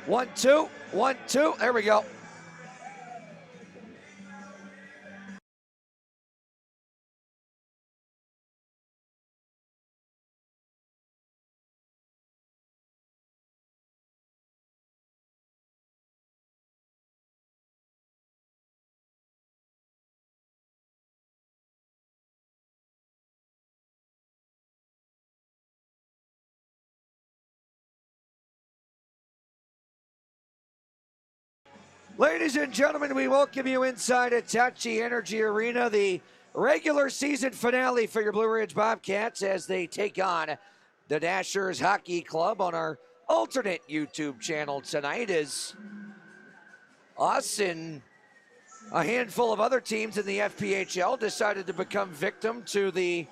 1-2, 1-2. There we go. Ladies and gentlemen, we welcome you inside Hitachi Energy Arena, the regular season finale for your Blue Ridge Bobcats as they take on the Dashers Hockey Club on our alternate YouTube channel tonight, as us and a handful of other teams in the FPHL decided to become victim to the,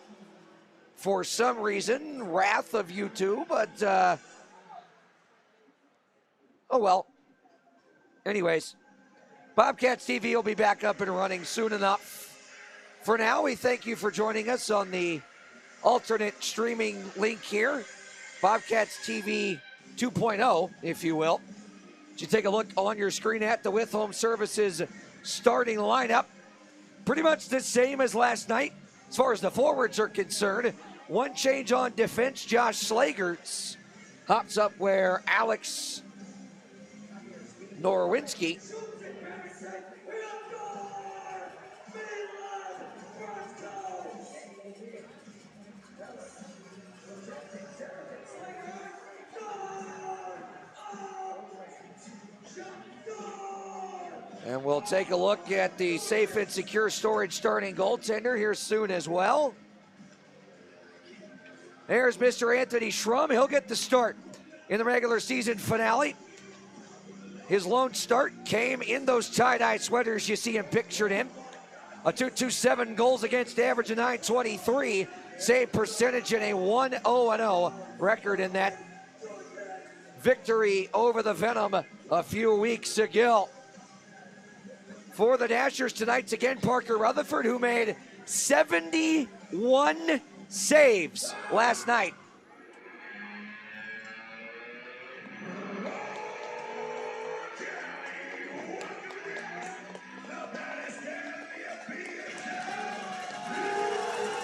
for some reason, wrath of YouTube, but oh well. Anyways, Bobcats TV will be back up and running soon enough. For now, we thank you for joining us on the alternate streaming link here, Bobcats TV 2.0, if you will. You take a look on your screen at the With Home Services starting lineup. Pretty much the same as last night as far as the forwards are concerned. One change on defense, Josh Slagertz hops up where Alex Norwinski. And we'll take a look at the safe and secure storage starting goaltender here soon as well. There's Mr. Anthony Schrum. He'll get the start in the regular season finale. His lone start came in those tie-dye sweaters you see him pictured in. A .227 goals against average of .923, save percentage, and a 1-0-0 record in that victory over the Venom a few weeks ago. For the Dashers tonight's again Parker Rutherford, who made 71 saves last night.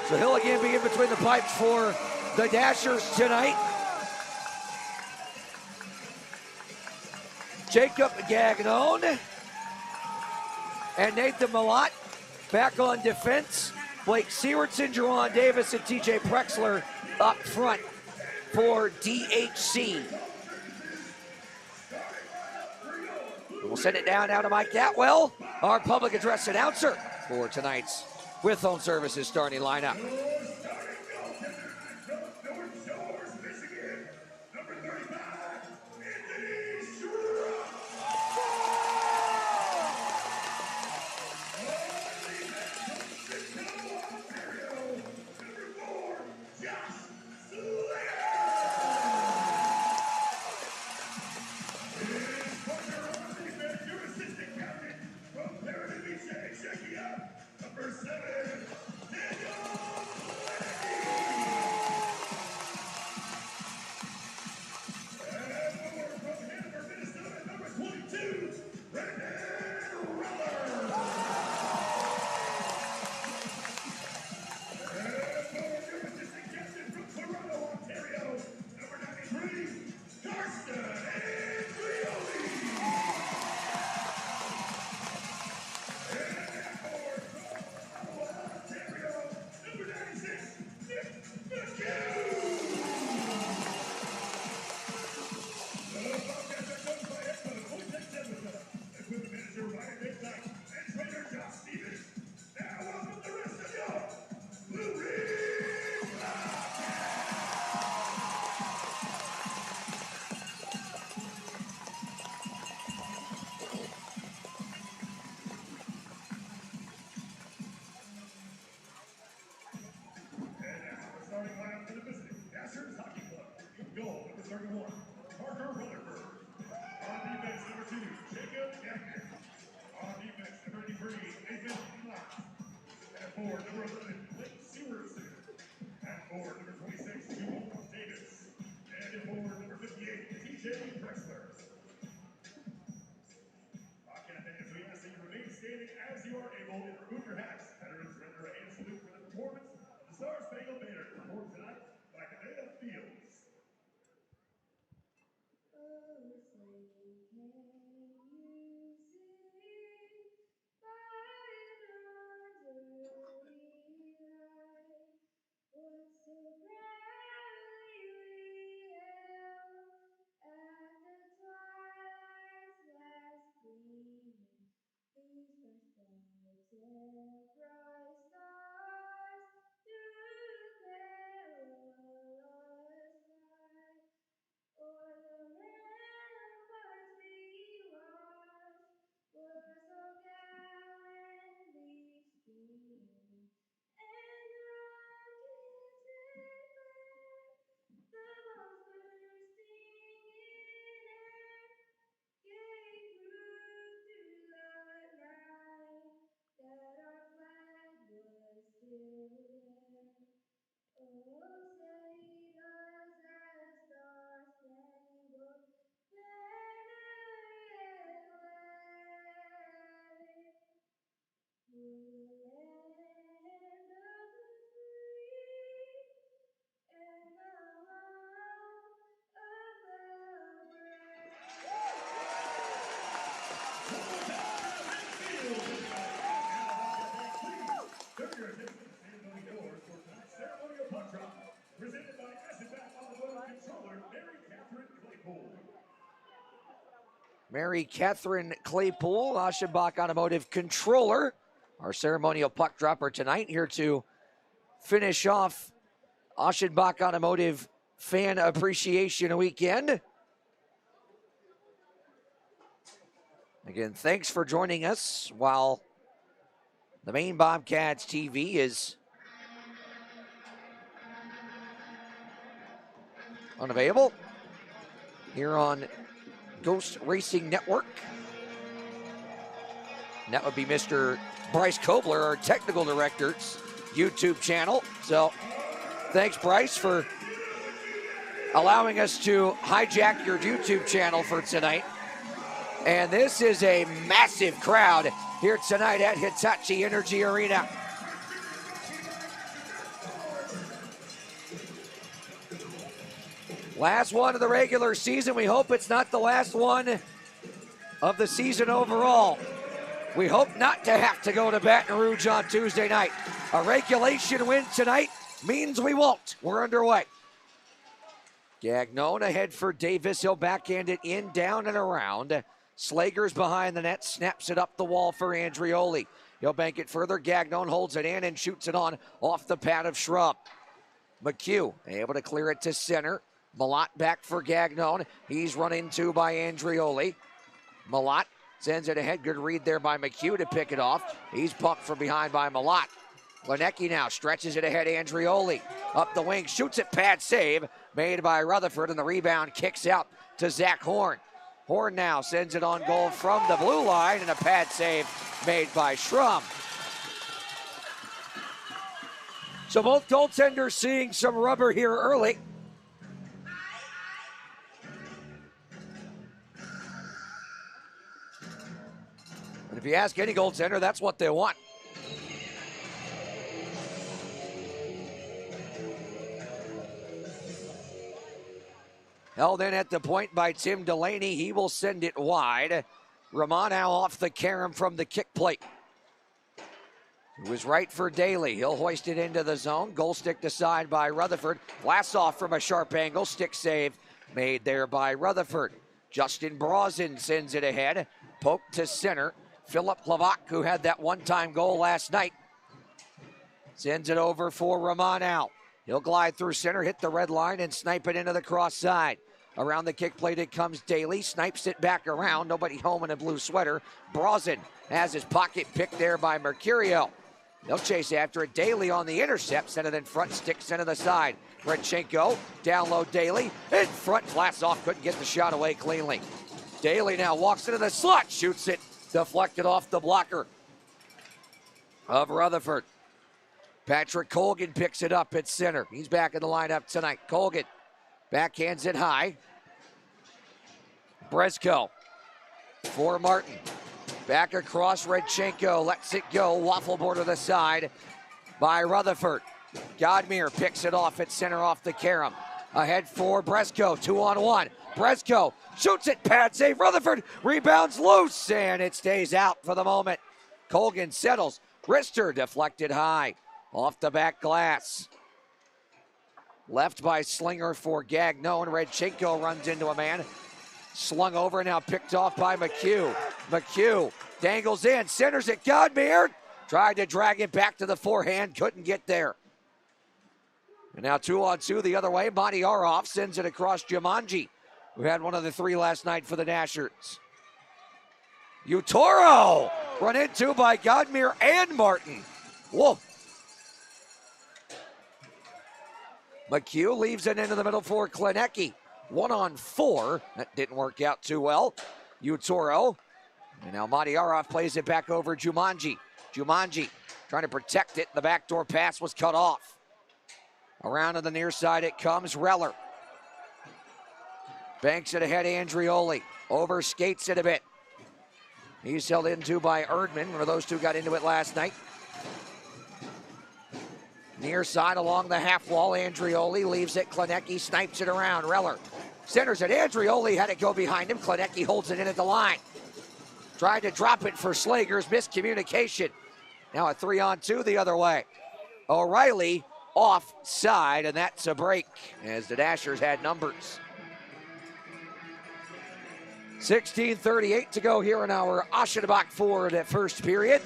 So he'll again be in between the pipes for the Dashers tonight. Jacob Gagnon and Nathan Malott back on defense. Blake Sewardson, Jerron Davis, and TJ Prexler up front for DHC. We'll send it down now to Mike Atwell, our public address announcer for tonight's With Home Services starting lineup. Mary Catherine Claypool, Aschenbach Automotive Controller, our ceremonial puck dropper tonight, here to finish off Aschenbach Automotive Fan Appreciation Weekend. Again, thanks for joining us while the main Bobcats TV is unavailable here on Ghost Racing Network. And that would be Mr. Bryce Kobler, our technical director's YouTube channel. So thanks, Bryce, for allowing us to hijack your YouTube channel for tonight. And this is a massive crowd here tonight at Hitachi Energy Arena. Last one of the regular season. We hope it's not the last one of the season overall. We hope not to have to go to Baton Rouge on Tuesday night. A regulation win tonight means we won't. We're underway. Gagnon ahead for Davis. He'll backhand it in, down, and around. Slager's behind the net, snaps it up the wall for Andrioli. He'll bank it further. Gagnon holds it in and shoots it on off the pad of Shrub. McHugh able to clear it to center. Malott back for Gagnon. He's run into by Andrioli. Malott sends it ahead. Good read there by McHugh to pick it off. He's pumped from behind by Malott. Lenecki now stretches it ahead. Andrioli up the wing, shoots it, pad save made by Rutherford, and the rebound kicks out to Zach Horn. Horn now sends it on goal from the blue line, and a pad save made by Schrum. So both goaltenders seeing some rubber here early. And if you ask any goaltender, that's what they want. Held in at the point by Tim Delaney. He will send it wide. Romano off the carom from the kick plate. It was right for Daly. He'll hoist it into the zone. Goal stick aside by Rutherford. Blasts off from a sharp angle. Stick save made there by Rutherford. Justin Brozin sends it ahead. Poke to center. Philip Lavak, who had that one-time goal last night, sends it over for Romano. He'll glide through center, hit the red line, and snipe it into the cross side. Around the kick plate it comes Daly, snipes it back around. Nobody home in a blue sweater. Brozin has his pocket picked there by Mercurio. They'll chase after it. Daly on the intercept, send it in front, sticks into the side. Redchenko, down low Daly, in front, blasts off, couldn't get the shot away cleanly. Daly now walks into the slot, shoots it, deflected off the blocker of Rutherford. Patrick Colgan picks it up at center. He's back in the lineup tonight. Colgan backhands it high. Brezko for Martin. Back across, Redchenko lets it go. Waffle board to the side by Rutherford. Godmere picks it off at center off the carom. Ahead for Brezko, 2-on-1. Brezko shoots it, pad save. Rutherford rebounds loose, and it stays out for the moment. Colgan settles. Rister deflected high. Off the back glass. Left by Slinger for Gagnon. Redchenko runs into a man. Slung over, now picked off by McHugh. McHugh dangles in, centers it. Godmere tried to drag it back to the forehand, couldn't get there. And now 2-on-2 the other way. Matiarov sends it across Jumanji, who had one of the three last night for the Dashers. Utoro run into by Godmere and Martin. Whoa. McHugh leaves it into the middle for Klenecki. 1-on-4. That didn't work out too well. Utoro. And now Matiarov plays it back over Jumanji. Jumanji trying to protect it. The backdoor pass was cut off. Around to the near side it comes. Reller. Banks it ahead, Andrioli. Overskates it a bit. He's held into by Erdman, where those two got into it last night. Near side along the half wall, Andrioli leaves it. Klenecki snipes it around. Reller centers it. Andrioli had it go behind him. Klenecki holds it in at the line. Tried to drop it for Slager's miscommunication. Now a 3-on-2 the other way. O'Reilly offside, and that's a break as the Dashers had numbers. 16:38 to go here in our Aschenbach Ford at first period.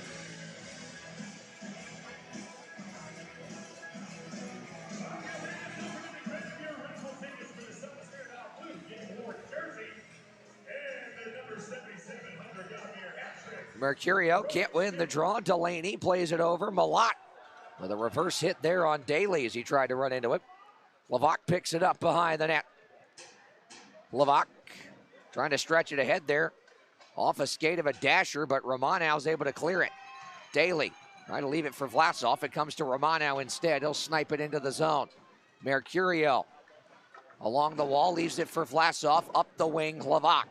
Mercurio can't win the draw. Delaney plays it over. Malott with a reverse hit there on Daly as he tried to run into it. Levac picks it up behind the net. Levac trying to stretch it ahead there. Off a skate of a dasher, but Romanow is able to clear it. Daly trying to leave it for Vlasov. It comes to Romanow instead. He'll snipe it into the zone. Mercurio along the wall, leaves it for Vlasov. Up the wing, Levac.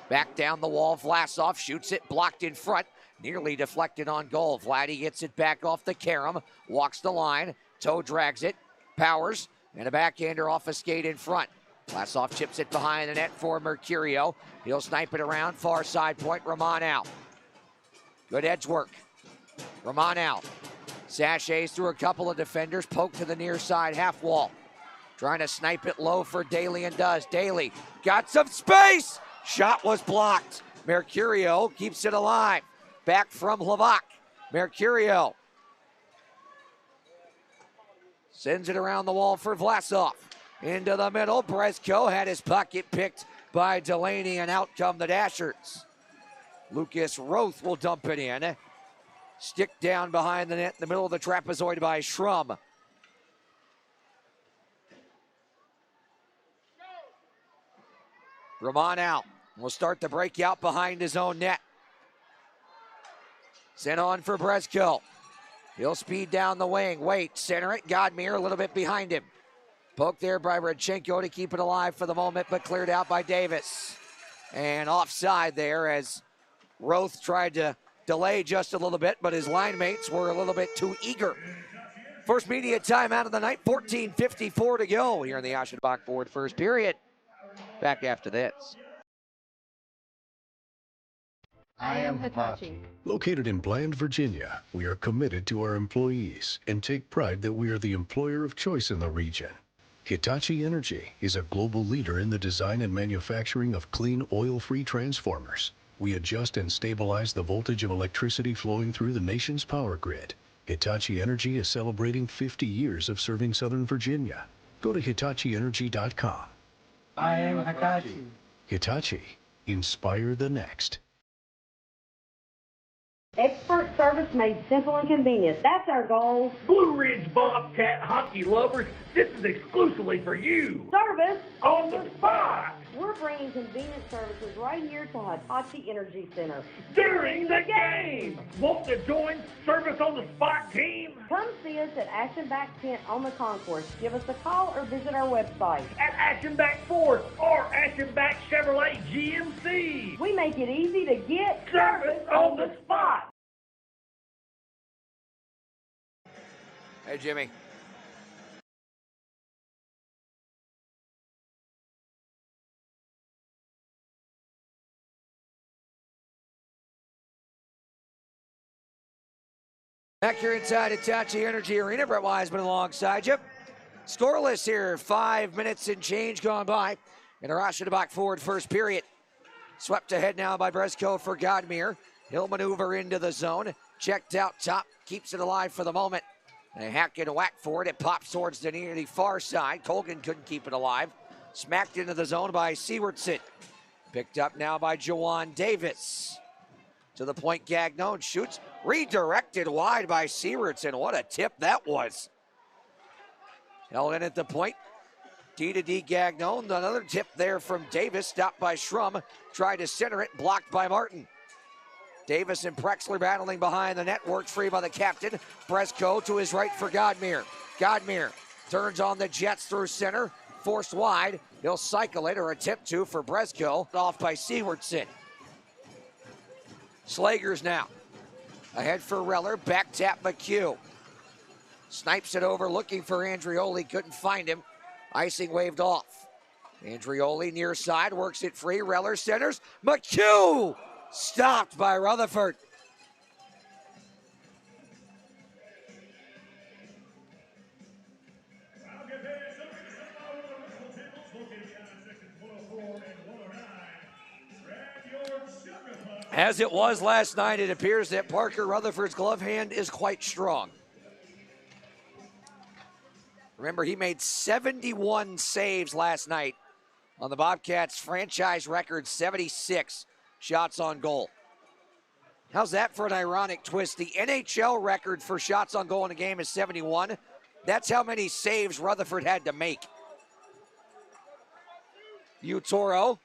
Back down the wall, Vlasov shoots it, blocked in front. Nearly deflected on goal. Vladdy gets it back off the carom. Walks the line. Toe drags it. Powers. And a backhander off a skate in front. Vlasov chips it behind the net for Mercurio. He'll snipe it around far side point. Romanow. Good edge work. Romanow sachets through a couple of defenders. Poke to the near side half wall. Trying to snipe it low for Daly and does. Daly got some space. Shot was blocked. Mercurio keeps it alive. Back from Levac. Mercurio sends it around the wall for Vlasov. Into the middle. Brezko had his pocket picked by Delaney, and out come the Dashers. Lucas Roth will dump it in. Stick down behind the net in the middle of the trapezoid by Schrum. Romanow will start the breakout behind his own net. Sent on for Brezko. He'll speed down the wing. Wait, center it. Godmere a little bit behind him. Poke there by Radchenko to keep it alive for the moment, but cleared out by Davis. And offside there as Roth tried to delay just a little bit, but his line mates were a little bit too eager. First media timeout of the night, 14:54 to go here in the Aschenbach Ford first period. Back after this. I am Hitachi. Located in Bland, Virginia, we are committed to our employees and take pride that we are the employer of choice in the region. Hitachi Energy is a global leader in the design and manufacturing of clean, oil-free transformers. We adjust and stabilize the voltage of electricity flowing through the nation's power grid. Hitachi Energy is celebrating 50 years of serving Southern Virginia. Go to HitachiEnergy.com. I am Hitachi. Hitachi, inspire the next. Expert service made simple and convenient. That's our goal. Blue Ridge Bobcat hockey lovers, this is exclusively for you. Service On the spot. We're bringing convenient services right here to Hitachi Energy Center. During the game. Want to join Service on the Spot team? Come see us at Aschenbach Tent on the concourse. Give us a call or visit our website. At Aschenbach Ford or Aschenbach Chevrolet GMC. We make it easy to get Service on the spot. Hey, Jimmy. Back here inside Hitachi Energy Arena, Brett Wiseman alongside you. Scoreless here, 5 minutes and change gone by in our Aschenbach Ford first period. Swept ahead now by Brezko for Godmere. He'll maneuver into the zone. Checked out top, keeps it alive for the moment. And a hack and a whack for it. It pops towards the near the far side. Colgan couldn't keep it alive. Smacked into the zone by Sewardson. Picked up now by Jawan Davis. To the point, Gagnon shoots. Redirected wide by Sewardson. What a tip that was. Held in at the point. D to D Gagnon. Another tip there from Davis. Stopped by Schrum. Tried to center it. Blocked by Martin. Davis and Prexler battling behind the net. Worked free by the captain. Brezko to his right for Godmere. Godmere turns on the Jets through center. Forced wide. He'll cycle it or attempt to for Brezko. Off by Sewardson. Slagers now. Ahead for Reller. Back tap McHugh. Snipes it over looking for Andrioli. Couldn't find him. Icing waved off. Andrioli near side. Works it free. Reller centers. McHugh! Stopped by Rutherford. As it was last night, it appears that Parker Rutherford's glove hand is quite strong. Remember, he made 71 saves last night on the Bobcats' franchise record, 76 shots on goal. How's that for an ironic twist? The NHL record for shots on goal in a game is 71. That's how many saves Rutherford had to make. Utoro,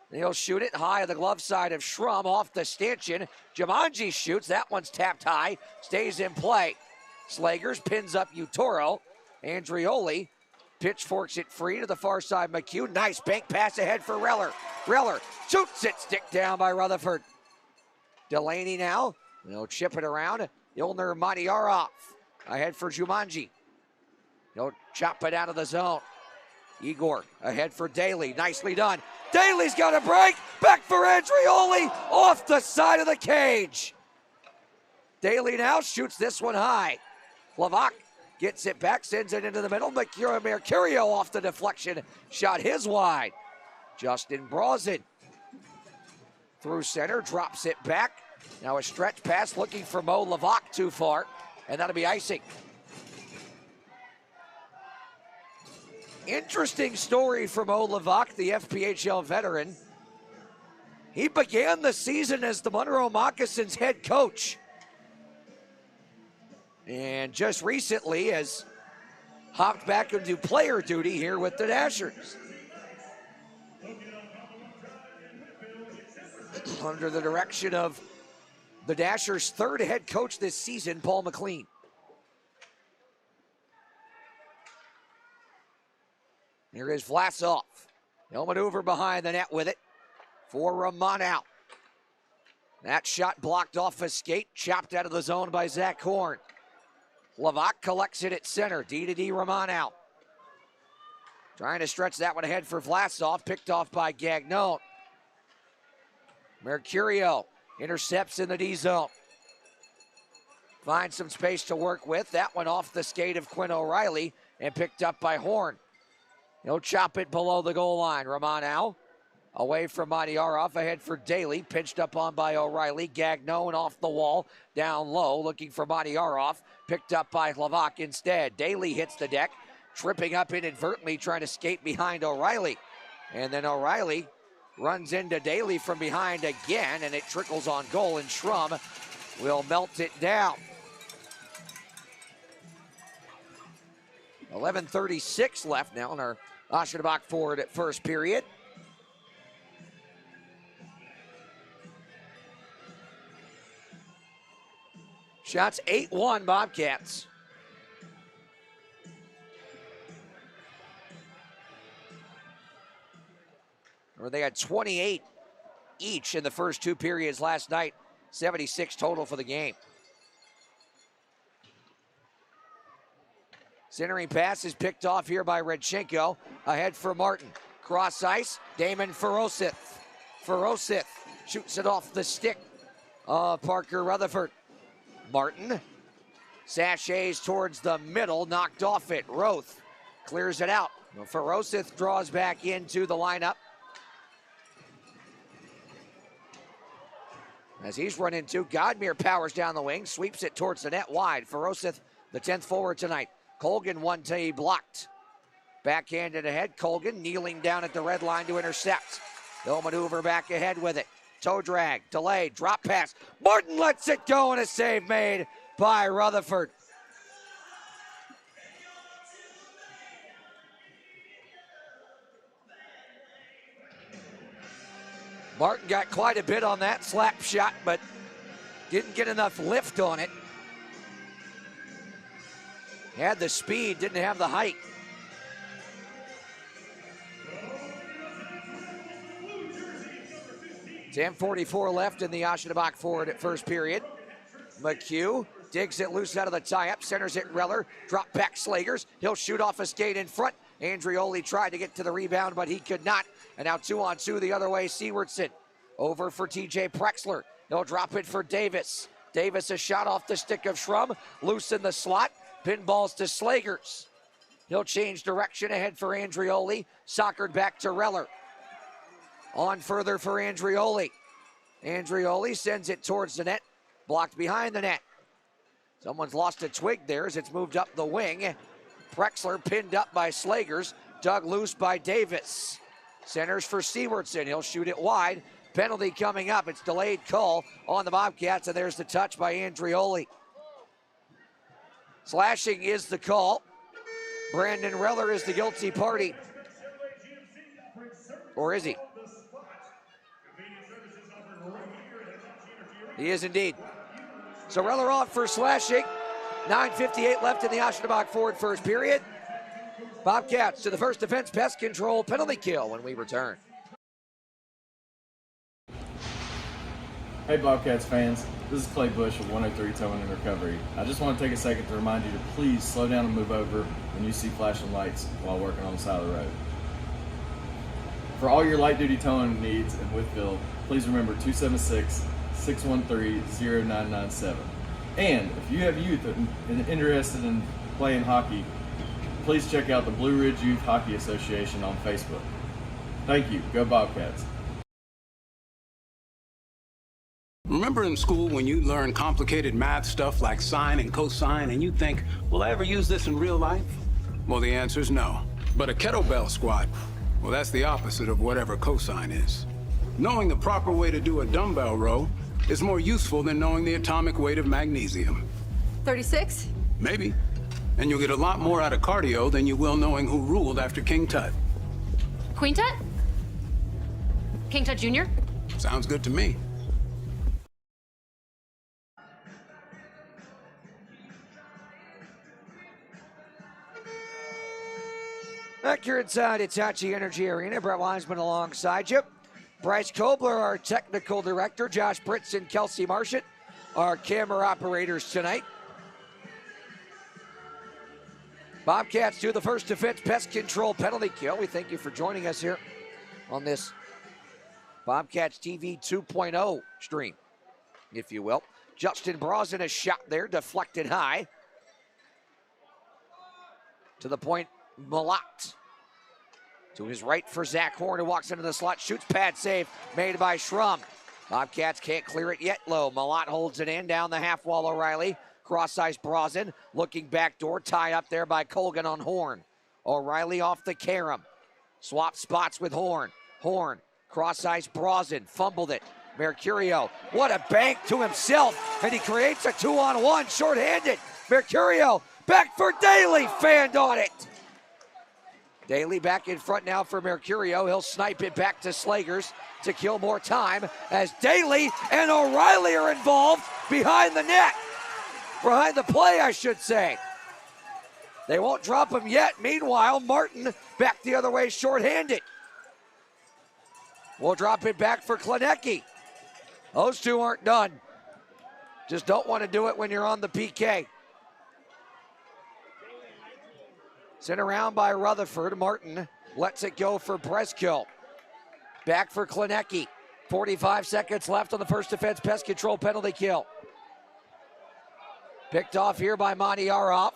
he'll shoot it high on the glove side of Schrum, off the stanchion. Jumanji shoots, that one's tapped high, stays in play. Slagers pins up Utoro. Andrioli pitchforks it free to the far side. McHugh, nice bank pass ahead for Reller. Reller shoots it, stick down by Rutherford. Delaney now, he'll chip it around. Ilner Madiarov ahead for Jumanji. He'll chop it out of the zone. Igor ahead for Daly, nicely done. Daly's got a break, back for Andrioli, off the side of the cage. Daly now shoots this one high. Lavak gets it back, sends it into the middle. Mercurio off the deflection, shot his wide. Justin Brosnan through center, drops it back. Now a stretch pass looking for Mo Lavak, too far, and that'll be icing. Interesting story for Mo Lavak, the FPHL veteran. He began the season as the Monroe Moccasins head coach, and just recently has hopped back into player duty here with the Dashers. Under the direction of the Dashers' third head coach this season, Paul McLean. Here is Vlasov. He'll maneuver behind the net with it for Romano. That shot blocked off a skate, chopped out of the zone by Zach Horn. Lavak collects it at center, D-to-D Romano. Trying to stretch that one ahead for Vlasov, picked off by Gagnon. Mercurio intercepts in the D zone. Finds some space to work with. That one off the skate of Quinn O'Reilly and picked up by Horn. He'll chop it below the goal line. Romano away from Madiarov, ahead for Daly, pinched up on by O'Reilly. Gagnon off the wall, down low, looking for Madiarov, picked up by Lavak instead. Daly hits the deck, tripping up inadvertently, trying to skate behind O'Reilly. And then O'Reilly runs into Daly from behind again, and it trickles on goal, and Schrum will melt it down. 11:36 left now in our Aschenbach forward at first period. Shots 8-1 Bobcats. Or they had 28 each in the first two periods last night. 76 total for the game. Centering pass is picked off here by Redchenko. Ahead for Martin. Cross ice, Damon Ferosith. Ferosith shoots it off the stick of Parker Rutherford. Martin sachets towards the middle, knocked off it. Roth clears it out. Ferosith draws back into the lineup. As he's run into, Godmere powers down the wing, sweeps it towards the net wide. Ferosith, the 10th forward tonight. Colgan one tee blocked. Backhanded ahead, Colgan kneeling down at the red line to intercept. They'll maneuver back ahead with it. Toe drag, delay, drop pass. Martin lets it go, and a save made by Rutherford. Martin got quite a bit on that slap shot, but didn't get enough lift on it. Had the speed, didn't have the height. .10:44 left in the Aschenbach forward at first period. McHugh digs it loose out of the tie-up, centers it Reller, drop back Slagers. He'll shoot off a skate in front. Andrioli tried to get to the rebound, but he could not. And now 2-on-2 the other way, Sewardson. Over for TJ Prexler. He'll drop it for Davis. Davis a shot off the stick of Schrum, loose in the slot. Pinballs to Slagers. He'll change direction ahead for Andrioli. Soccered back to Reller. On further for Andrioli. Andrioli sends it towards the net, blocked behind the net. Someone's lost a twig there as it's moved up the wing. Prexler pinned up by Slagers, dug loose by Davis. Centers for Sewardson, he'll shoot it wide. Penalty coming up, it's delayed call on the Bobcats, and there's the touch by Andrioli. Slashing is the call. Brandon Reller is the guilty party. Or is he? He is indeed. So Reller off for slashing. 9:58 left in the Ashenbach Ford first period. Bobcats to the first defense pest control penalty kill when we return. Hey Bobcats fans, this is Clay Bush of 103 Towing and Recovery. I just want to take a second to remind you to please slow down and move over when you see flashing lights while working on the side of the road. For all your light duty towing needs in Wytheville, please remember 276-613-0997. And if you have youth interested in playing hockey, please check out the Blue Ridge Youth Hockey Association on Facebook. Thank you. Go Bobcats. Remember in school when you learn complicated math stuff like sine and cosine and you think, will I ever use this in real life? Well, the answer is no. But a kettlebell squat, well, that's the opposite of whatever cosine is. Knowing the proper way to do a dumbbell row is more useful than knowing the atomic weight of magnesium. 36? Maybe. And you'll get a lot more out of cardio than you will knowing who ruled after King Tut. Queen Tut? King Tut Jr.? Sounds good to me. Back here inside Hitachi Energy Arena, Brett Wiseman alongside you. Bryce Kobler, our technical director. Josh Britz and Kelsey Marchant, our camera operators tonight. Bobcats do the first defense pest control penalty kill. We thank you for joining us here on this Bobcats TV 2.0 stream, if you will. Justin Brosnan, a shot there, deflected high. To the point, Malat. To his right for Zach Horn, who walks into the slot, shoots, pad save, made by Schrum. Bobcats can't clear it yet low. Malat holds it in, down the half wall, O'Reilly. Cross ice Brosnan, looking back door, tied up there by Colgan on Horn. O'Reilly off the carom. Swap spots with Horn. Horn, cross ice Brosnan, fumbled it. Mercurio, what a bank to himself, and he creates a 2-on-1, shorthanded. Mercurio, back for Daly, fanned on it. Daly back in front now for Mercurio. He'll snipe it back to Slagers to kill more time as Daly and O'Reilly are involved behind the net. Behind the play, I should say. They won't drop him yet. Meanwhile, Martin back the other way, shorthanded. We'll drop it back for Klenecki. Those two aren't done. Just don't want to do it when you're on the PK. Sent around by Rutherford. Martin lets it go for Breskill. Back for Klenecki. 45 seconds left on the first defense pest control penalty kill. Picked off here by Madiarov.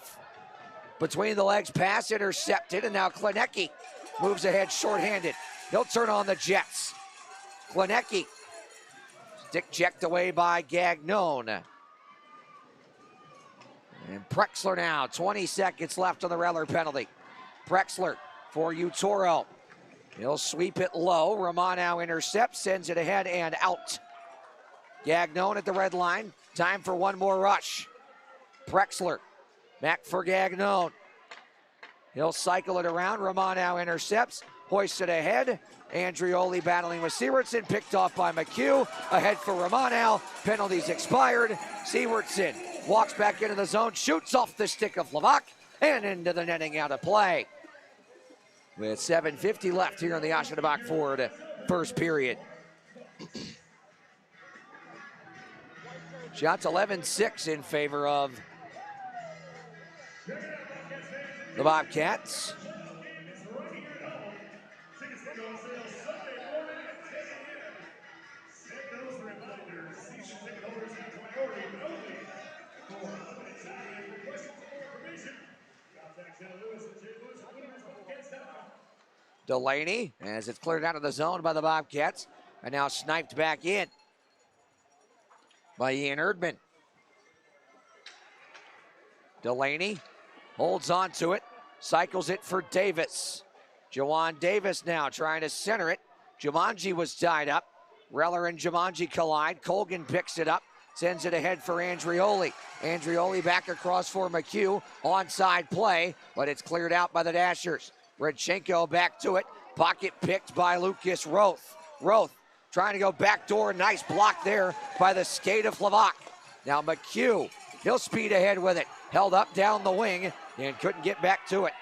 Between the legs pass, intercepted, and now Klenecki moves ahead shorthanded. He'll turn on the Jets. Klenecki. Stick checked away by Gagnon. And Prexler now, 20 seconds left on the Reller penalty. Prexler for Utoro. He'll sweep it low. Romano intercepts, sends it ahead and out. Gagnon at the red line. Time for one more rush. Prexler back for Gagnon. He'll cycle it around. Romano intercepts, hoists it ahead. Andrioli battling with Sewardson, picked off by McHugh. Ahead for Romano. Penalties expired. Sewardson walks back into the zone, shoots off the stick of Levac, and into the netting, out of play. With 7:50 left here in the Ashenbach Ford first period. Shots 11-6 in favor of the Bobcats. Delaney, as it's cleared out of the zone by the Bobcats, and now sniped back in. by Ian Erdman. Delaney holds on to it, cycles it for Davis. Jawan Davis now trying to center it. Jumanji was tied up. Reller and Jumanji collide. Colgan picks it up, sends it ahead for Andrioli. Andrioli back across for McHugh. Onside play, but it's cleared out by the Dashers. Redchenko back to it. Pocket picked by Lucas Roth. Roth trying to go backdoor. Nice block there by the skate of Flavak. Now McHugh, he'll speed ahead with it. Held up down the wing and couldn't get back to it.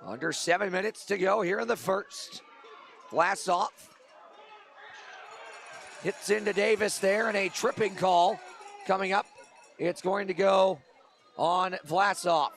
Under 7 minutes to go here in the first. Vlasov hits into Davis there, and a tripping call coming up. It's going to go on Vlasov.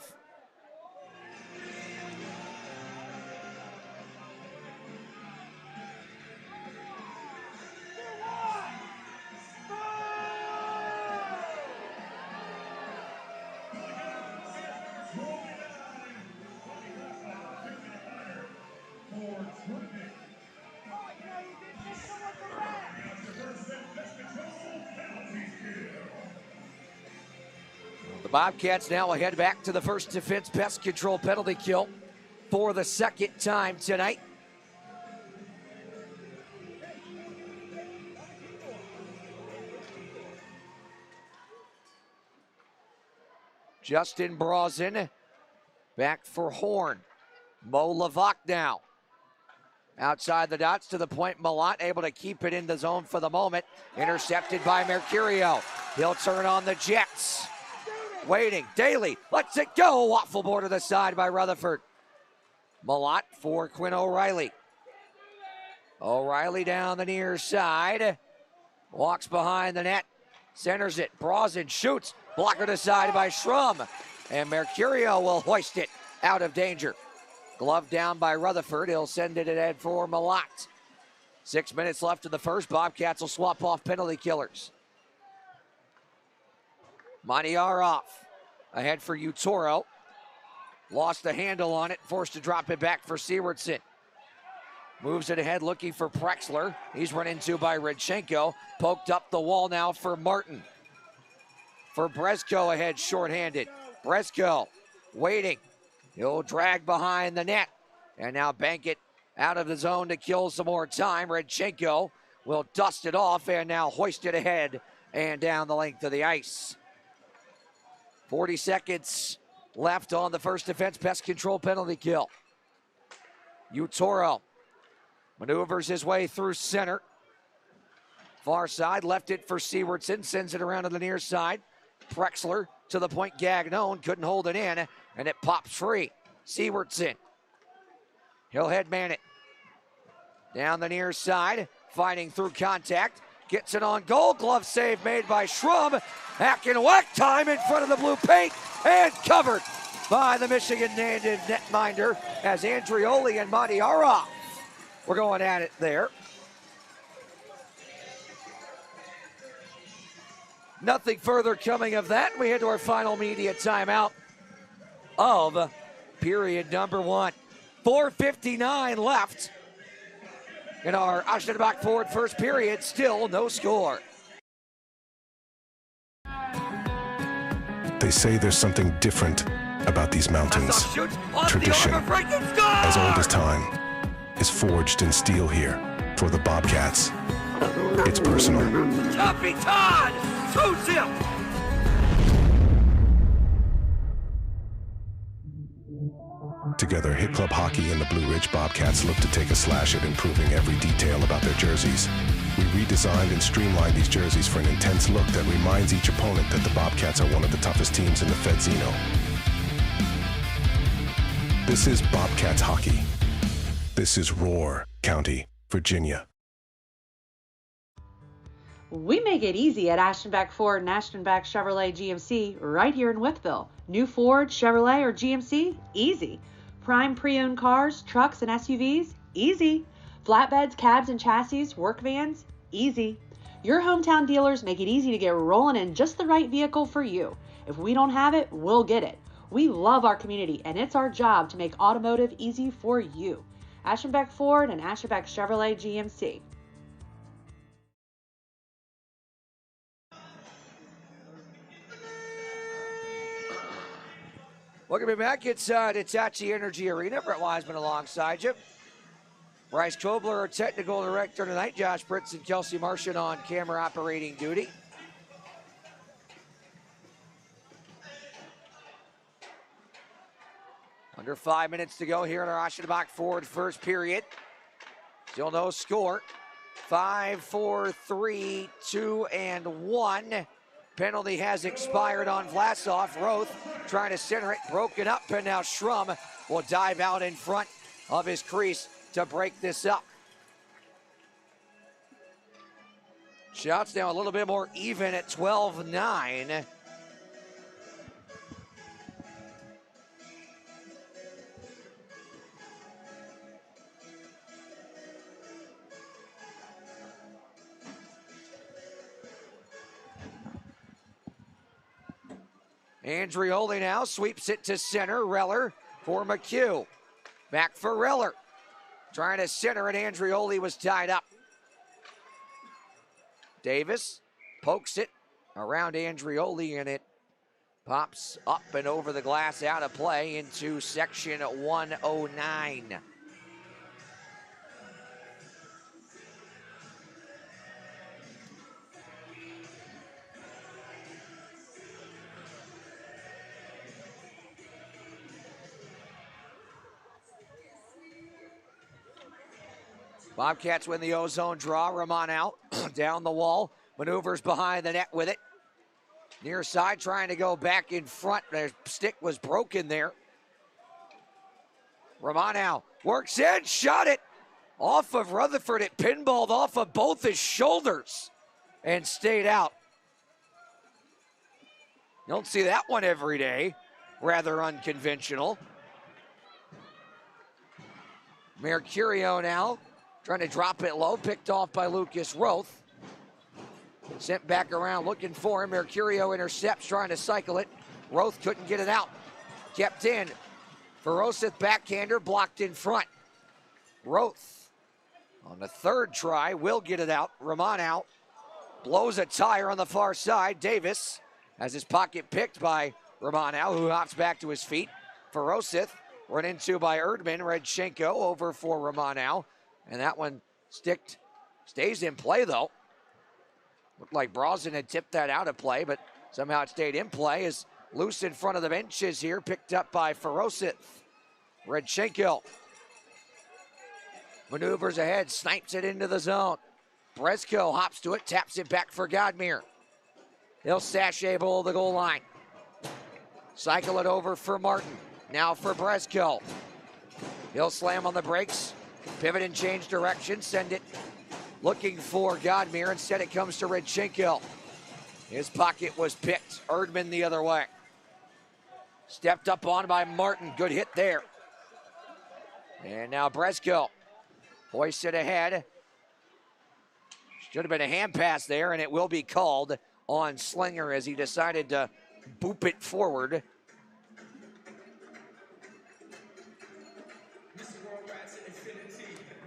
The Bobcats now will head back to the first defense pest control penalty kill for the second time tonight. Justin Brazen back for Horn. Mo Lavak now. Outside the dots to the point. Malat able to keep it in the zone for the moment. Intercepted by Mercurio. He'll turn on the Jets. Waiting. Daly lets it go. Waffle board to the side by Rutherford. Malat for Quinn O'Reilly. O'Reilly down the near side. Walks behind the net. Centers it. Brazen shoots. Blocker to side by Schrum. And Mercurio will hoist it out of danger. Glove down by Rutherford. He'll send it ahead for Malat. 6 minutes left in the first. Bobcats will swap off penalty killers. Madiarov ahead for Utoro. Lost the handle on it. Forced to drop it back for Sewardson. Moves it ahead looking for Prexler. He's run into by Redchenko. Poked up the wall now for Martin. For Brezko ahead shorthanded. Brezko waiting. He'll drag behind the net. And now bank it out of the zone to kill some more time. Redchenko will dust it off and now hoist it ahead and down the length of the ice. 40 seconds left on the first defense pest control penalty kill. Utoro maneuvers his way through center. Far side, left it for Sewardson, sends it around to the near side. Prexler to the point. Gagnon couldn't hold it in, and it pops free. Sewardson, he'll headman it. Down the near side, fighting through contact. Gets it on goal. Glove save made by Schrum. Hack and whack time in front of the blue paint, and covered by the Michigan native netminder as Andrioli and Madiarov were going at it there. Nothing further coming of that. We head to our final media timeout of period number one. 4:59 left in our Aschenbach Ford first period. Still no score. They say there's something different about these mountains. Tradition, as old as time, is forged in steel here. For the Bobcats, it's personal. Tuffy Todd! 2-zip! Together, Hit Club Hockey and the Blue Ridge Bobcats look to take a slash at improving every detail about their jerseys. We redesigned and streamlined these jerseys for an intense look that reminds each opponent that the Bobcats are one of the toughest teams in the Fedzino. This is Bobcats hockey. This is Roar County, Virginia. We make it easy at Aschenbach Ford and Aschenbach Chevrolet GMC right here in Wytheville. New Ford, Chevrolet, or GMC? Easy. Prime pre-owned cars, trucks, and SUVs? Easy. Flatbeds, cabs, and chassis, work vans? Easy. Your hometown dealers make it easy to get rolling in just the right vehicle for you. If we don't have it, we'll get it. We love our community, and it's our job to make automotive easy for you. Aschenbeck Ford and Aschenbeck Chevrolet GMC. Welcome back. It's Hitachi Energy Arena. Brett Wiseman alongside you. Bryce Kobler, our technical director tonight. Josh Britz and Kelsey Martian on camera operating duty. Under 5 minutes to go here in our Aschenbach Ford first period. Still no score. 5, 4, 3, 2, and 1. Penalty has expired on Vlasov. Roth trying to center it, broken up, and now Schrum will dive out in front of his crease to break this up. Shots now a little bit more even at 12-9. Andrioli now sweeps it to center. Reller for McHugh. Back for Reller. Trying to center it. Andrioli was tied up. Davis pokes it around Andrioli, and it pops up and over the glass, out of play into section 109. Bobcats win the ozone draw. Ramon out, down the wall, maneuvers behind the net with it. Near side trying to go back in front. Their stick was broken there. Romano works in, shot it off of Rutherford. It pinballed off of both his shoulders and stayed out. You don't see that one every day. Rather unconventional. Mercurio now trying to drop it low, picked off by Lucas Roth. Sent back around looking for him. Mercurio intercepts, trying to cycle it. Roth couldn't get it out. Kept in. Ferosith backhander blocked in front. Roth on the third try will get it out. Ramon out. Blows a tire on the far side. Davis has his pocket picked by Romano, who hops back to his feet. Ferosith run into by Erdman. Redchenko over for Romano. And that one stays in play, though. Looked like Brosnan had tipped that out of play, but somehow it stayed in play. Is loose in front of the benches here, picked up by Ferosith. Redchenko maneuvers ahead, snipes it into the zone. Brezko hops to it, taps it back for Godmere. He'll sashay below the goal line. Cycle it over for Martin. Now for Brezko. He'll slam on the brakes. Pivot and change direction. Send it looking for Godmere. Instead it comes to Redchenko. His pocket was picked. Erdman the other way. Stepped up on by Martin. Good hit there. And now Brezko hoists it ahead. Should have been a hand pass there, and it will be called on Slinger as he decided to boop it forward.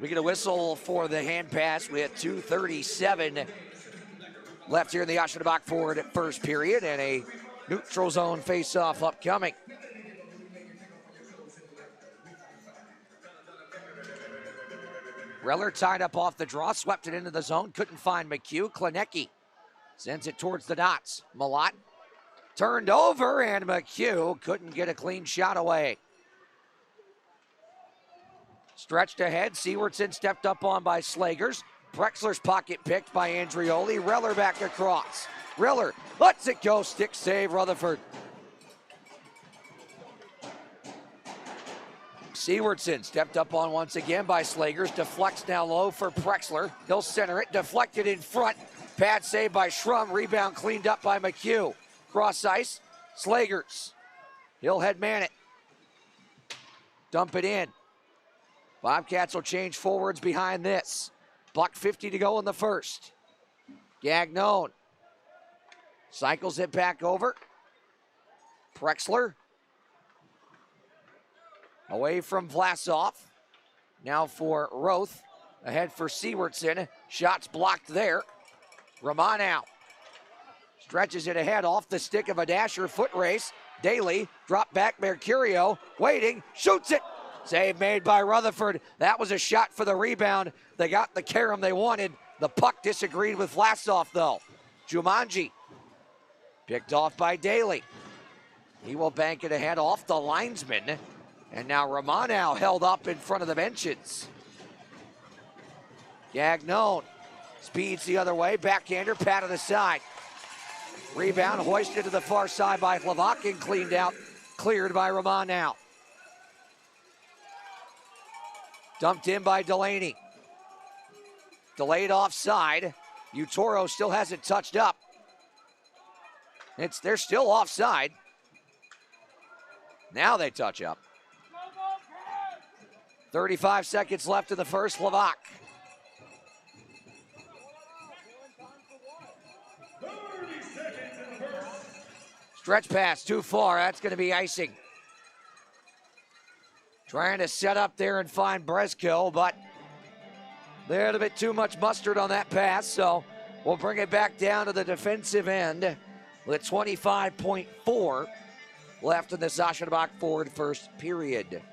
We get a whistle for the hand pass with 2:37 left here in the Aschenbach Ford first period, and a neutral zone face-off upcoming. Reller tied up off the draw, swept it into the zone, couldn't find McHugh. Klinecki sends it towards the dots. Malott turned over, and McHugh couldn't get a clean shot away. Stretched ahead, Sewardson stepped up on by Slagers. Prexler's pocket picked by Andrioli. Reller back across. Reller lets it go, stick save, Rutherford. Sewardson stepped up on once again by Slagers. Deflects now low for Prexler. He'll center it, deflected in front. Pad save by Schrum, rebound cleaned up by McHugh. Cross ice, Slagers. He'll head man it. Dump it in. Bobcats will change forwards behind this. $1:50 to go in the first. Gagnon cycles it back over. Prexler away from Vlasov. Now for Roth. Ahead for Sewardson. Shots blocked there. Romano stretches it ahead off the stick of a dasher. Foot race. Daly, drop back. Mercurio waiting. Shoots it. Save made by Rutherford. That was a shot for the rebound. They got the carom they wanted. The puck disagreed with Vlasov though. Jumanji picked off by Daly. He will bank it ahead off the linesman. And now Romano held up in front of the benches. Gagnon speeds the other way. Backhander, pat to the side. Rebound hoisted to the far side by Hlavak and cleaned out. Cleared by Romano. Dumped in by Delaney. Delayed offside. Utoro still hasn't touched up. They're still offside. Now they touch up. 35 seconds left in the first. Hlavak. Stretch pass too far. That's going to be icing. Trying to set up there and find Brezko, but a little bit too much mustard on that pass, so we'll bring it back down to the defensive end with 25.4 left in the Aschenbach Ford first period.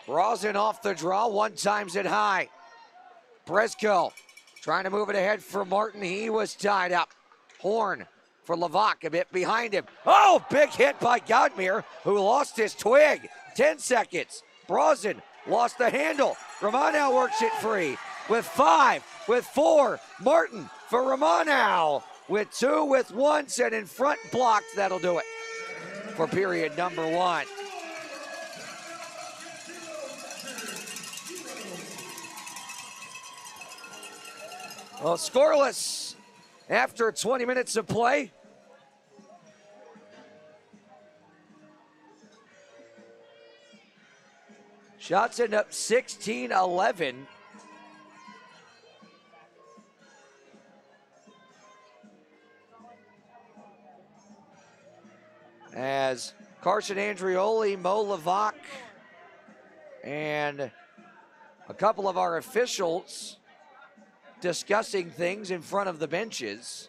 Rosen off the draw, one times it high. Brezko trying to move it ahead for Martin. He was tied up. Horn for Hlavak, a bit behind him. Oh, big hit by Godmere, who lost his twig. 10 seconds. Rosen lost the handle. Romano works it free. With 5, with 4. Martin for Romano. With 2, with 1, set in front, blocked. That'll do it for period number 1. Well, scoreless after 20 minutes of play. Shots end up 16-11. As Carson Andrioli, Mo Hlavak, and a couple of our officials discussing things in front of the benches.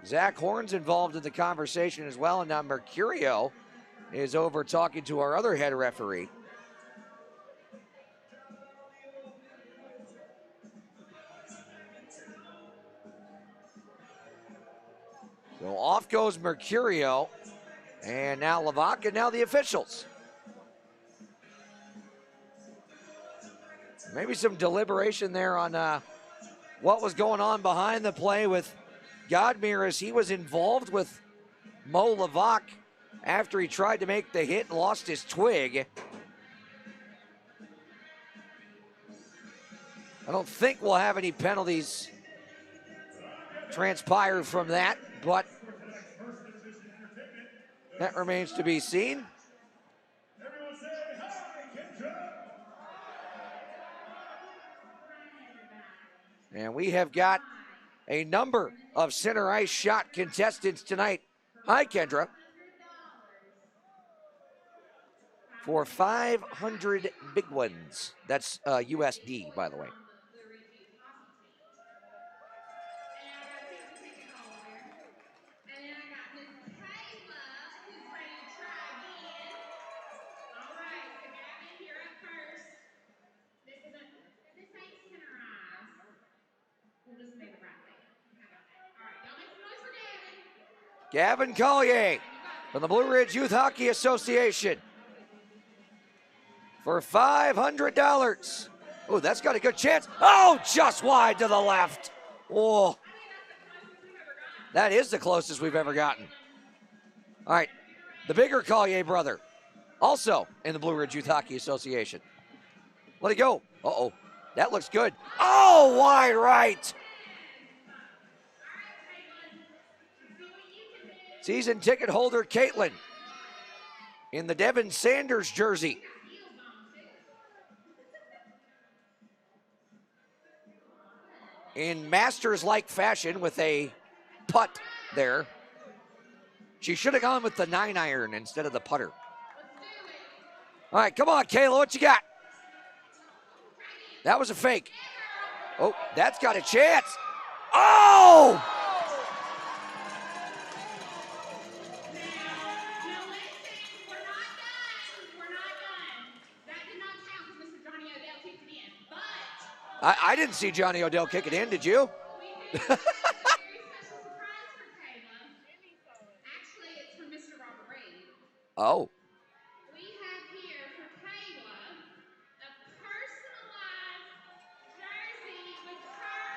Zach Horn's involved in the conversation as well, and now Mercurio is over talking to our other head referee. So off goes Mercurio, and now Hlavak, and now the officials. Maybe some deliberation there on what was going on behind the play with Godmere, as he was involved with Mo Hlavak after he tried to make the hit and lost his twig. I don't think we'll have any penalties transpire from that, but that remains to be seen. And we have got a number of center ice shot contestants tonight. Hi, Kendra. For 500 big ones. That's USD, by the way. Gavin Collier from the Blue Ridge Youth Hockey Association for $500. Oh, that's got a good chance. Oh, just wide to the left. Oh, that is the closest we've ever gotten. All right, the bigger Collier brother, also in the Blue Ridge Youth Hockey Association. Let it go. Uh-oh, that looks good. Oh, wide right. Season ticket holder Caitlin in the Devin Sanders jersey. in Masters-like fashion with a putt there. She should have gone with the 9-iron instead of the putter. All right, come on, Kayla, what you got? That was a fake. Oh, that's got a chance. Oh! I didn't see Johnny Odell kick it in, did you? Oh. We have here for Kayla a personalized jersey with her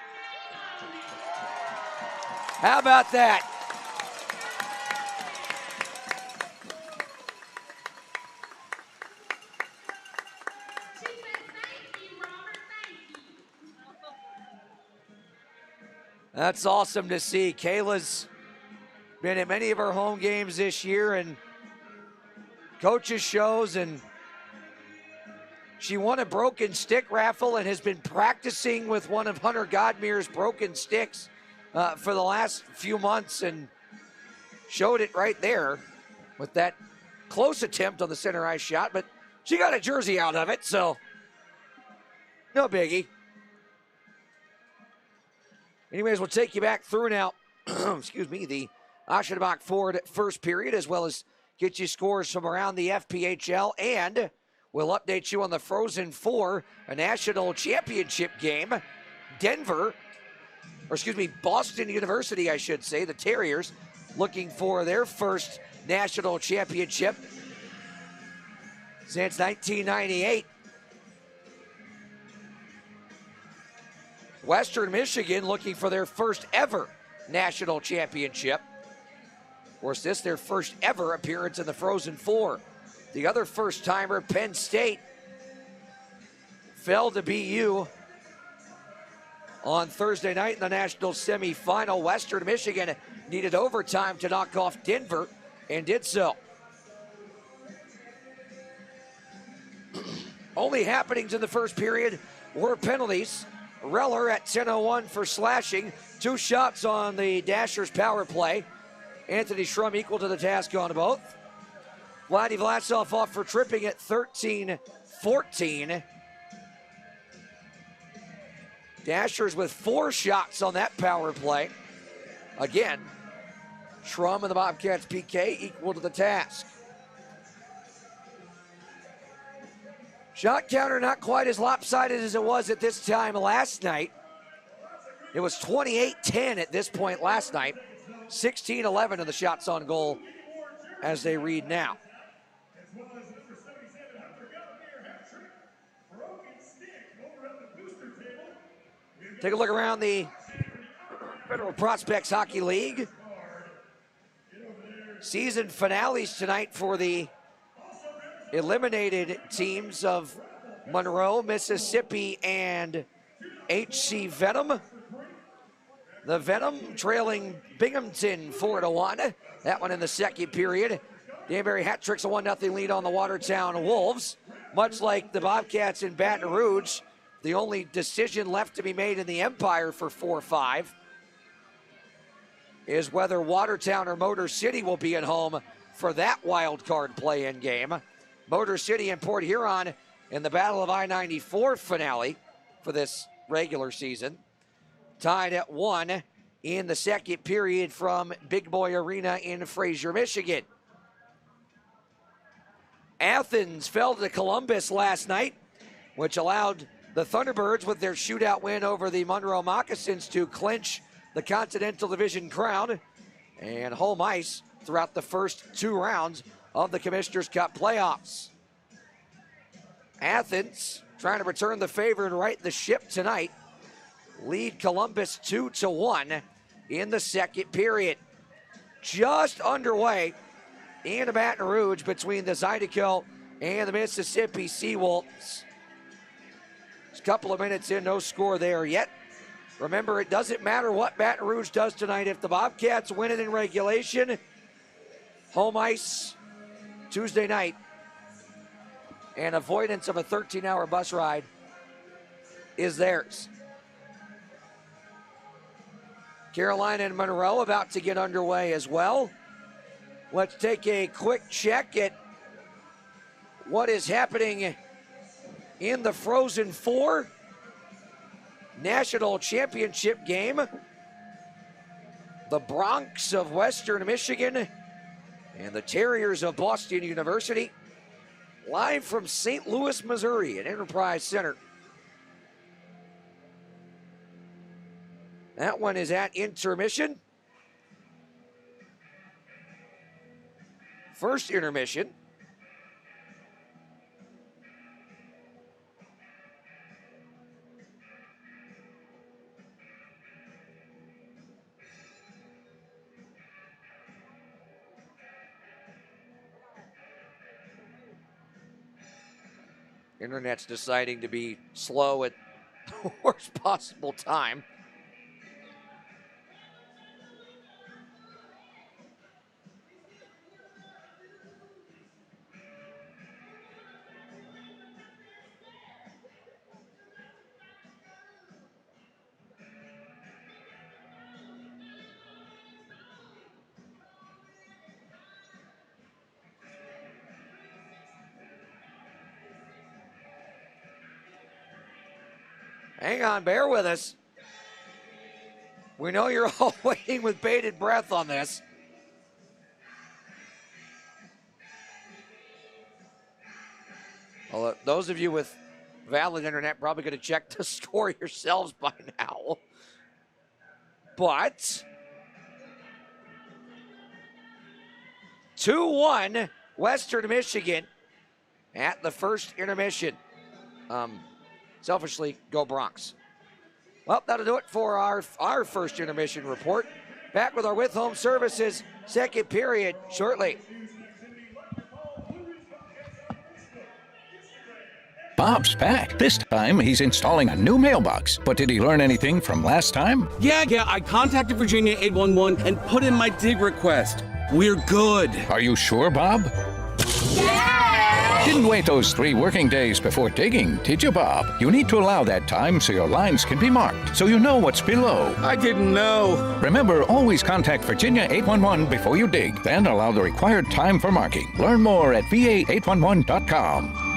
name on it. How about that? She said, thank you, Robert, thank you. That's awesome to see. Kayla's been at many of our home games this year and coaches shows, and she won a broken stick raffle and has been practicing with one of Hunter Godmere's broken sticks for the last few months, and showed it right there with that close attempt on the center ice shot, but she got a jersey out of it, so no biggie. Anyways, we'll take you back through now, excuse me, the Aschenbach Ford first period, as well as get you scores from around the FPHL, and we'll update you on the Frozen Four, a national championship game. Boston University, I should say, the Terriers, looking for their first national championship since 1998. Western Michigan looking for their first ever national championship. Of course, this their first ever appearance in the Frozen Four. The other first-timer, Penn State, fell to BU on Thursday night in the national semifinal. Western Michigan needed overtime to knock off Denver and did so. Only happenings in the first period were penalties. Reller at 10:01 for slashing. 2 shots on the Dashers power play. Anthony Schrum equal to the task on both. Vladdy Vlasov off for tripping at 13-14. Dashers with 4 shots on that power play. Again, Schrum and the Bobcats PK equal to the task. Shot counter not quite as lopsided as it was at this time last night. It was 28-10 at this point last night. 16-11 in the shots on goal as they read now. Take a look around the Federal Prospects Hockey League. Season finales tonight for the eliminated teams of Monroe, Mississippi, and HC Venom. The Venom trailing Binghamton 4-1. That one in the second period. Danbury Hat Tricks a 1-0 lead on the Watertown Wolves. Much like the Bobcats in Baton Rouge, the only decision left to be made in the Empire for 4-5 is whether Watertown or Motor City will be at home for that wild card play-in game. Motor City and Port Huron in the Battle of I-94 finale for this regular season. Tied at 1 in the second period from Big Boy Arena in Fraser, Michigan. Athens fell to Columbus last night, which allowed the Thunderbirds with their shootout win over the Monroe Moccasins to clinch the Continental Division crown and home ice throughout the first 2 rounds of the Commissioner's Cup playoffs. Athens trying to return the favor and right the ship tonight. Lead Columbus 2-1 in the second period. Just underway in Baton Rouge between the Zydeco and the Mississippi Seawolves. Just a couple of minutes in, no score there yet. Remember, it doesn't matter what Baton Rouge does tonight. If the Bobcats win it in regulation, home ice Tuesday night, and avoidance of a 13-hour bus ride is theirs. Carolina and Monroe about to get underway as well. Let's take a quick check at what is happening in the Frozen Four National Championship game. The Bronx of Western Michigan and the Terriers of Boston University, live from St. Louis, Missouri at Enterprise Center. That one is at intermission. First intermission. Internet's deciding to be slow at the worst possible time. Hang on, bear with us. We know you're all waiting with bated breath on this. Well, those of you with valid internet probably going to check the score yourselves by now. But 2-1 Western Michigan at the first intermission. Selfishly, go Bronx. Well, that'll do it for our first intermission report. Back with our With Home Services second period shortly. Bob's back. This time, he's installing a new mailbox. But did he learn anything from last time? Yeah, I contacted Virginia 811 and put in my dig request. We're good. Are you sure, Bob? Yeah! Didn't wait those 3 working days before digging, did you, Bob? You need to allow that time so your lines can be marked, so you know what's below. I didn't know. Remember, always contact Virginia 811 before you dig, then allow the required time for marking. Learn more at va811.com.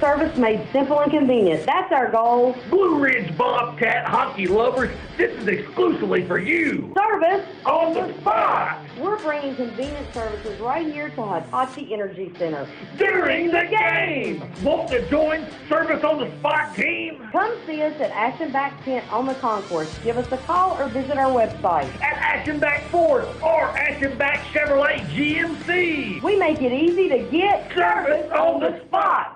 Service made simple and convenient. That's our goal. Blue Ridge Bobcat hockey lovers, this is exclusively for you. Service On the spot. We're bringing convenient services right here to Hitachi Energy Center. During the game. Want to join Service on the Spot team? Come see us at Ashenback Tent on the concourse. Give us a call or visit our website. At Ashenback Ford or Ashenback Chevrolet GMC. We make it easy to get Service on the spot.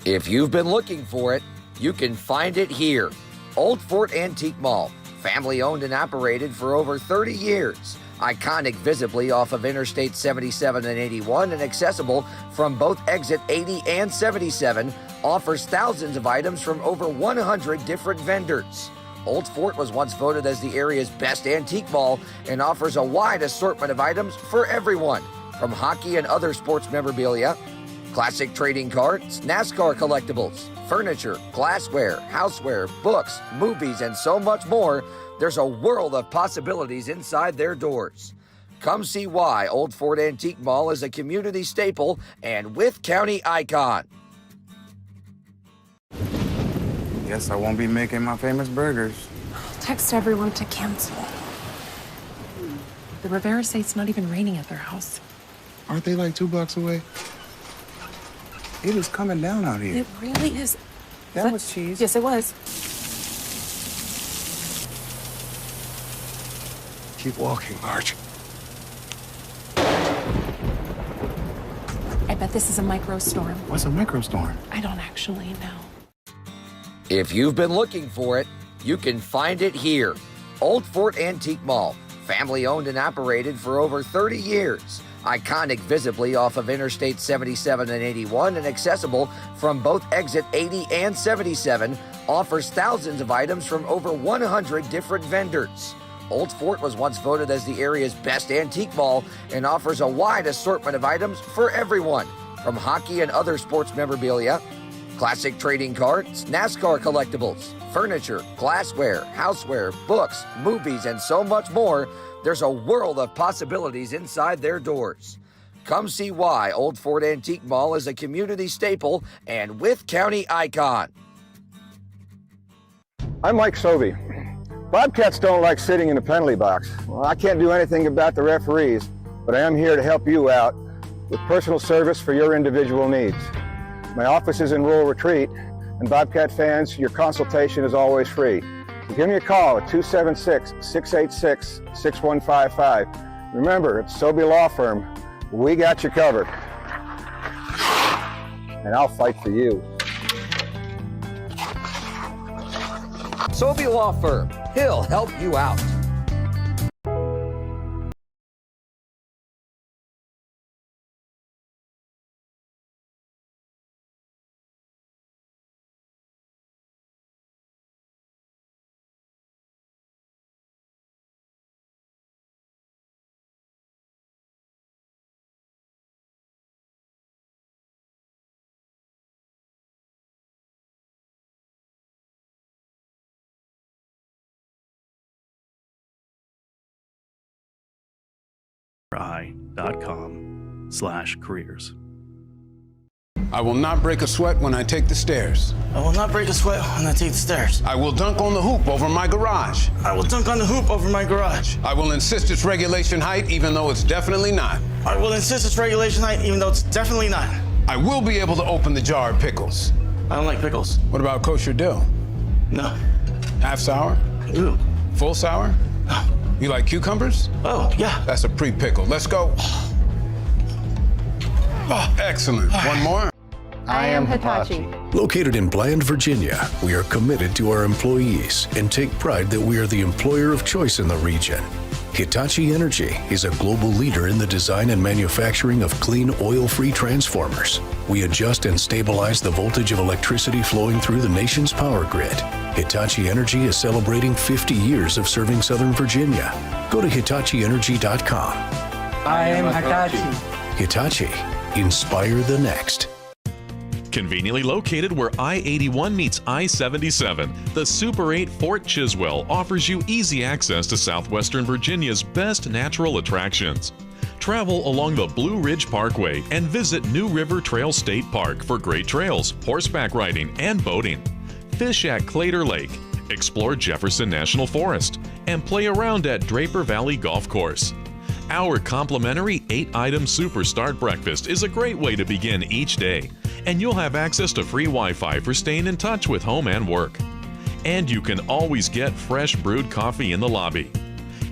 If you've been looking for it, you can find it here. Old Fort Antique Mall, family owned and operated for over 30 years. Iconic visibly off of Interstate 77 and 81 and accessible from both exit 80 and 77. offers thousands of items from over 100 different vendors. Old Fort was once voted as the area's best antique mall and offers a wide assortment of items for everyone, from hockey and other sports memorabilia, classic trading cards, NASCAR collectibles, furniture, glassware, houseware, books, movies, and so much more. There's a world of possibilities inside their doors. Come see why Old Fort Antique Mall is a community staple and Wythe County icon. Guess I won't be making my famous burgers. Text everyone to cancel. The Rivera say it's not even raining at their house. Aren't they like 2 blocks away? It is coming down out here. It really is. That was cheese. Yes, it was. Keep walking, Marge. I bet this is a microstorm. What's a microstorm? I don't actually know. If you've been looking for it, you can find it here. Old Fort Antique Mall, family owned and operated for over 30 years. Iconic visibly off of Interstate 77 and 81 and accessible from both exit 80 and 77, offers thousands of items from over 100 different vendors. Old Fort was once voted as the area's best antique mall and offers a wide assortment of items for everyone, from hockey and other sports memorabilia, classic trading cards, NASCAR collectibles, furniture, glassware, houseware, books, movies, and so much more. There's a world of possibilities inside their doors. Come see why Old Fort Antique Mall is a community staple and Wythe County icon. I'm Mike Sobey. Bobcats don't like sitting in the penalty box. Well, I can't do anything about the referees, but I am here to help you out with personal service for your individual needs. My office is in Rural Retreat, and Bobcat fans, your consultation is always free. So give me a call at 276-686-6155. Remember, it's Sobey Law Firm. We got you covered. And I'll fight for you. Sobey Law Firm. He'll help you out. i.com/careers. I will not break a sweat when I take the stairs. I will not break a sweat when I take the stairs. I will dunk on the hoop over my garage. I will dunk on the hoop over my garage. I will insist it's regulation height even though it's definitely not. I will insist it's regulation height even though it's definitely not. I will be able to open the jar of pickles. I don't like pickles. What about kosher dill? No. Half sour? Ooh. Full sour? No. You like cucumbers? Oh, yeah. That's a pre-pickle. Let's go. Oh, excellent. One more. I am Hitachi. Located in Bland, Virginia, we are committed to our employees and take pride that we are the employer of choice in the region. Hitachi Energy is a global leader in the design and manufacturing of clean, oil-free transformers. We adjust and stabilize the voltage of electricity flowing through the nation's power grid. Hitachi Energy is celebrating 50 years of serving Southern Virginia. Go to HitachiEnergy.com. I am Hitachi. Hitachi. Inspire the next. Conveniently located where I-81 meets I-77, the Super 8 Fort Chiswell offers you easy access to southwestern Virginia's best natural attractions. Travel along the Blue Ridge Parkway and visit New River Trail State Park for great trails, horseback riding, and boating. Fish at Clater Lake, explore Jefferson National Forest, and play around at Draper Valley Golf Course. Our complimentary 8-item Super Start Breakfast is a great way to begin each day, and you'll have access to free Wi-Fi for staying in touch with home and work. And you can always get fresh brewed coffee in the lobby.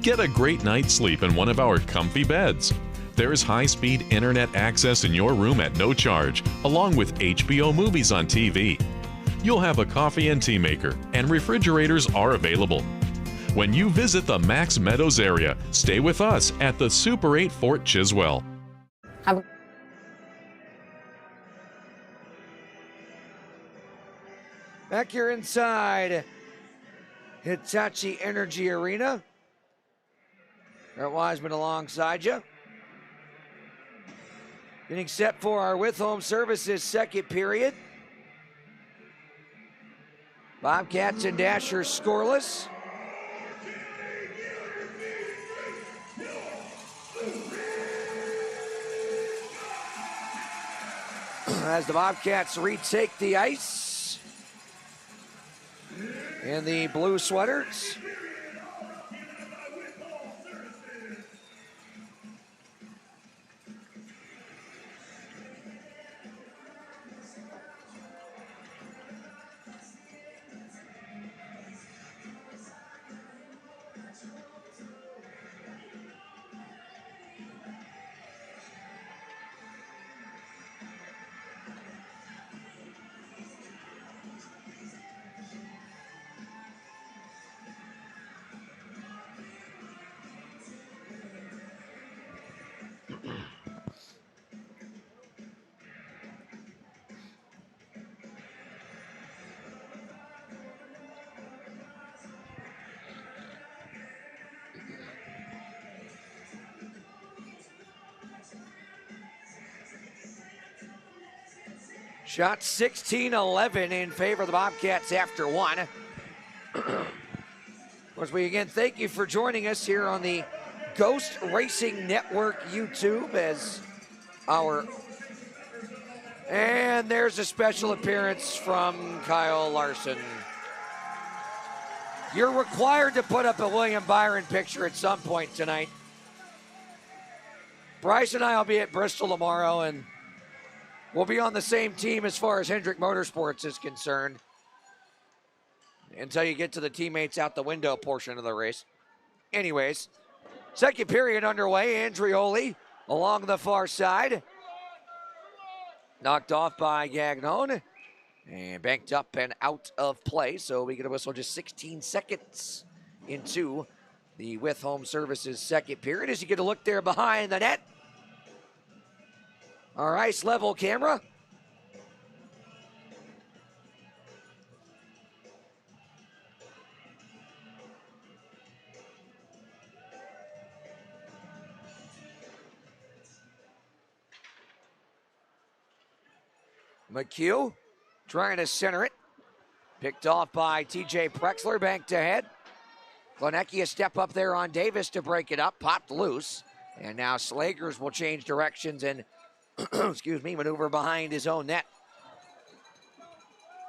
Get a great night's sleep in one of our comfy beds. There's high-speed internet access in your room at no charge, along with HBO movies on TV. You'll have a coffee and tea maker, and refrigerators are available. When you visit the Max Meadows area, stay with us at the Super 8 Fort Chiswell. Back here inside Hitachi Energy Arena. Brett Wiseman alongside you. Getting set for our with home services second period. Bobcats and Dashers scoreless. As the Bobcats retake the ice in the blue sweaters. Shot 16-11 in favor of the Bobcats after one. Of course, we again thank you for joining us here on the Ghost Racing Network YouTube as our... And there's a special appearance from Kyle Larson. You're required to put up a William Byron picture at some point tonight. Bryce and I will be at Bristol tomorrow, and we'll be on the same team as far as Hendrick Motorsports is concerned until you get to the teammates out the window portion of the race. Anyways, second period underway. Andrioli along the far side. Knocked off by Gagnon and banked up and out of play. So we get a whistle just 16 seconds into the with home services second period as you get a look there behind the net. Our ice level camera. McHugh trying to center it. Picked off by TJ Prexler, banked ahead. Glenecki a step up there on Davis to break it up, popped loose. And now Slagers will change directions and excuse me, maneuver behind his own net.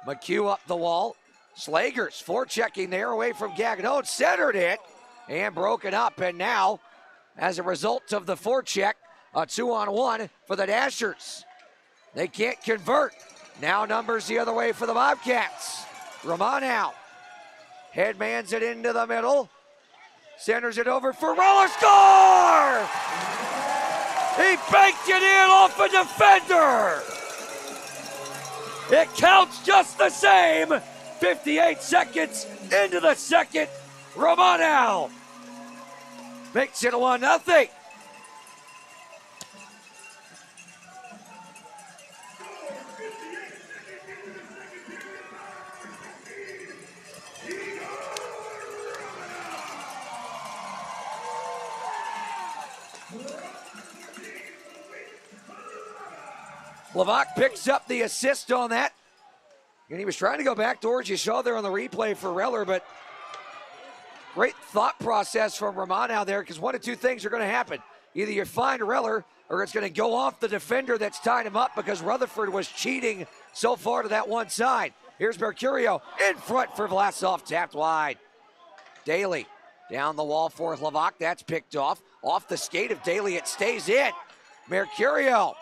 McHugh up the wall. Slagers forechecking there away from Gagnon, centered it and broken up. And now, as a result of the forecheck, a 2-on-1 for the Dashers. They can't convert. Now numbers the other way for the Bobcats. Romanow headmans it into the middle. Centers it over for Reller. Score! He banked it in off a defender. It counts just the same. 58 seconds into the second. Romanow makes it 1-0. Levac picks up the assist on that. And he was trying to go back towards, you saw there on the replay for Reller, but great thought process from Romanow there, because one of two things are going to happen. Either you find Reller, or it's going to go off the defender that's tied him up because Rutherford was cheating so far to that one side. Here's Mercurio in front for Vlasov, tapped wide. Daly down the wall for Levac, that's picked off. Off the skate of Daly, it stays in. Mercurio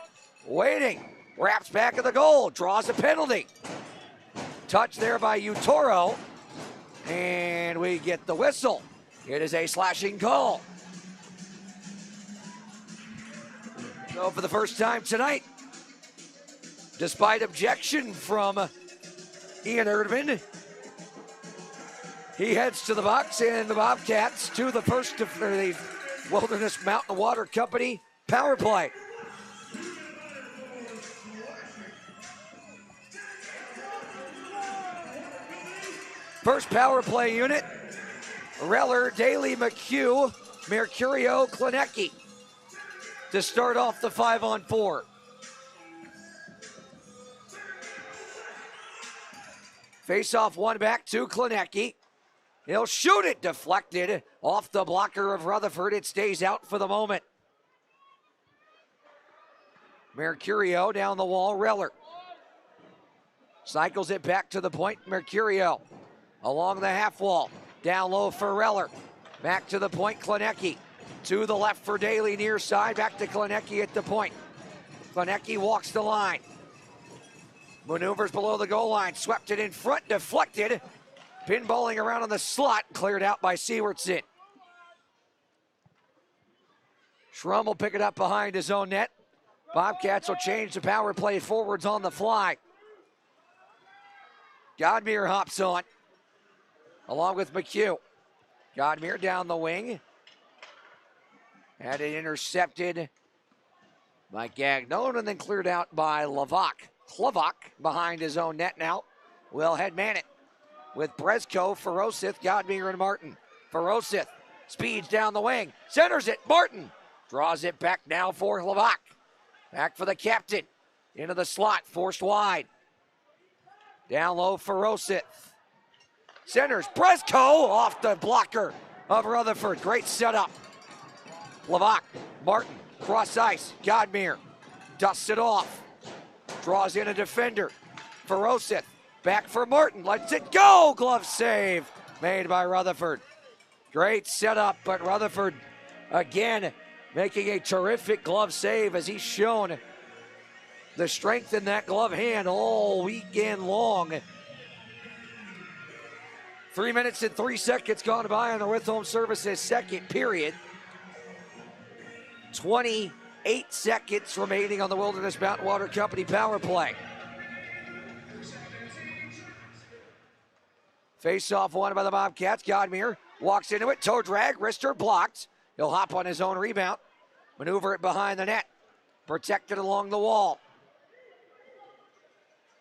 waiting. Wraps back of the goal, draws a penalty. Touch there by Utoro, and we get the whistle. It is a slashing call. So for the first time tonight, despite objection from Ian Erdman, he heads to the box, and the Bobcats to the first of the Wilderness Mountain Water Company power play. First power play unit, Reller, Daly, McHugh, Mercurio, Klinecki to start off the 5-on-4. Face-off one back to Klinecki. He'll shoot it, deflected off the blocker of Rutherford. It stays out for the moment. Mercurio down the wall, Reller. Cycles it back to the point, Mercurio. Along the half wall, down low for Reller. Back to the point, Klinecki. To the left for Daly, near side, back to Klinecki at the point. Klinecki walks the line. Maneuvers below the goal line, swept it in front, deflected. Pinballing around on the slot, cleared out by Sewardson. Schrum will pick it up behind his own net. Bobcats will change the power play forwards on the fly. Godmere hops on, along with McHugh. Godmere down the wing. Had it intercepted by Gagnon and then cleared out by Levac. Klavak behind his own net now. Will headman it with Brezko, Ferosith, Godmere, and Martin. Ferosith speeds down the wing, centers it. Martin draws it back now for Levac. Back for the captain. Into the slot, forced wide. Down low, Ferosith. Centers, Brezko off the blocker of Rutherford. Great setup. Levac, Martin, cross ice. Godmere dusts it off. Draws in a defender. Ferosith, back for Martin. Lets it go. Glove save made by Rutherford. Great setup, but Rutherford again making a terrific glove save as he's shown the strength in that glove hand all weekend long. 3 minutes and 3 seconds gone by on the With Home Services second period. 28 seconds remaining on the Wilderness Mountain Water Company power play. Face-off won by the Bobcats. Godmere walks into it, toe drag, wrister blocked. He'll hop on his own rebound, maneuver it behind the net, protected along the wall.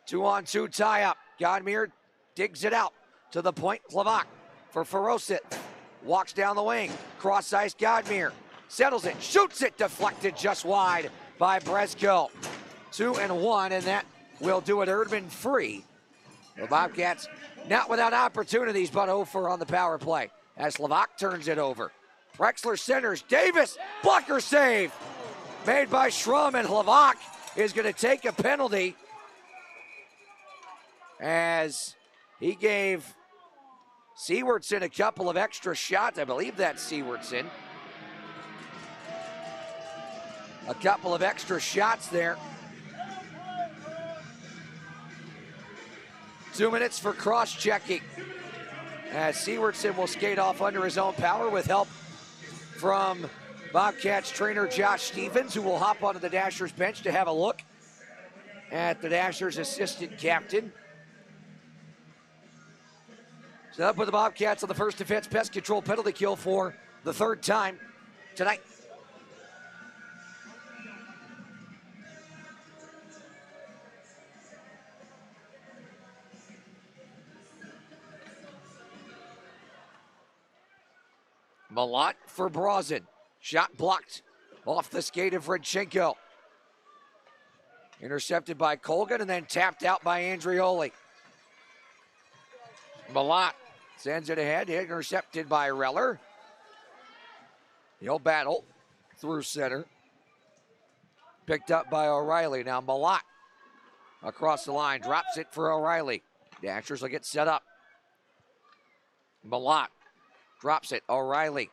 2-on-2 tie-up. Godmere digs it out to the point. Levac for Ferosith. Walks down the wing. Cross ice, Godmere. Settles it, shoots it, deflected just wide by Brezko. 2-1, and that will do it Erdman free. The Bobcats not without opportunities, but 0 on the power play as Levac turns it over. Drexler centers, Davis, blocker save made by Schrum, and Levac is going to take a penalty as he gave Sewardson a couple of extra shots. I believe that's Sewardson. A couple of extra shots there. 2 minutes for cross-checking as Sewardson will skate off under his own power with help from Bobcats trainer Josh Stevens, who will hop onto the Dashers bench to have a look at the Dashers assistant captain. So up with the Bobcats on the first defense pest control penalty kill for the third time tonight. Malott for Brozin. Shot blocked off the skate of Redchenko. Intercepted by Colgan and then tapped out by Andrioli. Malott sends it ahead, intercepted by Reller. He'll battle through center. Picked up by O'Reilly. Now Malott across the line, drops it for O'Reilly. Dashers will get set up. Malott drops it, O'Reilly.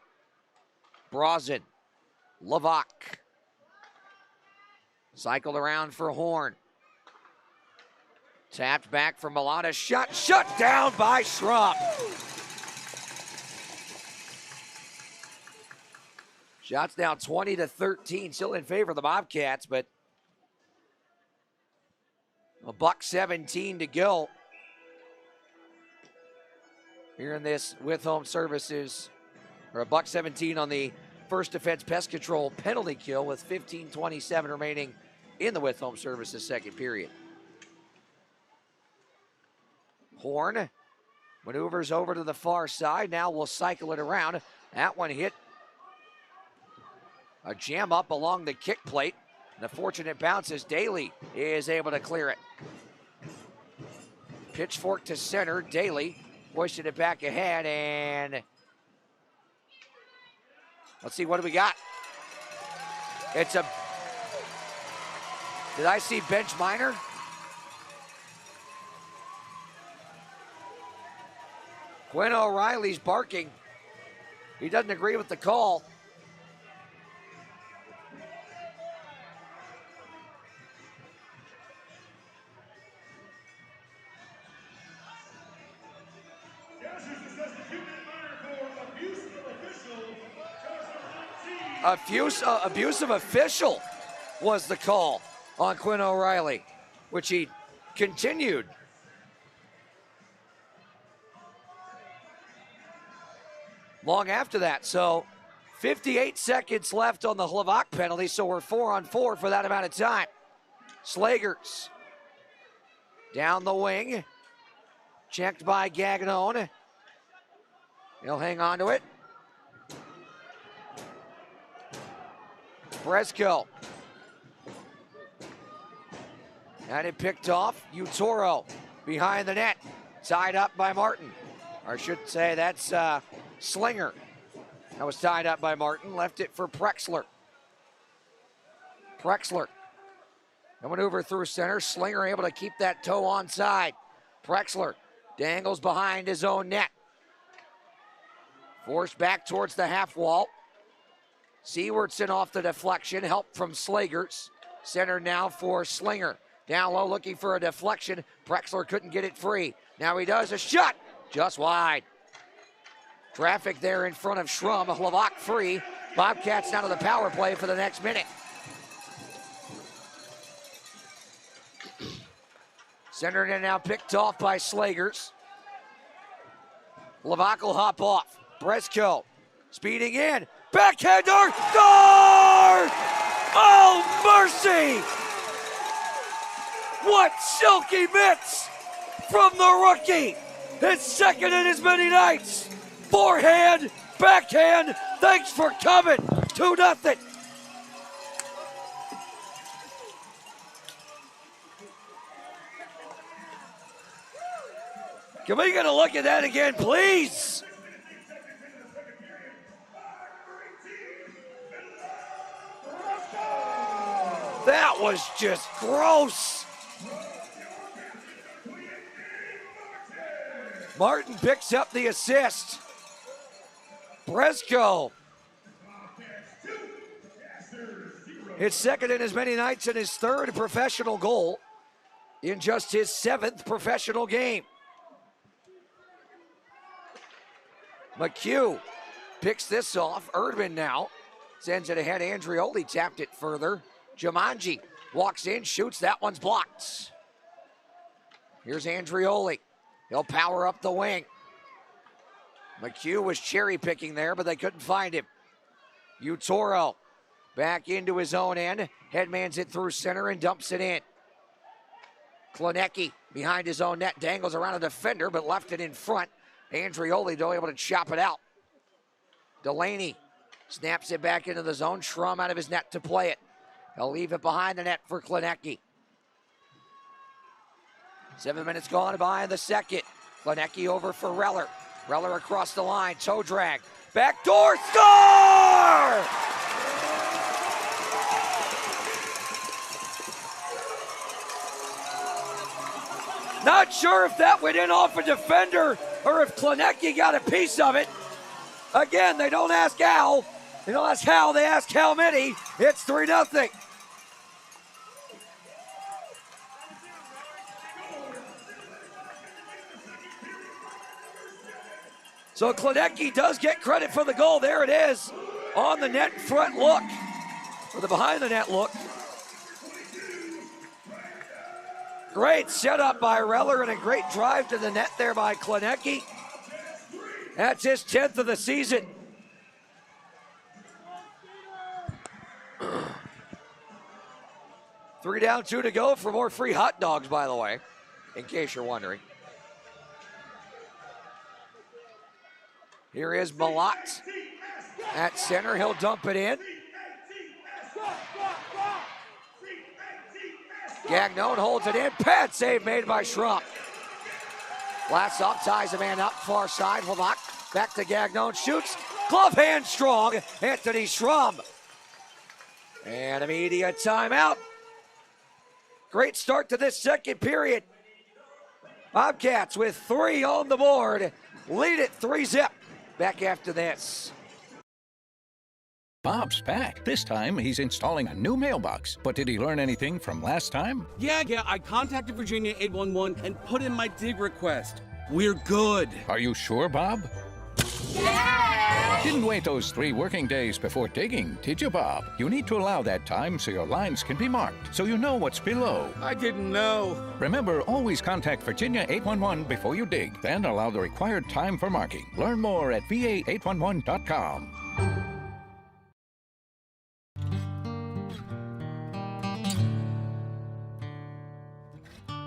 Brozin. Levac. Cycled around for Horn. Tapped back from Malott. Shot shut down by Schrum. Shots now 20-13, still in favor of the Bobcats, but $1:17 to go here in this With Home Services, or $1:17 on the first defense pest control penalty kill with 15:27 remaining in the With Home Services second period. Horn Maneuvers over to the far side. Now we'll cycle it around. That one hit a jam up along the kick plate. The fortunate bounce as Daly is able to clear it. Pitchfork to center. Daly hoisted it back ahead, and let's see, what do we got? It's a, did I see bench minor? Quinn O'Reilly's barking. He doesn't agree with the call. Abusive official was the call on Quinn O'Reilly, which he continued. Long after that, so 58 seconds left on the Hlavak penalty, so we're 4-on-4 for that amount of time. Slagers down the wing, checked by Gagnon. He'll hang on to it. Bresco. And it picked off. Utoro behind the net. Tied up by Martin. Or I should say that's Slinger. That was tied up by Martin. Left it for Prexler. Prexler. A maneuver through center. Slinger able to keep that toe onside. Prexler dangles behind his own net. Forced back towards the half wall. Sewardson off the deflection. Help from Slagers. Center now for Slinger. Down low looking for a deflection. Prexler couldn't get it free. Now he does a shot. Just wide. Traffic there in front of Schrum. Hlavak free. Bobcats down to the power play for the next minute. Centered in now, picked off by Slagers. Hlavak will hop off. Bresco speeding in. Backhander! Score! Oh, mercy! What silky mitts from the rookie! His second in as many nights. Forehand, backhand, thanks for coming. 2-0. Can we get a look at that again, please? That was just gross. Martin picks up the assist. Bresco. His second in as many nights and his third professional goal in just his 7th professional game. McHugh picks this off. Erdman now sends it ahead. Andrioli tapped it further. Jumanji walks in, shoots. That one's blocked. Here's Andrioli. He'll power up the wing. McHugh was cherry picking there, but they couldn't find him. Utoro back into his own end. Headmans it through center and dumps it in. Klinecki behind his own net, dangles around a defender, but left it in front. Andrioli though able to chop it out. Delaney snaps it back into the zone. Schrum out of his net to play it. He'll leave it behind the net for Klinecki. 7 minutes gone by in the second. Klinecki over for Reller. Reller across the line, toe drag. Backdoor score! Not sure if that went in off a defender or if Klinecki got a piece of it. Again, they don't ask Al. They don't ask how, they ask how many. It's 3-0. So Klinecki does get credit for the goal. There it is on the net front look, or the behind the net look. Great setup by Reller and a great drive to the net there by Klinecki. That's his 10th of the season. Three down, 2 to go for more free hot dogs, by the way, in case you're wondering. Here is Malott at center. He'll dump it in. Gagnon holds it in. Pad save made by Schrum. Last up, ties a man up far side. Lavak back to Gagnon, shoots. Glove hand strong, Anthony Schrum. And immediate timeout. Great start to this second period. Bobcats with 3 on the board. Lead it 3-zip. Back after this. Bob's back. This time, he's installing a new mailbox. But did he learn anything from last time? Yeah, I contacted Virginia 811 and put in my dig request. We're good. Are you sure, Bob? Yeah! Didn't wait those 3 working days before digging, did you, Bob? You need to allow that time so your lines can be marked, so you know what's below. I didn't know. Remember, always contact Virginia 811 before you dig, then allow the required time for marking. Learn more at va811.com.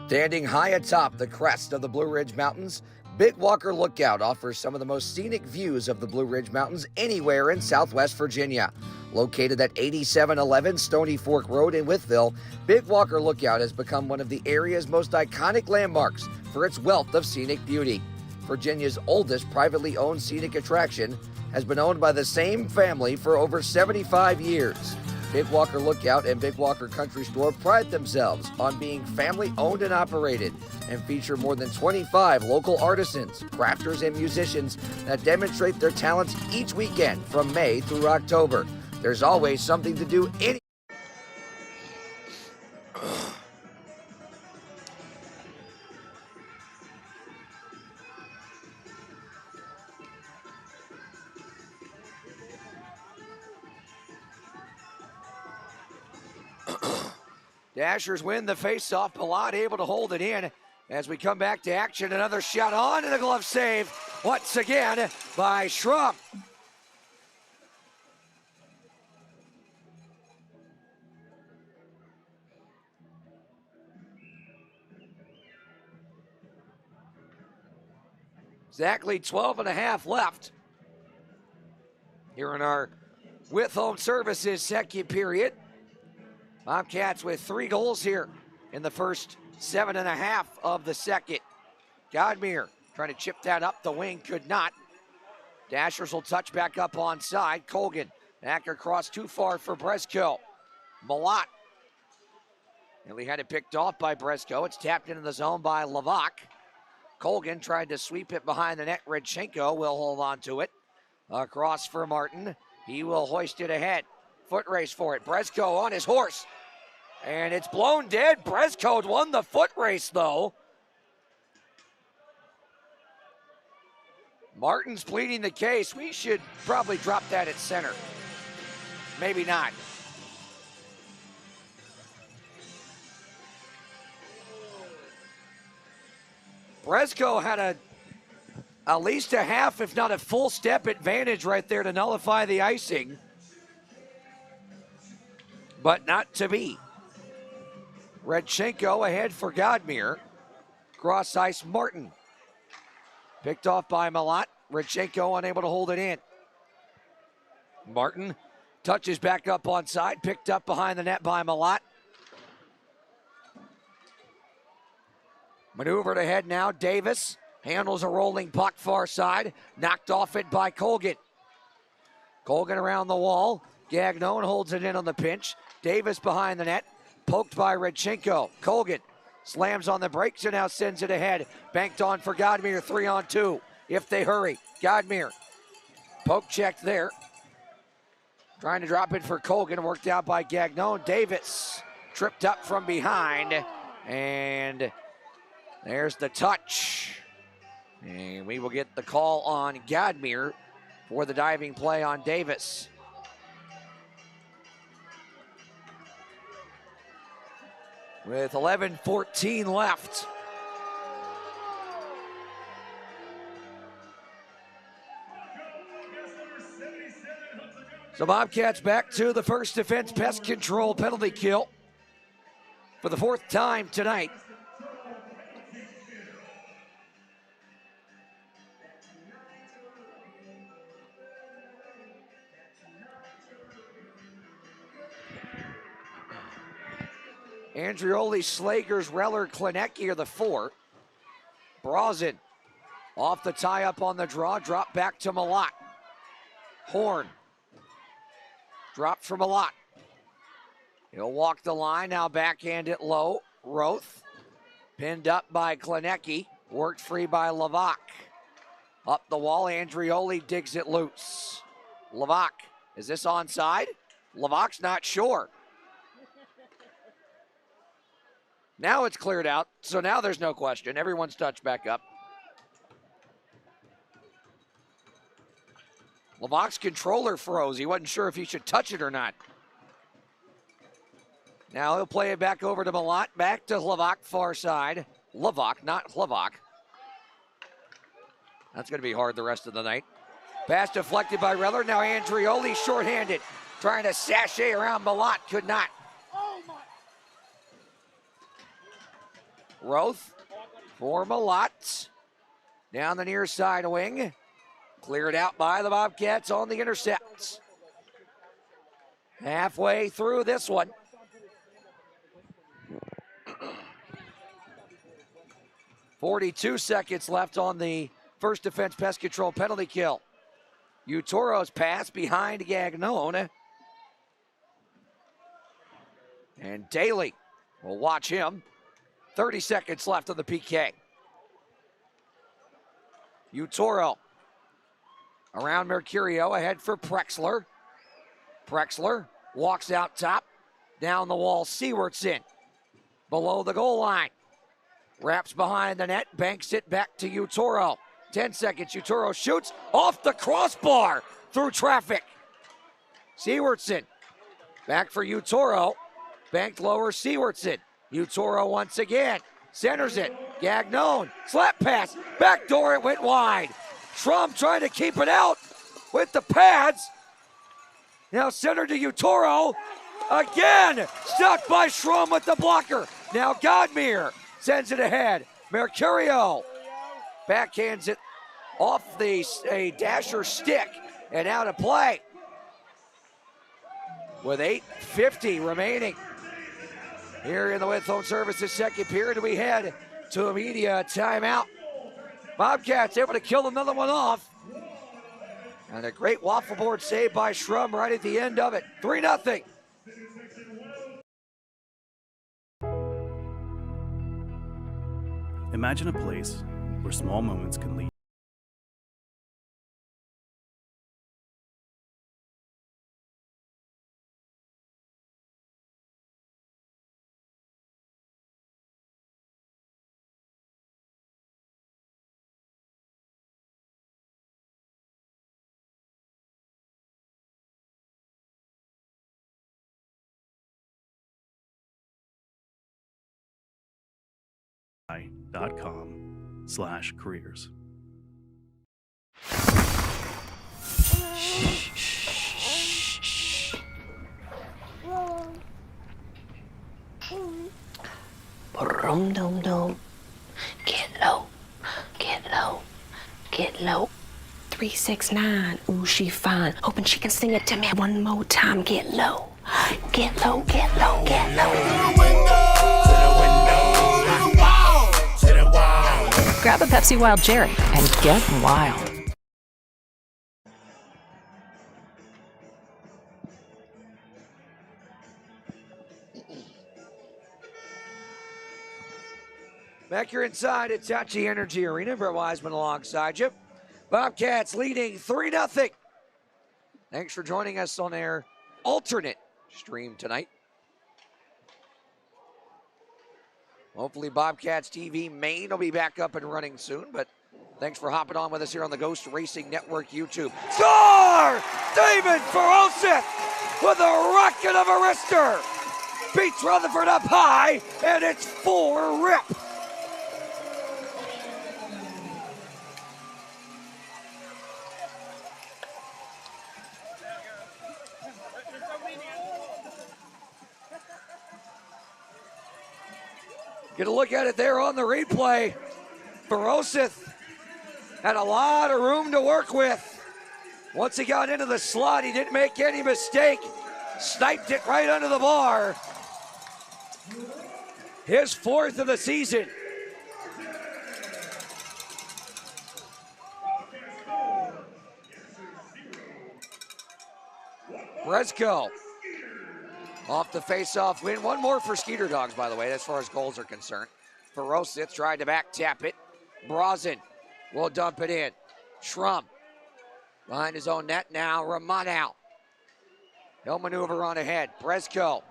Standing high atop the crest of the Blue Ridge Mountains, Big Walker Lookout offers some of the most scenic views of the Blue Ridge Mountains anywhere in Southwest Virginia. Located at 8711 Stony Fork Road in Wytheville, Big Walker Lookout has become one of the area's most iconic landmarks for its wealth of scenic beauty. Virginia's oldest privately owned scenic attraction has been owned by the same family for over 75 years. Big Walker Lookout and Big Walker Country Store pride themselves on being family owned and operated and feature more than 25 local artisans, crafters, and musicians that demonstrate their talents each weekend from May through October. There's always something to do Dashers win the faceoff. Malott able to hold it in as we come back to action. Another shot on and a glove save once again by Schrum. Exactly 12 and a half left here in our With Home Services second period. Bobcats with 3 goals here in the first 7.5 of the second. Godmere trying to chip that up the wing, could not. Dashers will touch back up onside. Colgan back across too far for Brezko. Malott. Nearly had it picked off by Brezko. It's tapped into the zone by Lavak. Colgan tried to sweep it behind the net. Redchenko will hold on to it. Across for Martin. He will hoist it ahead. Foot race for it. Brezko on his horse. And it's blown dead. Brezko won the foot race, though. Martin's pleading the case. We should probably drop that at center. Maybe not. Brezko had at least a half, if not a full step advantage right there to nullify the icing. But not to be. Redchenko ahead for Godmere. Cross ice Martin. Picked off by Malott. Redchenko unable to hold it in. Martin touches back up on side. Picked up behind the net by Malott. Maneuvered ahead now. Davis handles a rolling puck far side. Knocked off it by Colgan. Colgan around the wall. Gagnon holds it in on the pinch. Davis behind the net. Poked by Redchenko. Colgan slams on the brakes and now sends it ahead. Banked on for Godmere, 3-on-2. If they hurry. Godmere. Poke checked there. Trying to drop it for Colgan. Worked out by Gagnon. Davis tripped up from behind. And there's the touch. And we will get the call on Godmere for the diving play on Davis. With 11:14 left. So Bobcats back to the first defense pest control penalty kill for the 4th time tonight. Andrioli, Slagers, Reller, Klinecki are the 4. Brazen off the tie-up on the draw, drop back to Malott. Horn, drop for Malott. He'll walk the line, now backhand it low. Roth, pinned up by Klinecki, worked free by Levac. Up the wall, Andrioli digs it loose. Levac, is this onside? Levac's not sure. Now it's cleared out, so now there's no question. Everyone's touched back up. Levac's controller froze. He wasn't sure if he should touch it or not. Now he'll play it back over to Malott, back to Levac, far side. Levac, not Levac. That's going to be hard the rest of the night. Pass deflected by Reller. Now Andrioli shorthanded, trying to sashay around Malott, could not. Roth for Malott. Down the near side wing. Cleared out by the Bobcats on the intercepts. Halfway through this one. .42 seconds left on the first defense pest control penalty kill. Utoro's pass behind Gagnon. And Daly will watch him. 30 seconds left on the PK. Utoro around Mercurio, ahead for Prexler. Prexler walks out top, down the wall, Siewertson. Below the goal line. Wraps behind the net, banks it back to Utoro. 10 seconds, Utoro shoots off the crossbar through traffic. Siewertson back for Utoro. Banked lower, Siewertson. Utoro once again, centers it. Gagnon, slap pass, backdoor, it went wide. Schrum trying to keep it out with the pads. Now centered to Utoro. Again, stopped by Schrum with the blocker. Now Godmere sends it ahead. Mercurio backhands it off a dasher stick and out of play. With 8:50 remaining. Here in the Withhold Services second period, we head to a media timeout. Bobcats able to kill another one off. And a great waffle board save by Schrum right at the end of it. 3-0. Imagine a place where small moments can lead. .com/careers. Boom, dum, dum. Get low, get low, get low. 369, ooh, she fine. Hoping she can sing it to me one more time. Get low, get low, get low, get low. Grab a Pepsi Wild Cherry and get wild. Back here inside Hitachi Energy Arena. Brett Wiseman alongside you. Bobcats leading 3-0. Thanks for joining us on our alternate stream tonight. Hopefully Bobcats TV Main will be back up and running soon, but thanks for hopping on with us here on the Ghost Racing Network YouTube. Score! David Ferosith with a rocket of a wrister. Beats Rutherford up high, and it's 4-rip. Get a look at it there on the replay. Ferosith had a lot of room to work with. Once he got into the slot, he didn't make any mistake. Sniped it right under the bar. His 4th of the season. Bresco off the face-off win. One more for Skeeter Dogs, by the way, as far as goals are concerned. Ferosith tried to back tap it. Brazen will dump it in. Schrum behind his own net now. Romano. He'll maneuver on ahead. Bresco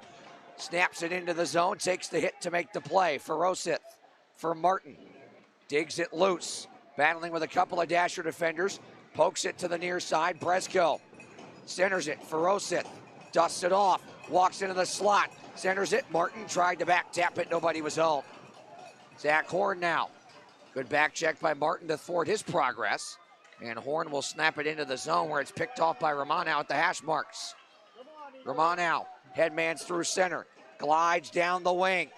snaps it into the zone, takes the hit to make the play. Ferosith for Martin. Digs it loose. Battling with a couple of Dasher defenders. Pokes it to the near side. Bresco centers it. Ferosith dusts it off. Walks into the slot. Centers it. Martin tried to back tap it. Nobody was home. Zach Horn now. Good back check by Martin to thwart his progress. And Horn will snap it into the zone where it's picked off by Romano at the hash marks. Romano headmans through center. Glides down the wing.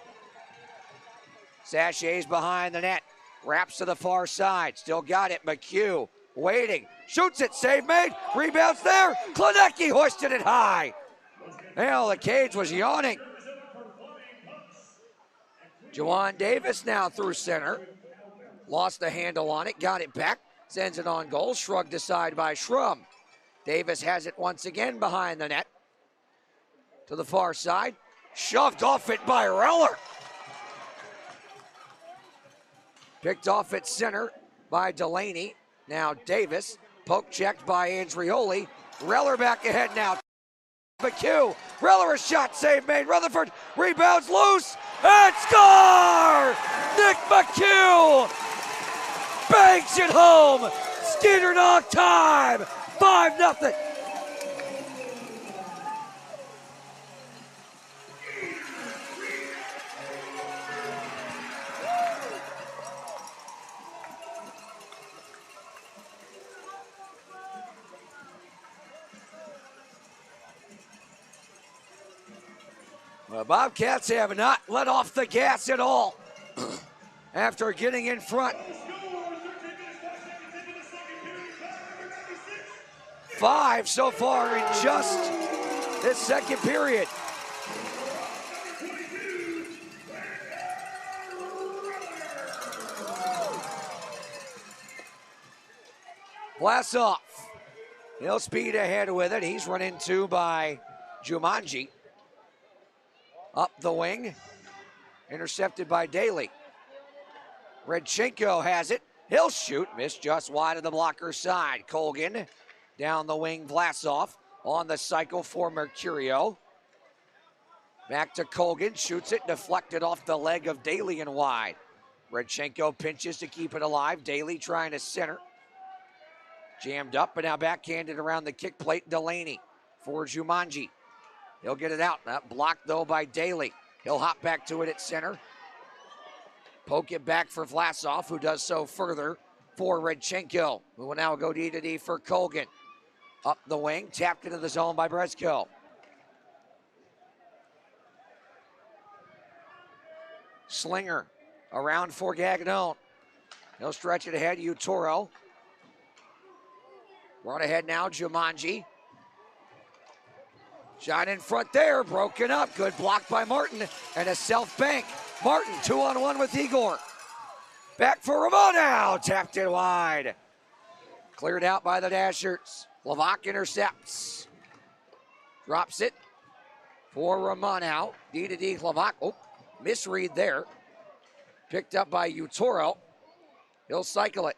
Sachets behind the net. Wraps to the far side. Still got it. McHugh waiting. Shoots it. Save made. Rebounds there. Klinecki hoisted it high. Well, the cage was yawning. Juwan Davis now through center. Lost the handle on it. Got it back. Sends it on goal. Shrugged aside by Schrum. Davis has it once again behind the net. To the far side. Shoved off it by Reller. Picked off at center by Delaney. Now Davis. Poke checked by Andrioli. Reller back ahead now. McHugh. Reller a shot save made. Rutherford rebounds loose and score! Nick McHugh banks it home. Skeeter Dog time. 5-0. The Bobcats have not let off the gas at all after getting in front. 5 so far in just this second period. Vlasov, he'll speed ahead with it. He's run into by Jumanji. Up the wing, intercepted by Daly. Redchenko has it. He'll shoot, missed just wide of the blocker's side. Colgan down the wing, Vlasov on the cycle for Mercurio. Back to Colgan, shoots it, deflected off the leg of Daly and wide. Redchenko pinches to keep it alive. Daly trying to center. Jammed up, but now backhanded around the kick plate. Delaney for Jumanji. He'll get it out. Blocked, though, by Daly. He'll hop back to it at center. Poke it back for Vlasov, who does so further for Redchenko, who will now go D-to-D for Colgan. Up the wing, tapped into the zone by Bresco. Slinger around for Gagnon. He'll stretch it ahead, Utoro. Run ahead now, Jumanji. Shot in front there, broken up. Good block by Martin and a self-bank. Martin 2-on-1 with Igor. Back for Ramon now, tapped it wide. Cleared out by the Dashers. Levac intercepts. Drops it for Romano. D-to-D Levac. Oh, misread there. Picked up by Utoro. He'll cycle it.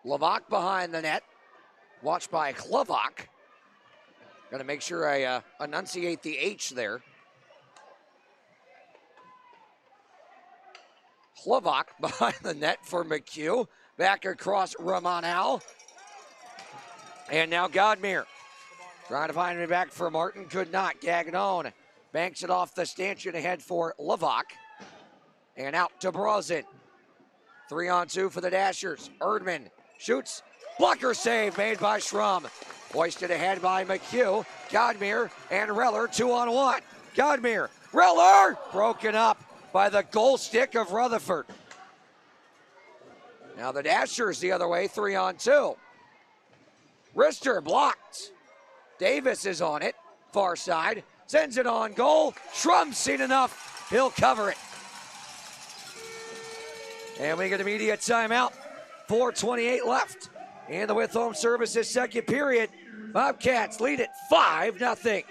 Levac behind the net. Watched by Hlevac. Got to make sure I enunciate the H there. Hlevac behind the net for McHugh. Back across Romano. And now Godmere. Trying to find it back for Martin. Could not. Gagnon banks it off the stanchion ahead for Levac. And out to Brozin. 3-on-2 for the Dashers. Erdman shoots. Blocker save made by Schrum. Hoisted ahead by McHugh. Godmere and Reller 2-on-1. Godmere. Reller broken up by the goal stick of Rutherford. Now the Dashers the other way, 3-on-2. Rister blocked. Davis is on it. Far side. Sends it on goal. Schrum's seen enough. He'll cover it. And we get immediate timeout. 4:28 left in the With Home Services second period. Bobcats lead it 5-0.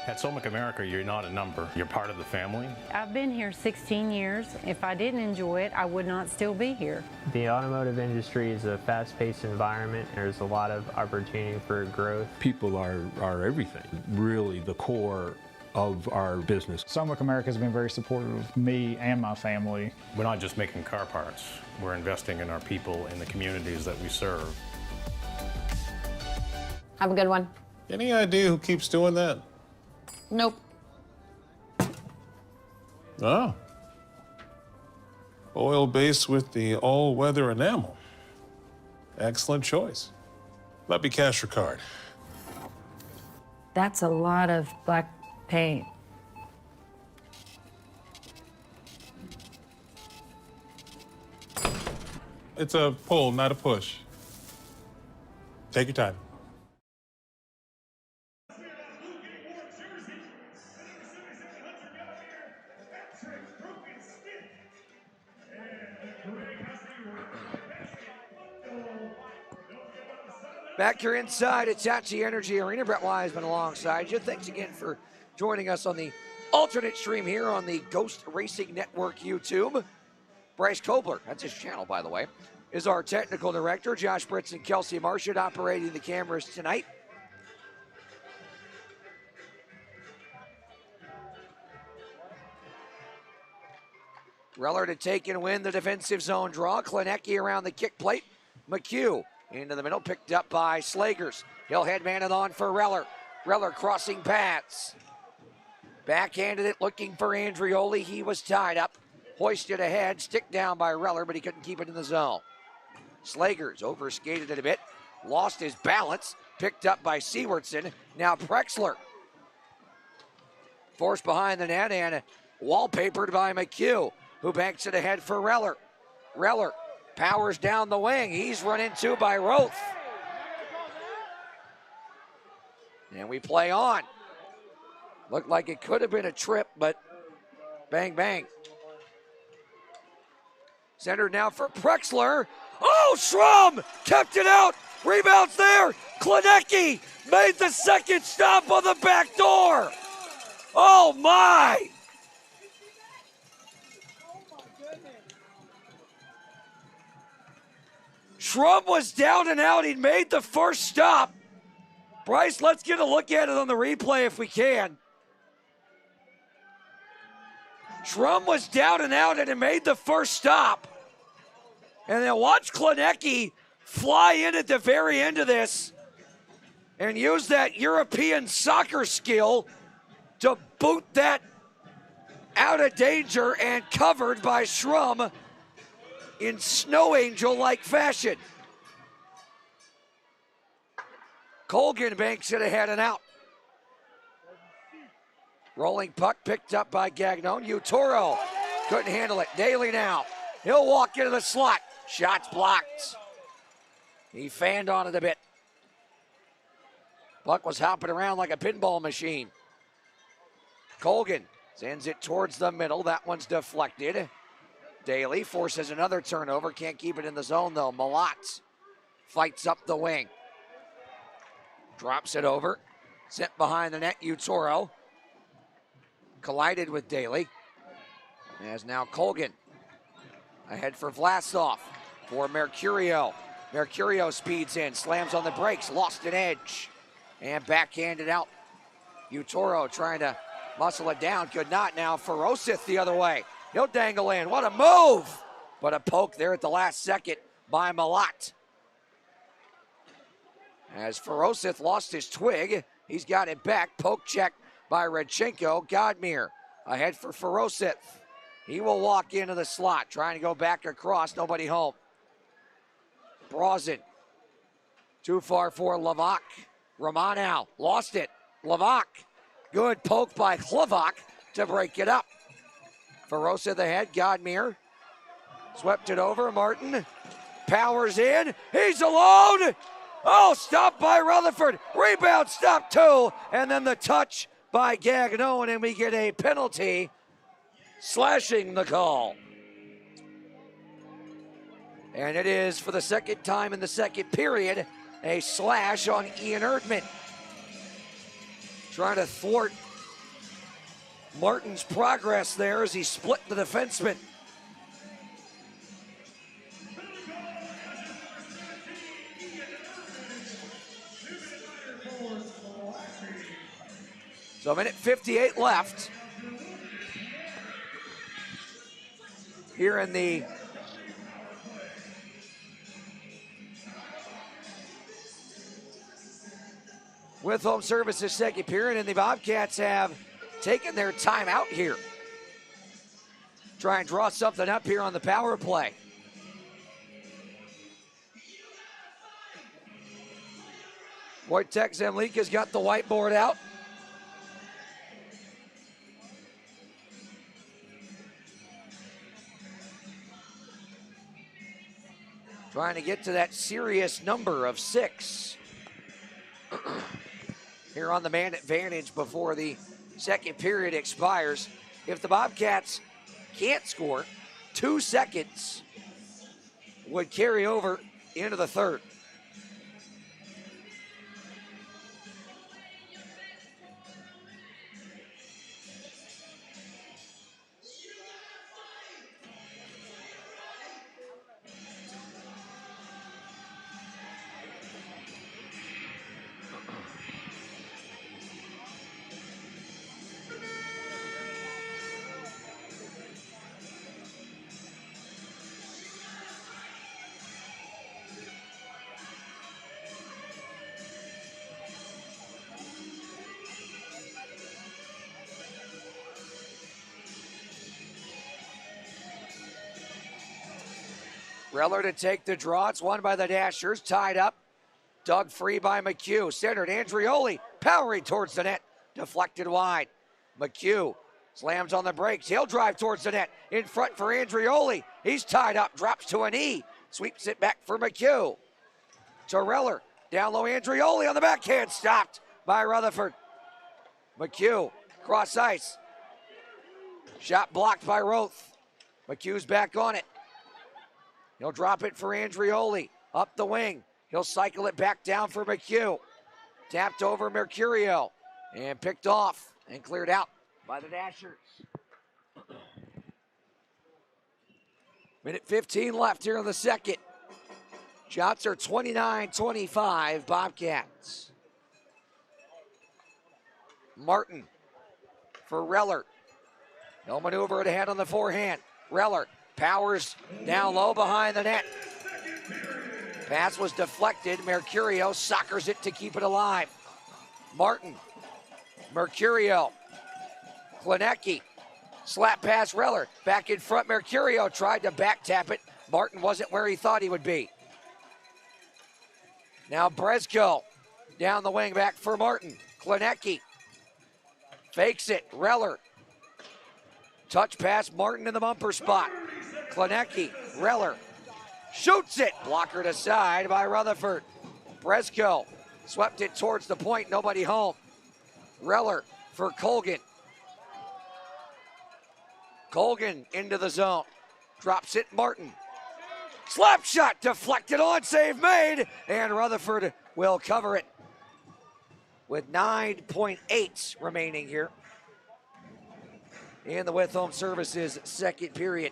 At Solmic America, you're not a number. You're part of the family. I've been here 16 years. If I didn't enjoy it, I would not still be here. The automotive industry is a fast-paced environment. There's a lot of opportunity for growth. People are everything, really the core of our business. Solmic America has been very supportive of me and my family. We're not just making car parts. We're investing in our people in the communities that we serve. Have a good one. Any idea who keeps doing that? Nope. Oh. Oil base with the all-weather enamel. Excellent choice. Let me cash your card. That's a lot of black paint. It's a pull, not a push. Take your time. Back here inside Hitachi Energy Arena. Brett Wiseman alongside you. Thanks again for joining us on the alternate stream here on the Ghost Racing Network YouTube. Bryce Kobler, that's his channel, by the way, is our technical director. Josh Britz and Kelsey Marchand operating the cameras tonight. Reller to take and win the defensive zone draw. Klinecki around the kick plate. McHugh into the middle, picked up by Slagers. He'll headman it on for Reller. Reller crossing paths. Backhanded it, looking for Andrioli. He was tied up. Hoisted ahead, stick down by Reller, but he couldn't keep it in the zone. Slagers overskated it a bit. Lost his balance. Picked up by Sewardson. Now Prexler. Forced behind the net and wallpapered by McHugh, who banks it ahead for Reller. Reller powers down the wing. He's run into by Roth. And we play on. Looked like it could have been a trip, but bang, bang. Centered now for Prexler. Oh, Schrum kept it out. Rebounds there. Klinecki made the second stop on the back door. Oh, my. Schrum was down and out. He'd made the first stop. Bryce, let's get a look at it on the replay if we can. Schrum was down and out and he made the first stop. And then watch Klinecki fly in at the very end of this and use that European soccer skill to boot that out of danger and covered by Schrum in snow angel-like fashion. Colgan banks it ahead and out. Rolling puck picked up by Gagnon. Utoro couldn't handle it. Daly now. He'll walk into the slot. Shots blocked. He fanned on it a bit. Puck was hopping around like a pinball machine. Colgan sends it towards the middle. That one's deflected. Daly forces another turnover. Can't keep it in the zone, though. Malat fights up the wing. Drops it over. Sent behind the net, Utoro. Collided with Daly. As now Colgan ahead for Vlasov. For Mercurio. Mercurio speeds in. Slams on the brakes. Lost an edge. And backhanded out. Utoro trying to muscle it down. Could not now. Ferosith the other way. He'll dangle in. What a move! But a poke there at the last second by Malat. As Ferosith lost his twig, he's got it back. Poke check by Redchenko. Godmere ahead for Ferosith. He will walk into the slot, trying to go back across. Nobody home. Brazen. Too far for Levac. Romanow lost it. Levac. Good poke by Levac to break it up. Ferosith ahead, Godmere. Swept it over, Martin. Powers in, he's alone! Oh, stopped by Rutherford. Rebound, stop two. And then the touch by Gagnon, and we get a penalty, slashing the call. And it is, for the second time in the second period, a slash on Ian Erdman. Trying to thwart Martin's progress there as he split the defenseman. So a minute 58 left here in the with home services second period, and the Bobcats have taken their timeout here. Try and draw something up here on the power play. Wojtek Zemlika's got the whiteboard out. Trying to get to that serious number of 6. Here on the man advantage before the second period expires. If the Bobcats can't score, 2 seconds would carry over into the third. Reller to take the draw. It's won by the Dashers. Tied up. Dug free by McHugh. Centered. Andrioli powering towards the net. Deflected wide. McHugh slams on the brakes. He'll drive towards the net. In front for Andrioli. He's tied up. Drops to a knee. Sweeps it back for McHugh. To Reller. Down low. Andrioli on the backhand. Stopped by Rutherford. McHugh. Cross ice. Shot blocked by Roth. McHugh's back on it. He'll drop it for Andrioli. Up the wing. He'll cycle it back down for McHugh. Tapped over Mercurio. And picked off and cleared out by the Dashers. Minute 15 left here in the second. Shots are 29-25 Bobcats. Martin for Reller. He'll maneuver it ahead on the forehand. Reller powers down low behind the net. Pass was deflected. Mercurio soccers it to keep it alive. Martin. Mercurio. Klinecki. Slap pass Reller. Back in front. Mercurio tried to back tap it. Martin wasn't where he thought he would be. Now Brezko. Down the wing back for Martin. Klinecki. Fakes it. Reller. Touch pass. Martin in the bumper spot. Klinecki, Reller, shoots it. Blockered aside by Rutherford. Brezko swept it towards the point, nobody home. Reller for Colgan. Colgan into the zone. Drops it, Martin. Slap shot deflected on, save made, and Rutherford will cover it with 9.8 remaining here in the With Home Services second period.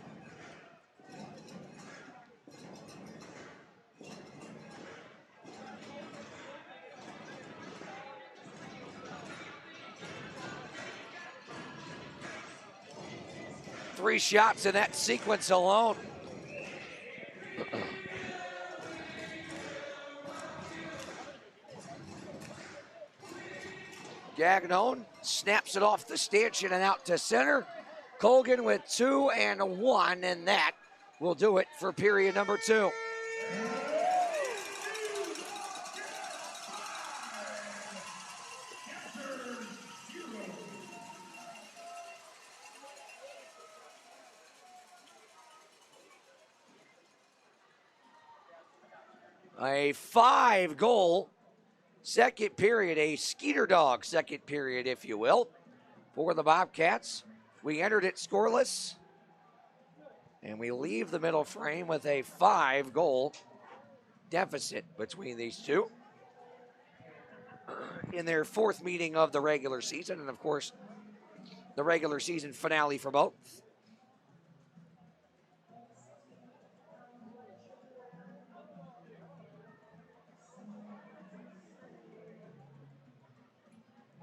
Three shots in that sequence alone. Gagnon snaps it off the stanchion and out to center. Colgan with 2 and 1, and that will do it for period number 2. A 5-goal second period, a Skeeter dog second period, if you will, for the Bobcats. We entered it scoreless, and we leave the middle frame with a 5-goal deficit between these two in their fourth meeting of the regular season, and of course, the regular season finale for both.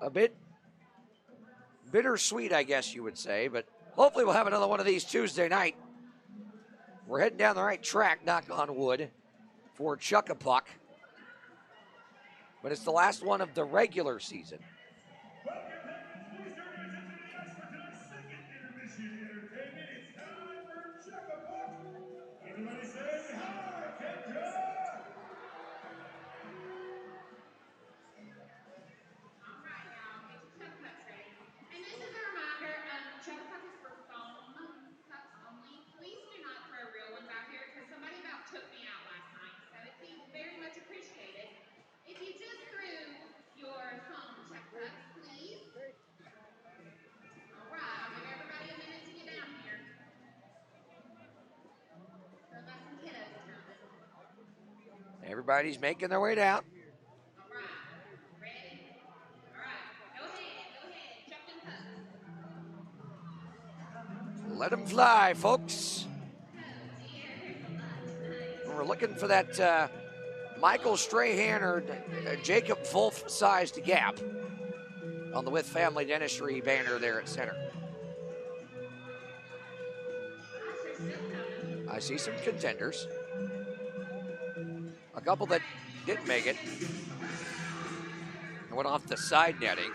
A bit bittersweet, I guess you would say, but hopefully we'll have another one of these Tuesday night. We're heading down the right track, knock on wood, for Chuck-a-Puck. But it's the last one of the regular season. Everybody's making their way down. Let them fly, folks. We're looking for that Michael Strahan or Jacob Wolf-sized gap on the With Family Dentistry banner there at center. I see some contenders. A couple that didn't make it. Went off the side netting.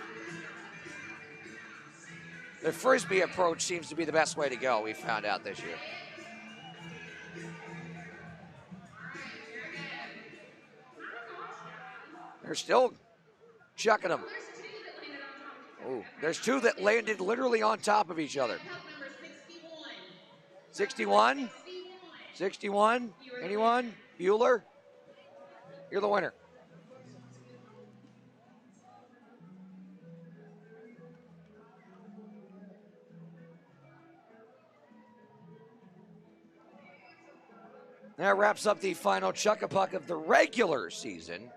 The Frisbee approach seems to be the best way to go, we found out this year. They're still chucking them. Oh, there's two that landed literally on top of each other. 61? 61? Anyone? Bueller? You're the winner. That wraps up the final Chuck-a-Puck of the regular season.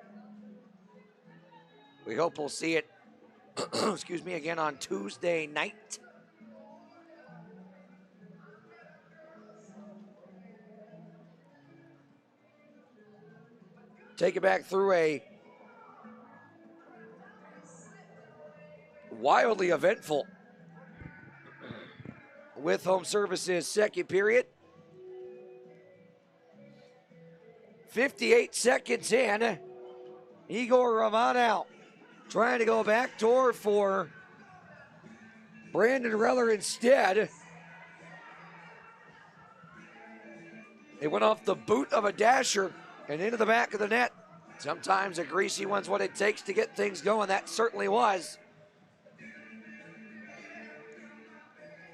We hope we'll see it, excuse me, again on Tuesday night. Take it back through a wildly eventful with home services second period. 58 seconds in. Igor Romanov trying to go back door for Brandon Reller instead. It went off the boot of a dasher and into the back of the net. Sometimes a greasy one's what it takes to get things going. That certainly was.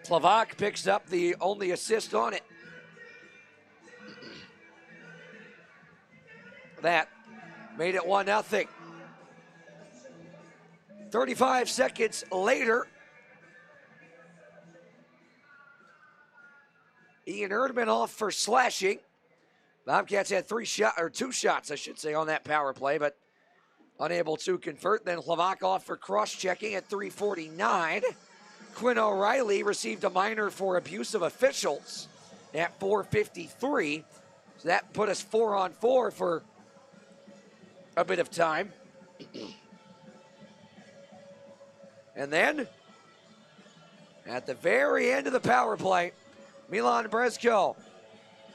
Plavak picks up the only assist on it. That made it 1-0. 35 seconds later, Ian Erdman off for slashing. Bobcats had two shots, I should say, on that power play, but unable to convert. Then Plavak off for cross-checking at 3:49. Quinn O'Reilly received a minor for abuse of officials at 4:53. So that put us 4-on-4 for a bit of time. And then, at the very end of the power play, Milan Brezko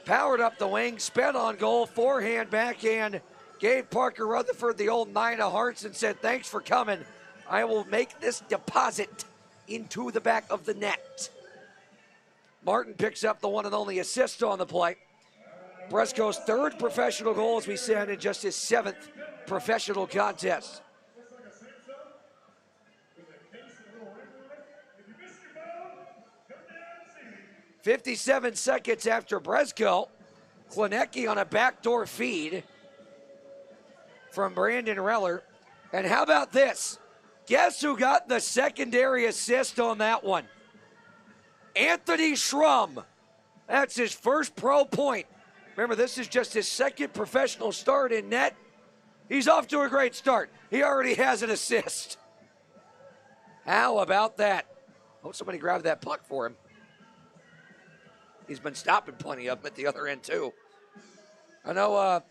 powered up the wing, sped on goal, forehand, backhand, gave Parker Rutherford the old 9 of hearts and said, thanks for coming. I will make this deposit into the back of the net. Martin picks up the one and only assist on the play. Brezko's third professional goal, as we said, in just his 7th professional contest. "57 seconds after Brezko, Klinecki on a backdoor feed from Brandon Reller. And how about this? Guess who got the secondary assist on that one? Anthony Schrum. That's his first pro point. Remember, this is just his second professional start in net. He's off to a great start. He already has an assist. How about that? Hope somebody grabbed that puck for him. He's been stopping plenty of them at the other end, too. I know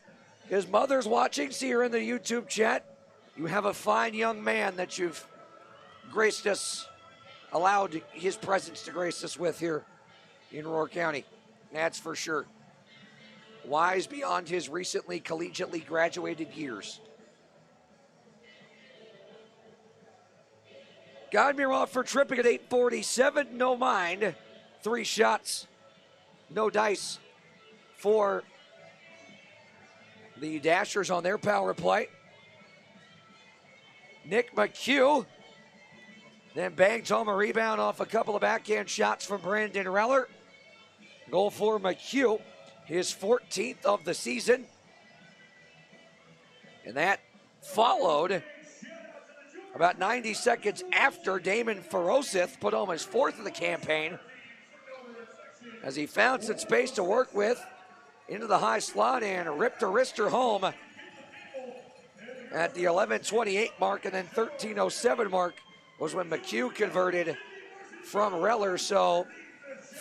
his mother's watching. See her in the YouTube chat. You have a fine young man that you've graced us, allowed his presence to grace us with here in Roar County. That's for sure. Wise beyond his recently collegiately graduated years. Godmere for tripping at 8:47, no mind. 3 shots, no dice for the Dashers on their power play. Nick McHugh then banked home a rebound off a couple of backhand shots from Brandon Reller. Goal for McHugh, his 14th of the season. And that followed about 90 seconds after Damon Ferosith put home his 4th of the campaign as he found some space to work with into the high slot and ripped a wrister home at the 11:28 mark, and then 13:07 mark was when McHugh converted from Reller. So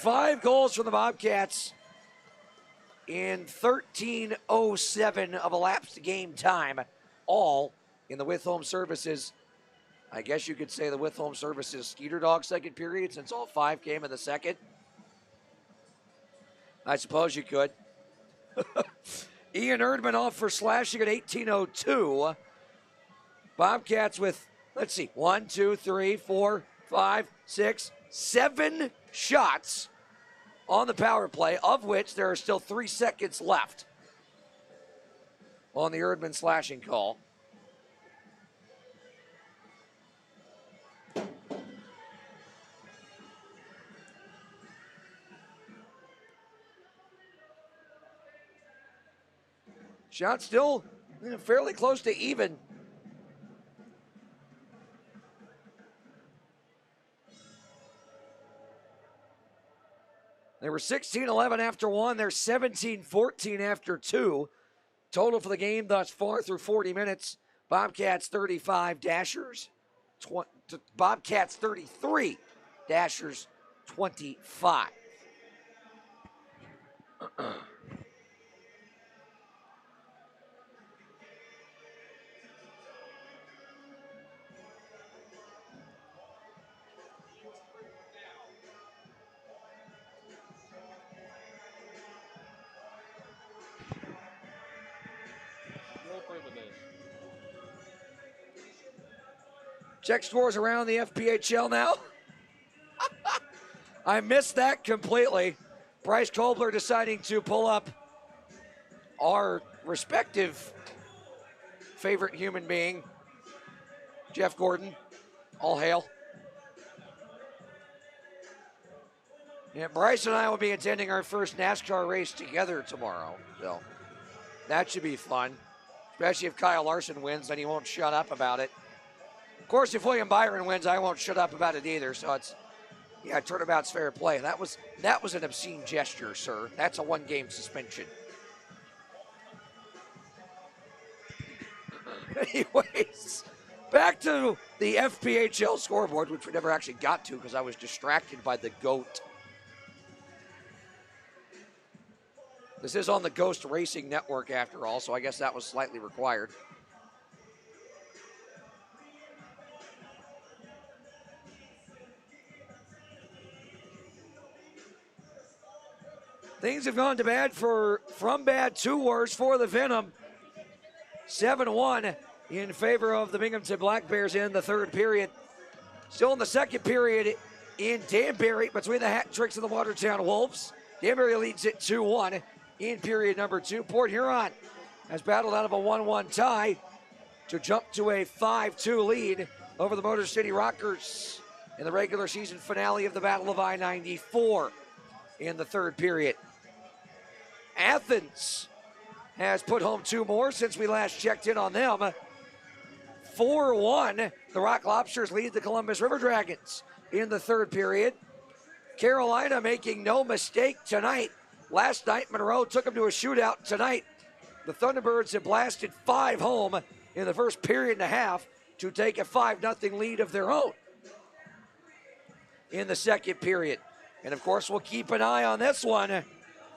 5 goals for the Bobcats in 13:07 of elapsed game time, all in the With Home Services. I guess you could say the With Home Services Skeeter Dog second period, since all 5 came in the second. I suppose you could. Ian Erdman off for slashing at 18:02. Bobcats with, let's see, 1, 2, 3, 4, 5, 6, 7 shots on the power play, of which there are still 3 seconds left on the Erdman slashing call. Shot still fairly close to even. They were 16-11 after 1. They're 17-14 after 2. Total for the game thus far through 40 minutes. Bobcats 35, Dashers Bobcats 33, Dashers 25. Check scores around the FPHL now. I missed that completely. Bryce Kobler deciding to pull up our respective favorite human being, Jeff Gordon. All hail. Yeah, Bryce and I will be attending our first NASCAR race together tomorrow, so that should be fun. Especially if Kyle Larson wins, then he won't shut up about it. Of course, if William Byron wins, I won't shut up about it either. So it's, yeah, turnabout's fair play. That was an obscene gesture, sir. That's a 1-game suspension. Anyways, back to the FPHL scoreboard, which we never actually got to because I was distracted by the GOAT. This is on the Ghost Racing Network after all, so I guess that was slightly required. Things have gone to bad from bad to worse for the Venom. 7-1 in favor of the Binghamton Black Bears in the third period. Still in the second period in Danbury between the hat tricks of the Watertown Wolves. Danbury leads it 2-1 in period number 2. Port Huron has battled out of a 1-1 tie to jump to a 5-2 lead over the Motor City Rockers in the regular season finale of the Battle of I-94 in the third period. Athens has put home 2 more since we last checked in on them. 4-1, the Rock Lobsters lead the Columbus River Dragons in the 3rd period. Carolina making no mistake tonight. Last night, Monroe took them to a shootout. Tonight, the Thunderbirds have blasted 5 home in the first period and a half to take a 5-0 lead of their own in the 2nd period. And of course, we'll keep an eye on this one. Of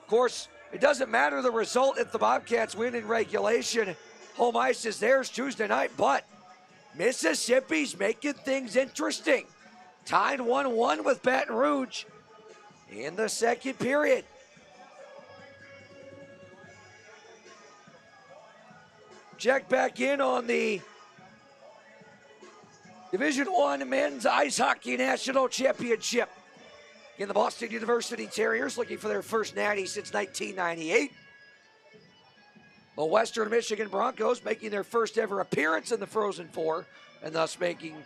course, it doesn't matter the result if the Bobcats win in regulation. Home ice is theirs Tuesday night, but Mississippi's making things interesting. Tied 1-1 with Baton Rouge in the 2nd period. Check back in on the Division I Men's Ice Hockey National Championship. In the Boston University Terriers looking for their first natty since 1998. The Western Michigan Broncos making their first ever appearance in the Frozen Four and thus making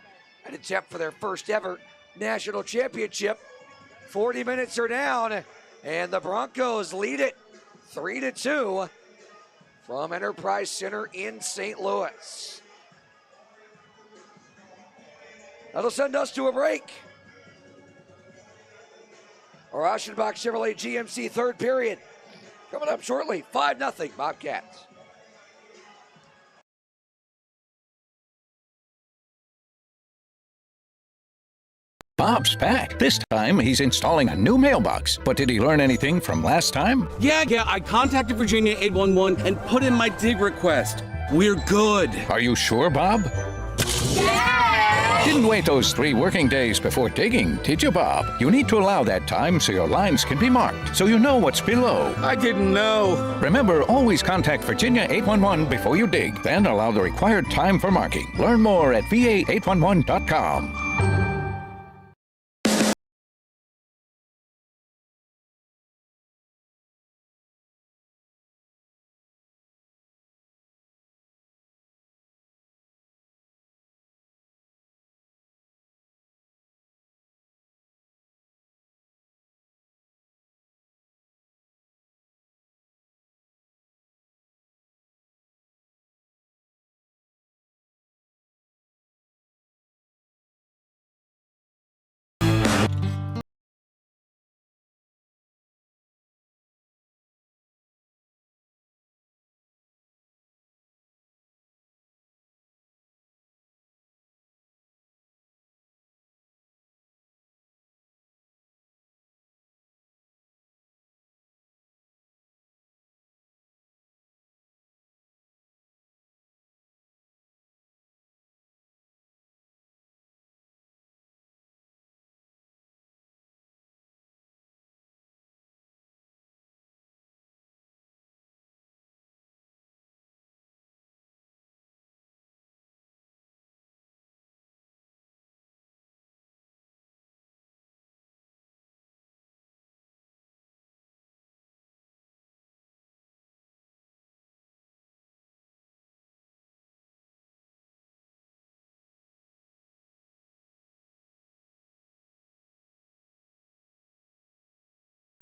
an attempt for their first ever national championship. 40 minutes are down and the Broncos lead it 3-2 from Enterprise Center in St. Louis. That'll send us to a break. Our Aschenbach Chevrolet GMC 3rd period coming up shortly. 5-0 Bobcats. Bob's back. This time, he's installing a new mailbox. But did he learn anything from last time? Yeah, I contacted Virginia 811 and put in my dig request. We're good. Are you sure, Bob? Yeah! Didn't wait those 3 working days before digging, did you, Bob? You need to allow that time so your lines can be marked, so you know what's below. I didn't know. Remember, always contact Virginia 811 before you dig, then allow the required time for marking. Learn more at va811.com.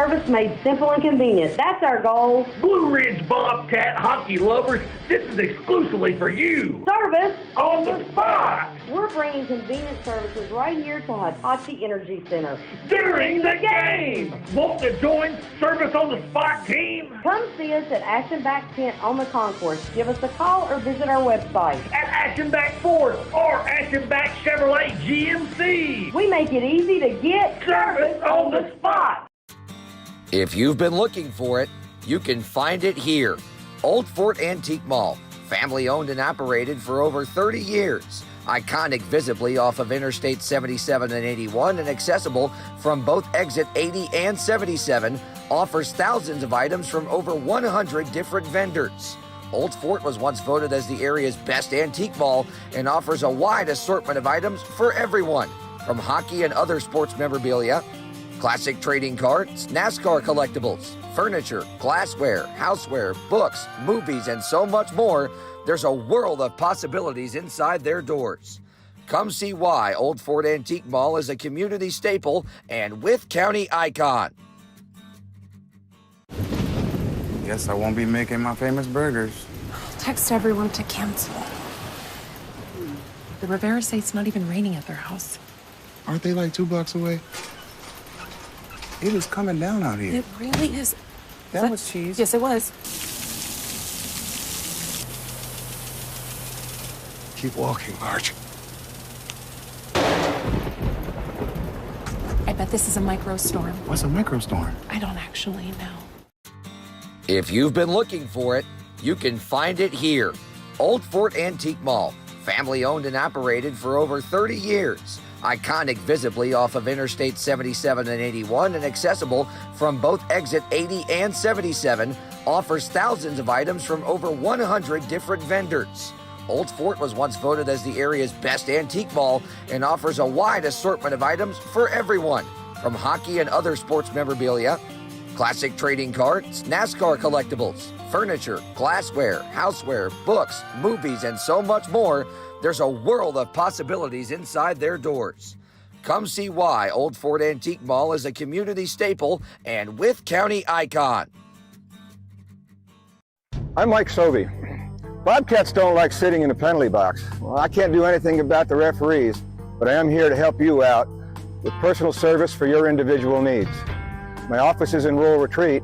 Service made simple and convenient. That's our goal. Blue Ridge Bobcat hockey lovers, this is exclusively for you. Service on the spot. We're bringing convenient services right here to Hitachi Energy Center. During the game. Want to join Service on the Spot team? Come see us at Aschenbach Tent on the concourse. Give us a call or visit our website. At Aschenbach Ford or Aschenbach Chevrolet GMC. We make it easy to get Service on the Spot. If you've been looking for it, you can find it here. Old Fort Antique Mall, family owned and operated for over 30 years. Iconic visibly off of Interstate 77 and 81 and accessible from both exit 80 and 77, offers thousands of items from over 100 different vendors. Old Fort was once voted as the area's best antique mall and offers a wide assortment of items for everyone, from hockey and other sports memorabilia, classic trading cards, NASCAR collectibles, furniture, glassware, houseware, books, movies, and so much more. There's a world of possibilities inside their doors. Come see why Old Fort Antique Mall is a community staple and Wythe County icon. Guess I won't be making my famous burgers. Text everyone to cancel. The Rivera say it's not even raining at their house. Aren't they like 2 blocks away? It is coming down out here. It really is. That was cheese. Yes, it was. Keep walking, Marge. I bet this is a microstorm. What's a microstorm? I don't actually know. If you've been looking for it, you can find it here. Old Fort Antique Mall, family owned and operated for over 30 years. Iconic visibly off of Interstate 77 and 81 and accessible from both exit 80 and 77, offers thousands of items from over 100 different vendors. Old Fort was once voted as the area's best antique mall and offers a wide assortment of items for everyone, from hockey and other sports memorabilia, classic trading cards, NASCAR collectibles, furniture, glassware, houseware, books, movies, and so much more. There's a world of possibilities inside their doors. Come see why Old Fort Antique Mall is a community staple and with county icon. I'm Mike Sovey. Bobcats don't like sitting in the penalty box. Well, I can't do anything about the referees, but I am here to help you out with personal service for your individual needs. My office is in Rural Retreat,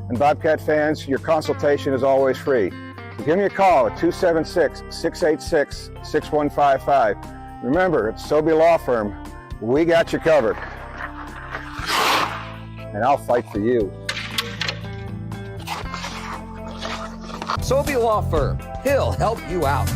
and Bobcat fans, your consultation is always free. So give me a call at 276-686-6155. Remember, it's Sobey Law Firm. We got you covered. And I'll fight for you. Sobey Law Firm. He'll help you out.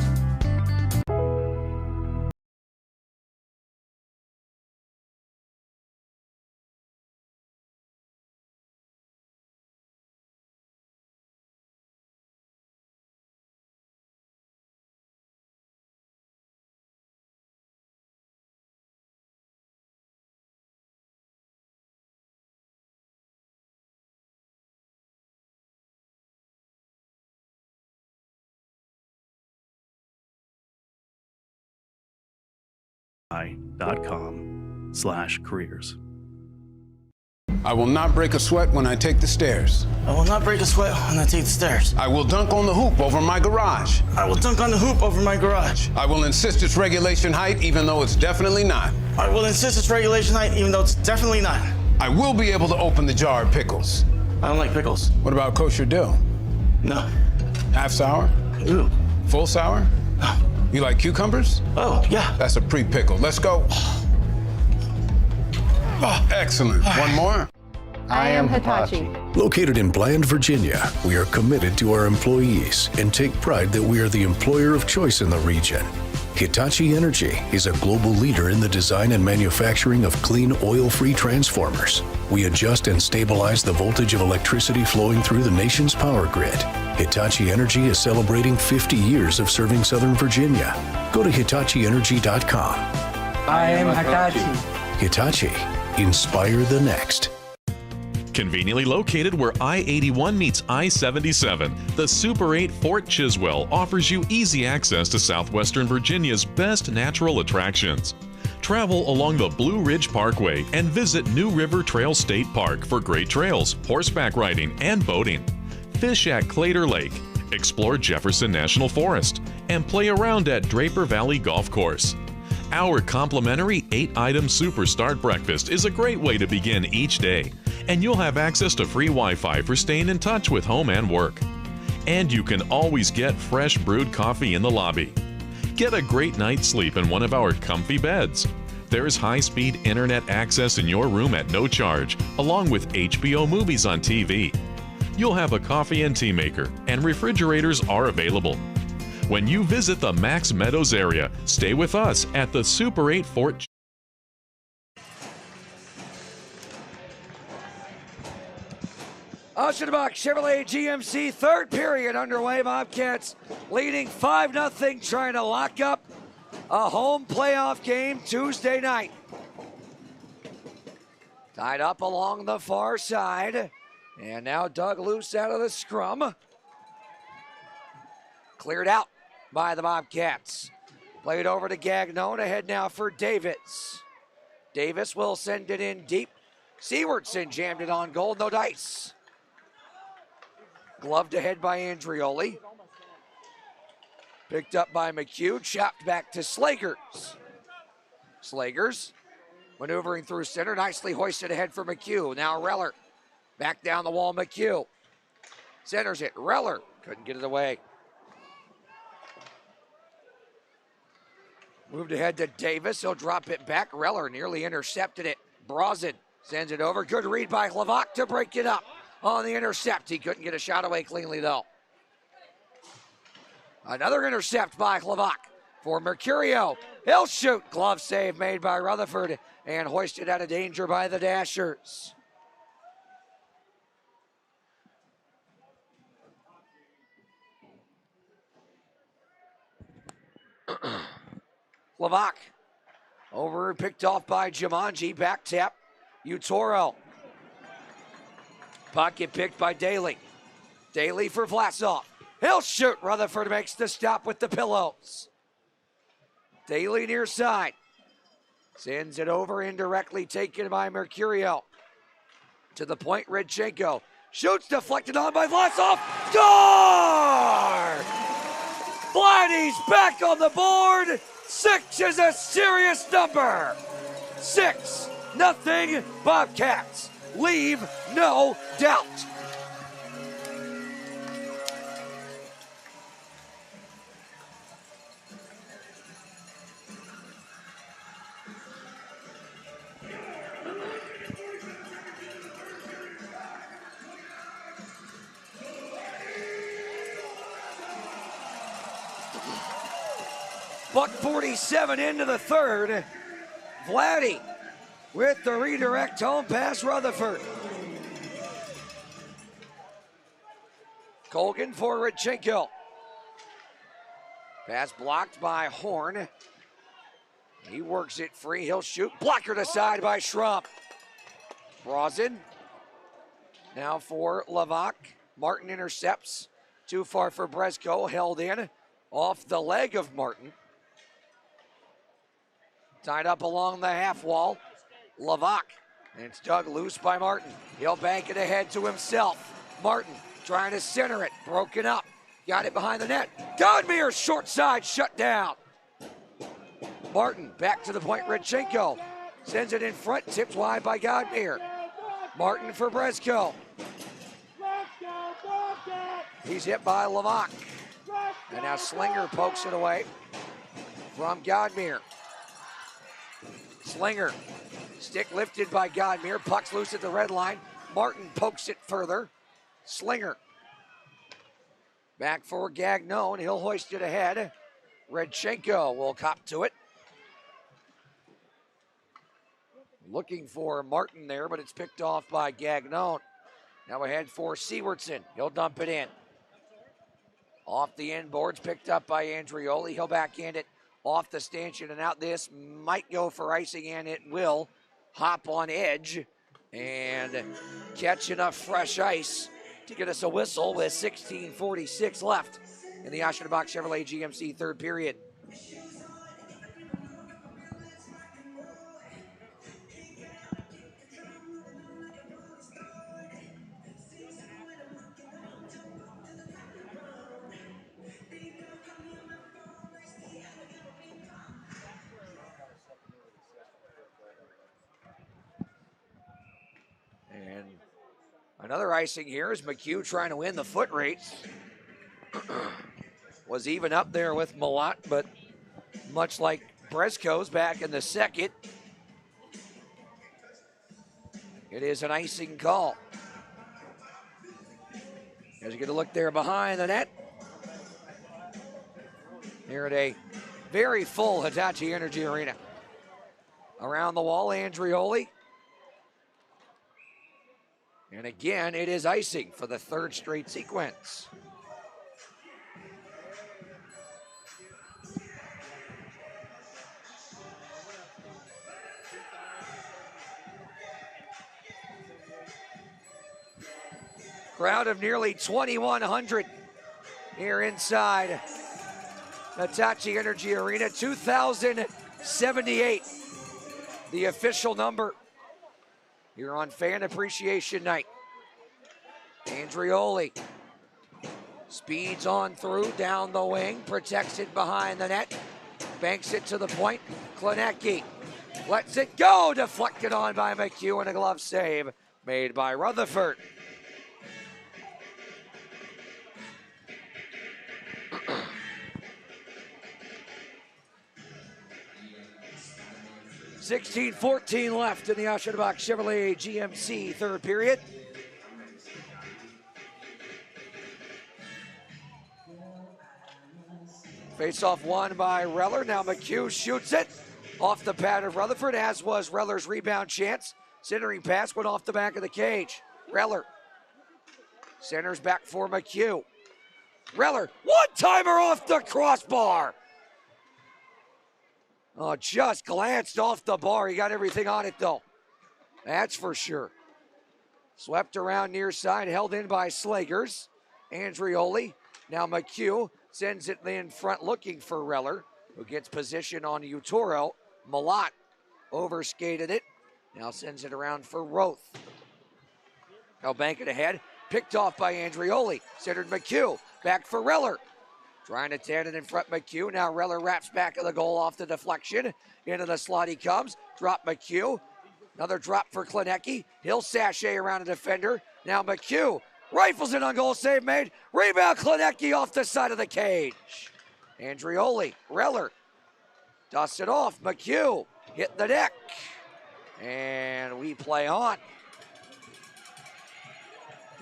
.com/careers. I will not break a sweat when I take the stairs. I will not break a sweat when I take the stairs. I will dunk on the hoop over my garage. I will dunk on the hoop over my garage. I will insist it's regulation height even though it's definitely not. I will insist it's regulation height even though it's definitely not. I will be able to open the jar of pickles. I don't like pickles. What about kosher dill? No. Half sour? Ooh. Full sour? No. You like cucumbers? Oh, yeah. That's a pre-pickle. Let's go. Oh, excellent. One more? I am Hitachi. Located in Bland, Virginia, we are committed to our employees and take pride that we are the employer of choice in the region. Hitachi Energy is a global leader in the design and manufacturing of clean, oil-free transformers. We adjust and stabilize the voltage of electricity flowing through the nation's power grid. Hitachi Energy is celebrating 50 years of serving Southern Virginia. Go to HitachiEnergy.com. I am Hitachi. Hitachi. Inspire the next. Conveniently located where I-81 meets I-77, the Super 8 Fort Chiswell offers you easy access to southwestern Virginia's best natural attractions. Travel along the Blue Ridge Parkway and visit New River Trail State Park for great trails, horseback riding, and boating. Fish at Clater Lake, explore Jefferson National Forest, and play around at Draper Valley Golf Course. Our complimentary 8-item Super Start breakfast is a great way to begin each day, and you'll have access to free Wi-Fi for staying in touch with home and work. And you can always get fresh brewed coffee in the lobby. Get a great night's sleep in one of our comfy beds. There's high-speed internet access in your room at no charge, along with HBO movies on TV. You'll have a coffee and tea maker, and refrigerators are available. When you visit the Max Meadows area, stay with us at the Super 8 Fort. Oceanbach Chevrolet GMC, third period underway. Bobcats leading 5-0, trying to lock up a home playoff game Tuesday night. Tied up along the far side, and now dug loose out of the scrum. Cleared out by the Bobcats. Played over to Gagnon, ahead now for Davis. Davis will send it in deep. Sewardson jammed it on goal, no dice. Gloved ahead by Andrioli. Picked up by McHugh, chopped back to Slagers. Slagers maneuvering through center, nicely hoisted ahead for McHugh. Now Reller, back down the wall, McHugh. Centers it, Reller, couldn't get it away. Moved ahead to Davis, he'll drop it back. Reller nearly intercepted it. Brozin sends it over, good read by Hlavak to break it up on the intercept. He couldn't get a shot away cleanly though. Another intercept by Hlavak for Mercurio. He'll shoot. Glove save made by Rutherford and hoisted out of danger by the Dashers. Hlavak over, picked off by Jumanji. Back tap. Utoro. Pocket picked by Daly. Daly for Vlasov. He'll shoot. Rutherford makes the stop with the pillows. Daly near side. Sends it over indirectly, taken by Mercurio. To the point, Redchenko. Shoots, deflected on by Vlasov. Score! Vladdy's back on the board. 6 is a serious number. 6-0 Bobcats. Leave no doubt. .47 into the third. Vladdy with the redirect home pass, Rutherford. Colgan for Redchenko. Pass blocked by Horn. He works it free, he'll shoot. Blockered aside by Schrupp. Brozin. Now for Hlavak. Martin intercepts. Too far for Brezko, held in. Off the leg of Martin. Tied up along the half wall. Hlavak. And it's dug loose by Martin. He'll bank it ahead to himself. Martin trying to center it. Broken up. Got it behind the net. Godmere short side shut down. Martin back to the point. Redchenko sends it in front. Tipped wide by Godmere. Martin for Brezko. He's hit by Hlavak. And now Slinger pokes it away from Godmere. Slinger, stick lifted by Godmere, puck's loose at the red line. Martin pokes it further. Slinger, back for Gagnon, he'll hoist it ahead. Redchenko will cop to it. Looking for Martin there, but it's picked off by Gagnon. Now ahead for Sewardson, he'll dump it in. Off the end boards, picked up by Andrioli, he'll backhand it. Off the stanchion and out. This might go for icing, and it will. Hop on edge and catch enough fresh ice to get us a whistle with 16:46 left in the Oshkosh Box Chevrolet GMC third period. And another icing here is McHugh trying to win the foot race. Was even up there with Malott, but much like Brezko's back in the second, it is an icing call. As you get a look there behind the net. Here at a very full Hitachi Energy Arena. Around the wall, Andrioli. And again, it is icing for the third straight sequence. Crowd of nearly 2,100 here inside Hitachi Energy Arena. 2,078, the official number here on Fan Appreciation Night. Andrioli Speeds on through, down the wing, protects it behind the net, banks it to the point. Klinecki lets it go, deflected on by McHugh, and a glove save made by Rutherford. .16-14 left in the Aschenbach Chevrolet GMC third period. Face-off won by Reller. Now McHugh shoots it off the pad of Rutherford, as was Reller's rebound chance. Centering pass went off the back of the cage. Reller centers back for McHugh. Reller, one-timer off the crossbar. Oh, just glanced off the bar. He got everything on it, though. That's for sure. Swept around near side, held in by Slagers. Andrioli. Now McHugh sends it in front looking for Reller, who gets position on Utoro. Malott overskated it. Now sends it around for Roth. Now bank it ahead. Picked off by Andrioli. Centered McHugh. Back for Reller. Trying to tan it in front, McHugh. Now Reller wraps back of the goal off the deflection. Into the slot he comes. Drop McHugh. Another drop for Klinecki. He'll sashay around a defender. Now McHugh rifles it on goal, save made. Rebound Klinecki off the side of the cage. Andrioli, Reller dusts it off. McHugh hit the deck. And we play on.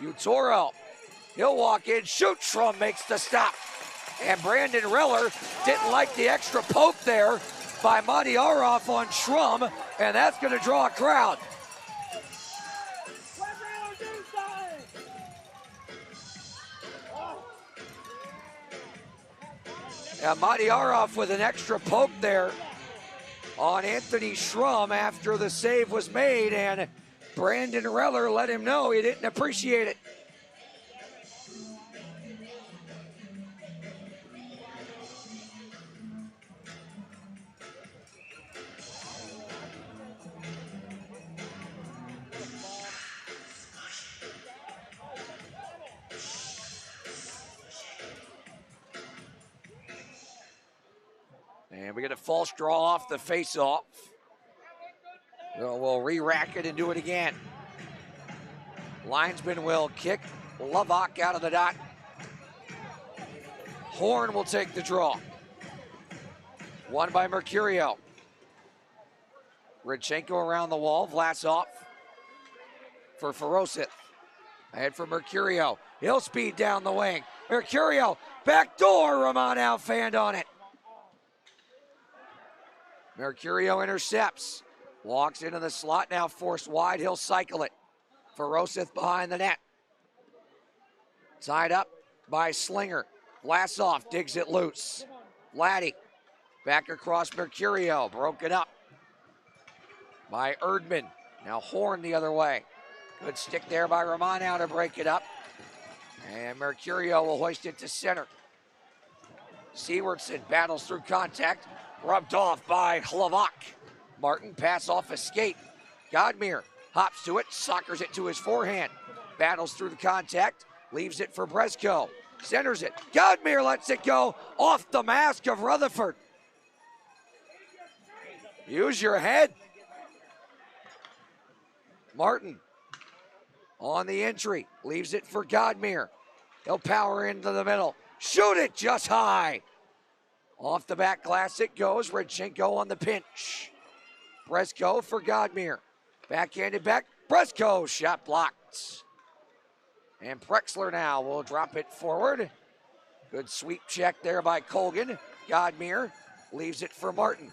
Utoro, he'll walk in, shoot. Schrum makes the stop. And Brandon Reller didn't like the extra poke there by Madiarov on Schrum, and that's going to draw a crowd. Now Madiarov with an extra poke there on Anthony Schrum after the save was made, and Brandon Reller let him know he didn't appreciate it. And we get a false draw off the face-off. We'll re-rack it and do it again. Linesman will kick. Lovac out of the dot. Horn will take the draw. Won by Mercurio. Rodchenko around the wall. Vlasov for Ferosith. Ahead for Mercurio. He'll speed down the wing. Mercurio, backdoor. Ramon outfanned on it. Mercurio intercepts. Walks into the slot, now forced wide. He'll cycle it. Ferosith behind the net. Tied up by Slinger. Vlasov digs it loose. Laddie back across Mercurio. Broken up by Erdman. Now Horn the other way. Good stick there by Romano to break it up. And Mercurio will hoist it to center. Sewardson battles through contact. Rubbed off by Hlavak. Martin, pass off a skate. Godmere hops to it, soccers it to his forehand. Battles through the contact, leaves it for Brezko. Centers it. Godmere lets it go off the mask of Rutherford. Use your head. Martin on the entry, leaves it for Godmere. He'll power into the middle. Shoot it just high. Off the back glass it goes. Rodchenko on the pinch. Brezko for Godmere. Backhanded back. Brezko, shot blocked. And Prexler now will drop it forward. Good sweep check there by Colgan. Godmere leaves it for Martin.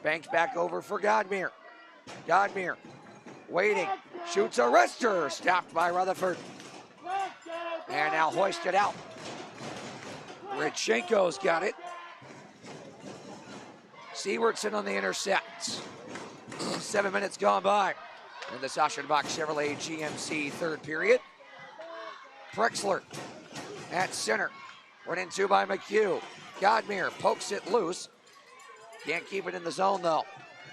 Banks back over for Godmere. Godmere waiting. Shoots a wrister. Stopped by Rutherford. And now hoisted out. Rodchenko's got it. Sewardson on the intercept. 7 minutes gone by in the Aschenbach Chevrolet GMC third period. Prexler at center. Run into by McHugh. Godmere pokes it loose. Can't keep it in the zone though.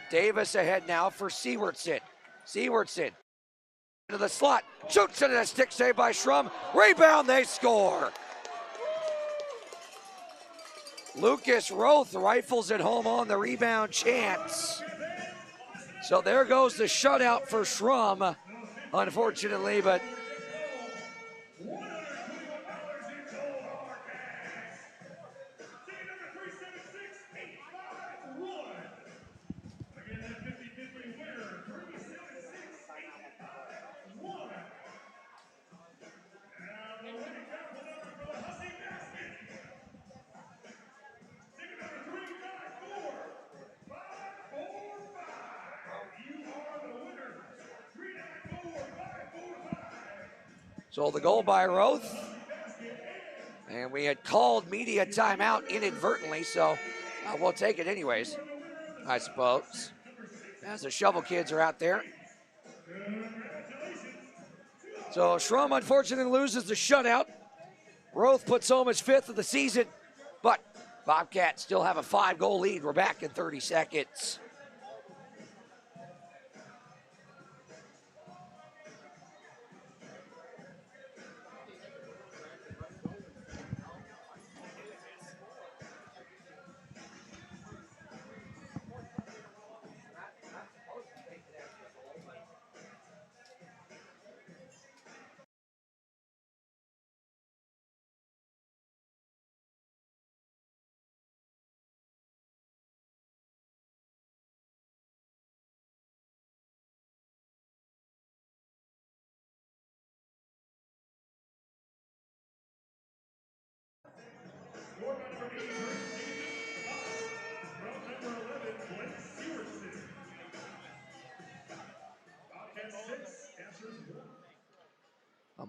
Davis ahead now for Sewardson. Sewardson into the slot. Shoots it at a stick save by Schrum. Rebound, they score. Lucas Roth rifles it home on the rebound chance. So there goes the shutout for Schrum, unfortunately, but so the goal by Roth. And we had called media timeout inadvertently, so we'll take it anyways, I suppose, as the Shovel kids are out there. So Schrum unfortunately loses the shutout. Roth puts home his 5th of the season, but Bobcats still have a 5-goal lead. We're back in 30 seconds.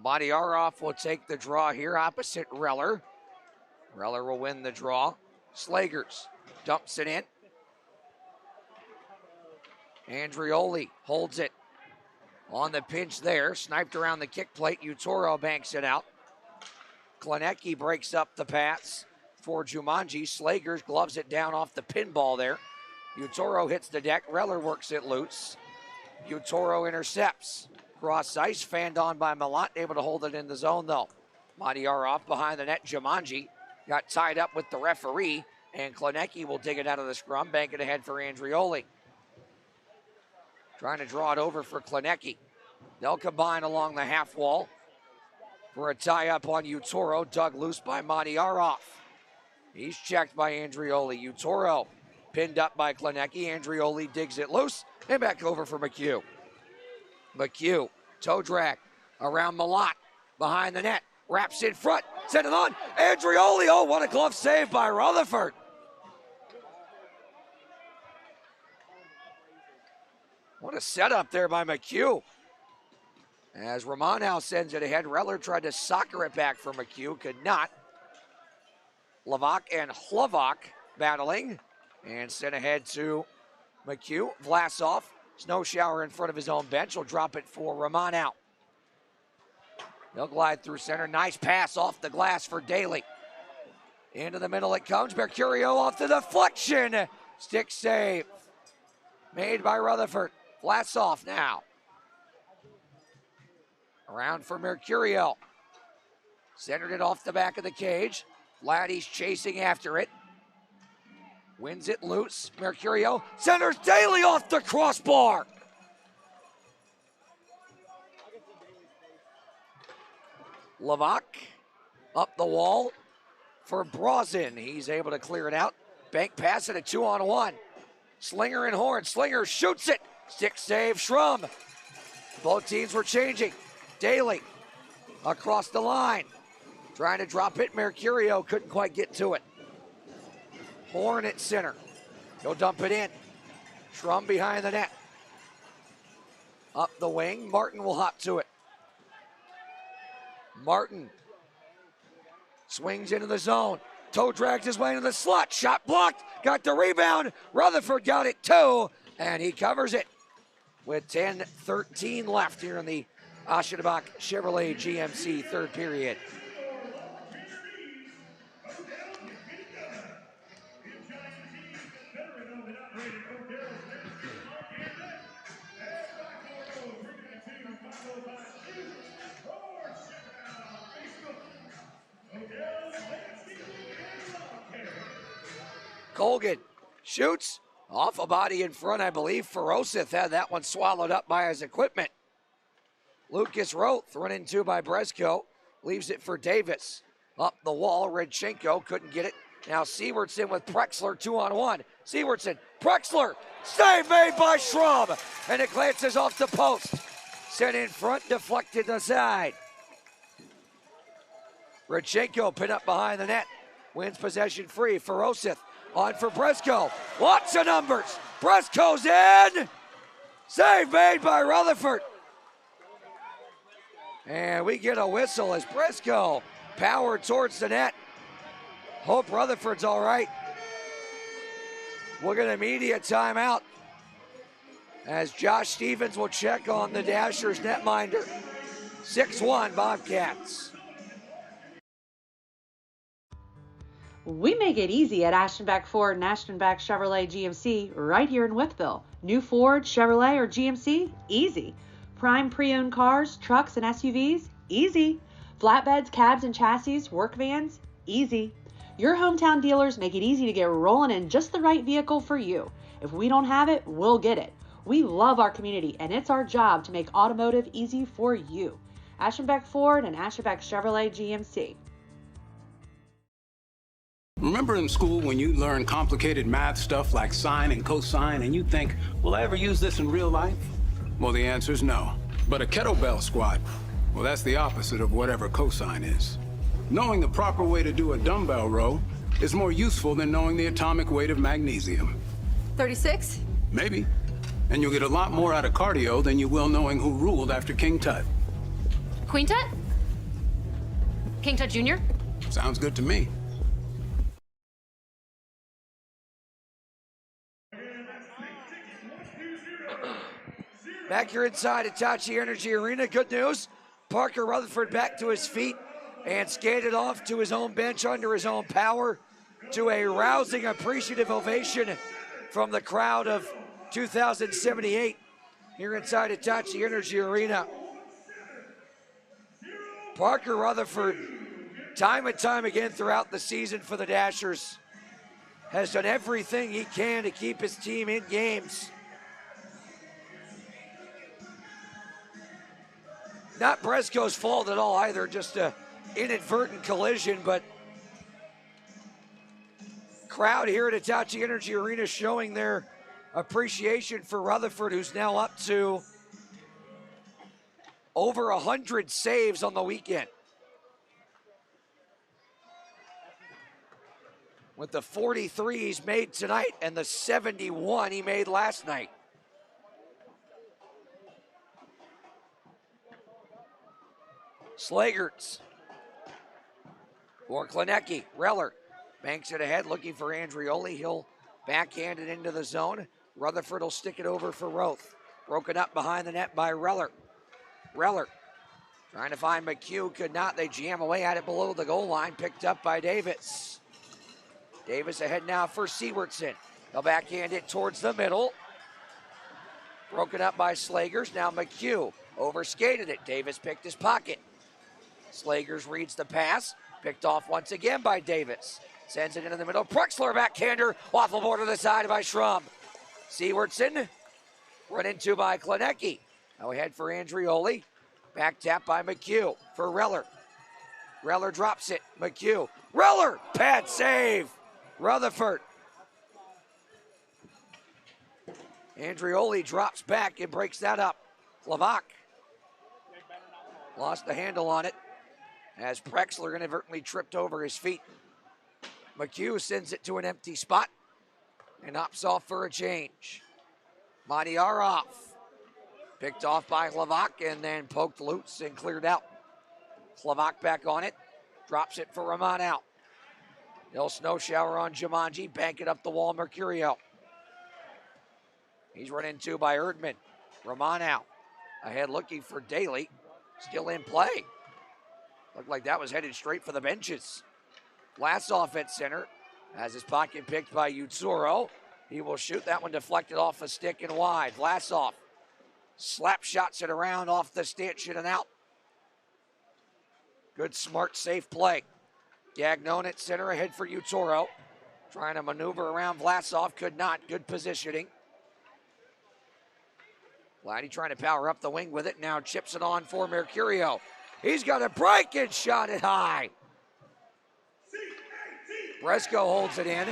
Madiarov will take the draw here opposite Reller. Reller will win the draw. Slagers dumps it in. Andrioli holds it on the pinch there. Sniped around the kick plate. Utoro banks it out. Klenecki breaks up the pass for Jumanji. Slagers gloves it down off the pinball there. Utoro hits the deck. Reller works it loose. Utoro intercepts. Cross ice, fanned on by Malat, able to hold it in the zone though. Madiarov behind the net. Jumanji got tied up with the referee, and Klenecki will dig it out of the scrum, bank it ahead for Andrioli. Trying to draw it over for Klenecki. They'll combine along the half wall for a tie-up on Utoro, dug loose by Madiarov. He's checked by Andrioli. Utoro pinned up by Klenecki. Andrioli digs it loose, and back over for McHugh. McHugh, toe drag around Malat, behind the net, wraps in front, send it on, Andrioli, oh, what a glove save by Rutherford. What a setup there by McHugh. As Romanow sends it ahead, Reller tried to soccer it back for McHugh, could not. Lavak and Hlavak battling, and sent ahead to McHugh. Vlasov, snow shower in front of his own bench, will drop it for Romanow. They'll glide through center, nice pass off the glass for Daly. Into the middle it comes, Mercurio off the deflection. Stick save made by Rutherford. Vlasov now. Around for Mercurio. Centered it off the back of the cage. Laddie's chasing after it. Wins it loose. Mercurio centers Daly off the crossbar. Lavak up the wall for Brozin. He's able to clear it out. Bank pass it, a 2-on-1. Slinger and Horn. Slinger shoots it. Stick save, Schrum. Both teams were changing. Daly across the line. Trying to drop it. Mercurio couldn't quite get to it. Horn at center. He'll dump it in. Schrum behind the net. Up the wing. Martin will hop to it. Martin swings into the zone. Toe drags his way into the slot. Shot blocked. Got the rebound. Rutherford got it too. And he covers it with 10:13 left here in the Aschenbach Chevrolet GMC third period. Colgan shoots off a body in front, I believe. Ferosith had that one swallowed up by his equipment. Lucas Roth run into by Bresco. Leaves it for Davis. Up the wall, Redchenko couldn't get it. Now Sewardson with Prexler, 2-on-1. Sewardson, Prexler, save made by Schraub, and it glances off the post. Sent in front, deflected aside. Redchenko pin up behind the net. Wins possession free. Ferosith on for Bresco. Lots of numbers. Bresco's in. Save made by Rutherford. And we get a whistle as Bresco powered towards the net. Hope Rutherford's all right. We'll get an immediate timeout as Josh Stevens will check on the Dashers netminder. 6-1 Bobcats. We make it easy at Ashtonback Ford and Ashtonback Chevrolet GMC right here in Wytheville. New Ford, Chevrolet, or GMC? Easy. Prime pre-owned cars, trucks, and SUVs? Easy. Flatbeds, cabs, and chassis, work vans? Easy. Your hometown dealers make it easy to get rolling in just the right vehicle for you. If we don't have it, we'll get it. We love our community, and it's our job to make automotive easy for you. Ashtonback Ford and Ashtonback Chevrolet GMC. Remember in school when you learn complicated math stuff like sine and cosine and you think, will I ever use this in real life? Well, the answer is no. But a kettlebell squat, well, that's the opposite of whatever cosine is. Knowing the proper way to do a dumbbell row is more useful than knowing the atomic weight of magnesium. 36? Maybe. And you'll get a lot more out of cardio than you will knowing who ruled after King Tut. Queen Tut? King Tut Jr.? Sounds good to me. Back here inside Hitachi Energy Arena. Good news. Parker Rutherford back to his feet and skated off to his own bench under his own power to a rousing, appreciative ovation from the crowd of 2,078 here inside Hitachi Energy Arena. Parker Rutherford, time and time again throughout the season for the Dashers, has done everything he can to keep his team in games. Not Bresco's fault at all either, just an inadvertent collision, but crowd here at Hitachi Energy Arena showing their appreciation for Rutherford, who's now up to over 100 saves on the weekend. With the 43 he's made tonight and the 71 he made last night. Slagerts for Klinecki. Reller banks it ahead, looking for Andrioli. He'll backhand it into the zone. Rutherford will stick it over for Roth. Broken up behind the net by Reller. Reller trying to find McHugh, could not. They jam away at it below the goal line, picked up by Davis. Davis ahead now for Sewardson. They'll backhand it towards the middle. Broken up by Slagers. Now McHugh overskated it. Davis picked his pocket. Slagers reads the pass. Picked off once again by Davis. Sends it into the middle. Prexler backhander. Off the board to the side by Schrum. Sewardson run into by Klinecki. Now ahead for Andrioli. Back tap by McHugh for Reller. Reller drops it. McHugh. Reller! Pad save! Rutherford. Andrioli drops back and breaks that up. Lavak lost the handle on it as Prexler inadvertently tripped over his feet. McHugh sends it to an empty spot and opts off for a change. Madiar off. Picked off by Lavak and then poked loose and cleared out. Lavak back on it. Drops it for Ramon out. He'll snow shower on Jumanji. Bank it up the wall, Mercurio. He's run into by Erdman. Ramon out. Ahead looking for Daly. Still in play. Looked like that was headed straight for the benches. Vlasov at center. Has his pocket picked by Utsuro. He will shoot. That one deflected off a stick and wide. Vlasov slap shots it around off the stanchion and out. Good, smart, safe play. Gagnon at center ahead for Utsuro. Trying to maneuver around Vlasov, could not. Good positioning. Vladdy trying to power up the wing with it. Now chips it on for Mercurio. He's got a break and shot it high. Bresco holds it in.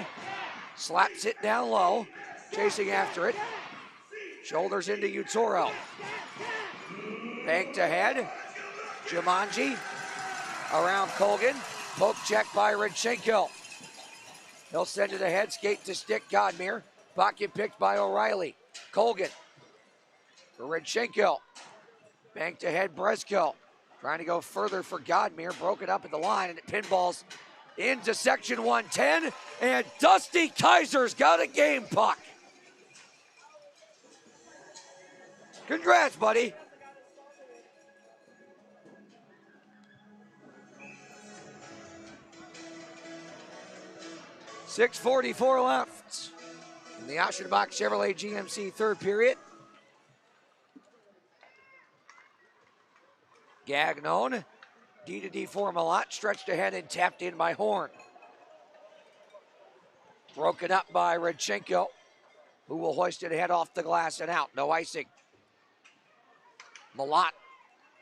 Slaps it down low. Chasing after it. Shoulders into Utoro. Banked ahead. Jumanji around Colgan. Poke check by Rodchenko. He'll send it ahead. Skate to stick. Godmere. Pocket picked by O'Reilly. Colgan for Rodchenko. Banked ahead. Bresco. Trying to go further for Godmere. Broke it up at the line and it pinballs into section 110. And Dusty Kaiser's got a game puck. Congrats, buddy. .6:44 left in the Aschenbach Chevrolet GMC third period. Gagnon, D-to-D for Malott, stretched ahead and tapped in by Horn. Broken up by Rodchenko, who will hoist it ahead off the glass and out. No icing. Malott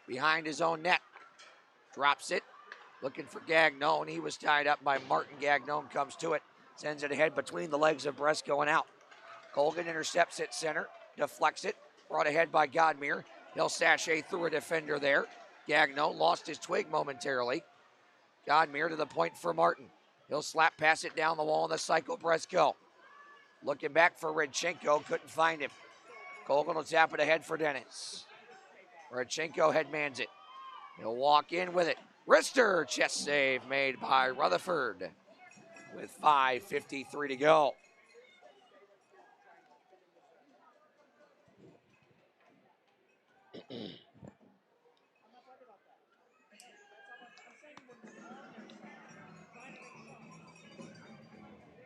behind his own net. Drops it. Looking for Gagnon. He was tied up by Martin. Gagnon comes to it. Sends it ahead between the legs of Bresco and out. Colgan intercepts at center. Deflects it. Brought ahead by Godmere. He'll sashay through a defender there. Gagnon lost his twig momentarily. Godmere to the point for Martin. He'll slap pass it down the wall in the cycle. Bresco looking back for Rodchenko. Couldn't find him. Colgan will tap it ahead for Dennis. Rodchenko headmans it. He'll walk in with it. Rister, chest save made by Rutherford with 5:53 to go.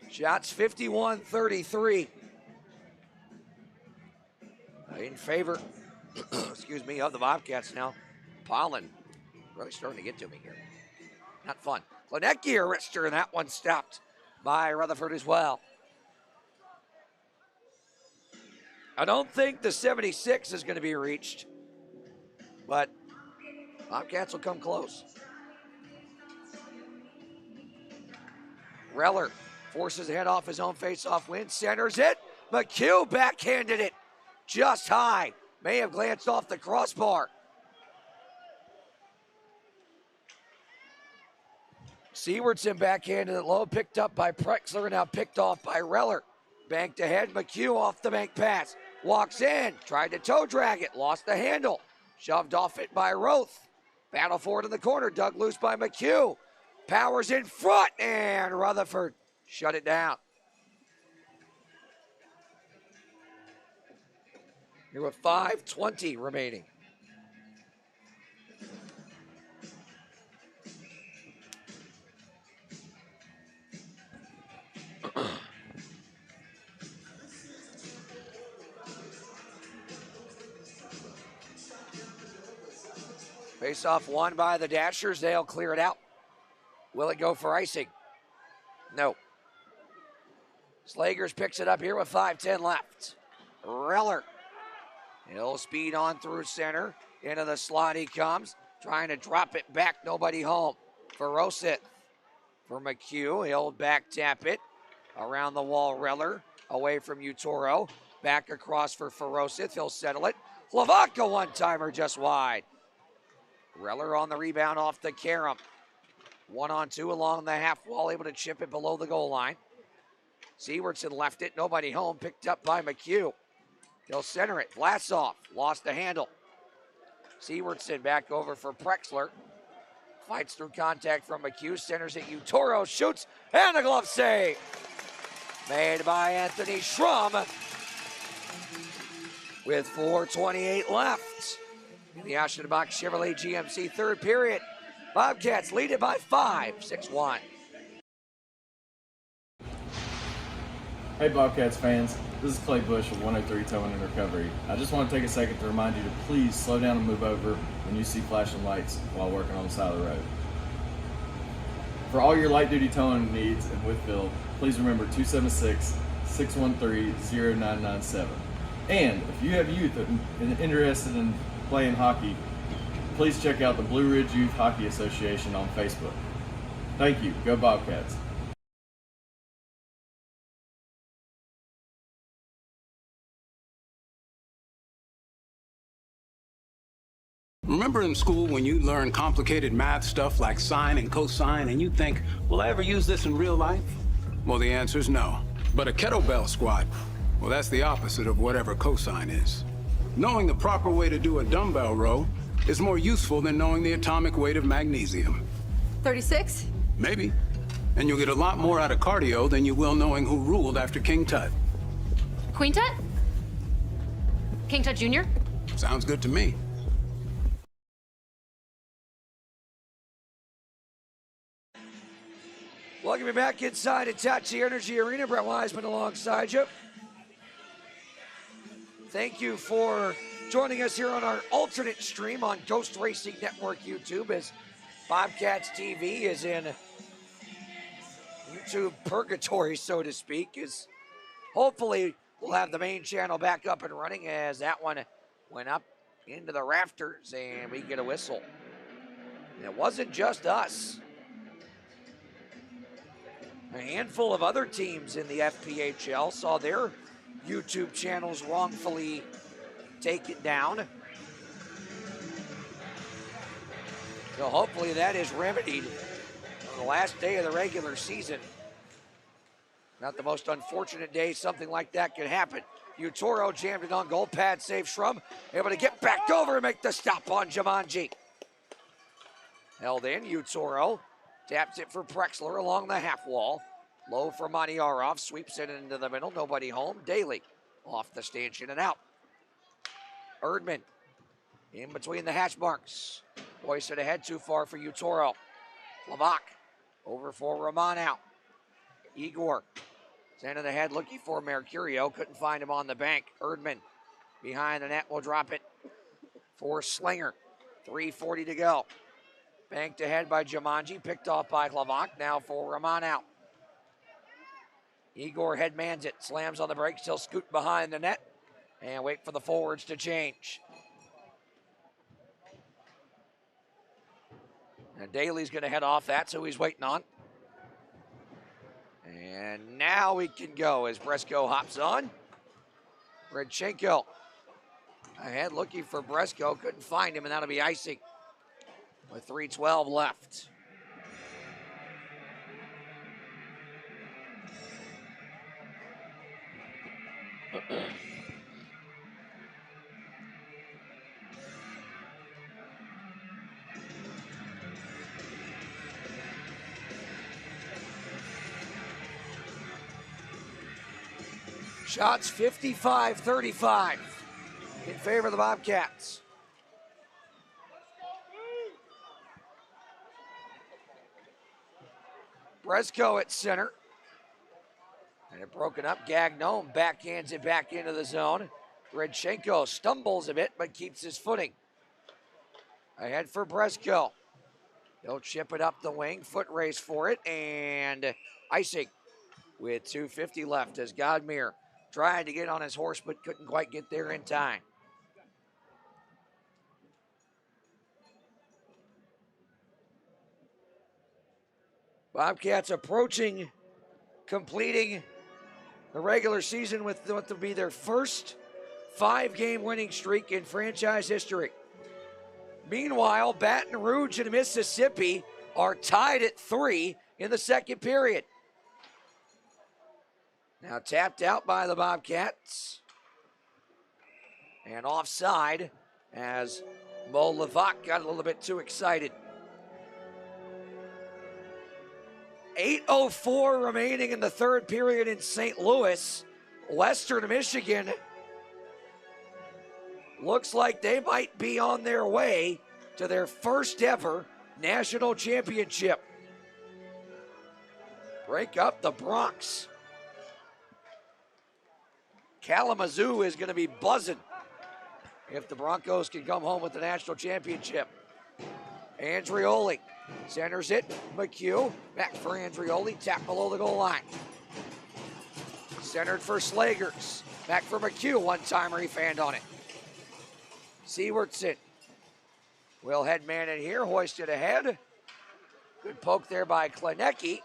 Shots 51-33 in favor, excuse me, of the Bobcats now. Pollen really starting to get to me here. Not fun. Klinecki or Rister, and that one stopped by Rutherford as well. I don't think the 76 is going to be reached, but Bobcats will come close. Reller forces ahead off his own face-off win, centers it. McHugh backhanded it just high. May have glanced off the crossbar. Sewardson backhanded it low, picked up by Prexler, now picked off by Reller. Banked ahead, McHugh off the bank pass. Walks in, tried to toe drag it, lost the handle. Shoved off it by Roth. Battle for it in the corner, dug loose by McHugh. Powers in front, and Rutherford shut it down. Here with 5:20 remaining. Face-off won by the Dashers. They'll clear it out. Will it go for icing? No. Slagers picks it up here with 5:10 left. Reller. He'll speed on through center. Into the slot he comes. Trying to drop it back. Nobody home. For Rosith. For McHugh. He'll back tap it. Around the wall, Reller. Away from Utoro. Back across for Ferocith. He'll settle it. Hlavaca one-timer just wide. Reller on the rebound off the Karam. 1-on-2 along the half wall, able to chip it below the goal line. Sewardson left it, nobody home, picked up by McHugh. He'll center it, Vlasov, lost the handle. Sewardson back over for Prexler. Fights through contact from McHugh, centers it, Utoro shoots, and a glove save. Made by Anthony Schrum with 4:28 left. In the Aschenbach Chevrolet GMC third period. Bobcats lead it by 5, 6-1. Hey Bobcats fans, this is Clay Bush of 103 Towing and Recovery. I just want to take a second to remind you to please slow down and move over when you see flashing lights while working on the side of the road. For all your light-duty towing needs in Wytheville, please remember 276-613-0997. And if you have youth interested in playing hockey, please check out the Blue Ridge Youth Hockey Association on Facebook. Thank you. Go Bobcats. Remember in school when you learn complicated math stuff like sine and cosine and you think, will I ever use this in real life? Well, the answer is no. But a kettlebell squat, well, that's the opposite of whatever cosine is. Knowing the proper way to do a dumbbell row is more useful than knowing the atomic weight of magnesium. 36? Maybe. And you'll get a lot more out of cardio than you will knowing who ruled after King Tut. Queen Tut? King Tut Jr.? Sounds good to me. Welcome you back inside Hitachi Energy Arena. Brett Wiseman alongside you. Thank you for joining us here on our alternate stream on Ghost Racing Network YouTube as Bobcats TV is in YouTube purgatory, so to speak. As hopefully we'll have the main channel back up and running as that one went up into the rafters and we get a whistle. And it wasn't just us. A handful of other teams in the FPHL saw their YouTube channels wrongfully taken down. So hopefully that is remedied on the last day of the regular season. Not the most unfortunate day something like that could happen. Utoro jammed it on goal, pad save Shrum, able to get back over and make the stop on Jumanji. Held in, Utoro taps it for Prexler along the half wall. Low for Matiarov, sweeps it into the middle, nobody home. Daly off the stanchion and out. Erdman in between the hatch marks. Hoisted ahead, too far for Utoro. Lavak over for Roman out. Igor sending ahead, looking for Mercurio. Couldn't find him on the bank. Erdman behind the net will drop it for Slinger. 3:40 to go. Banked ahead by Jumanji, picked off by Lavak. Now for Roman out. Igor headmans it, slams on the brakes, he'll scoot behind the net and wait for the forwards to change. And Daly's gonna head off, that's who he's waiting on. And now we can go as Bresco hops on. Redchenko ahead looking for Bresco, couldn't find him, and that'll be icing with 3:12 left. Shots 55-35 in favor of the Bobcats. Bresco at center. And it broken up. Gagnon backhands it back into the zone. Redchenko stumbles a bit but keeps his footing. Ahead for Bresco. He'll chip it up the wing. Foot race for it. And icing with 2:50 left as Godmere tried to get on his horse but couldn't quite get there in time. Bobcats approaching completing the regular season with what will be their first 5-game winning streak in franchise history. Meanwhile, Baton Rouge and Mississippi are tied at 3 in the second period. Now tapped out by the Bobcats. And offside as Mo Lavak got a little bit too excited. 8:04 remaining in the third period in St. Louis. Western Michigan looks like they might be on their way to their first ever national championship. Break up the Bronx. Kalamazoo is going to be buzzing if the Broncos can come home with the national championship. Andrioli centers it. McHugh back for Andrioli. Tap below the goal line. Centered for Slagers. Back for McHugh. One-timer, he fanned on it. Sewardson will head man in here. Hoisted ahead. Good poke there by Klenecki.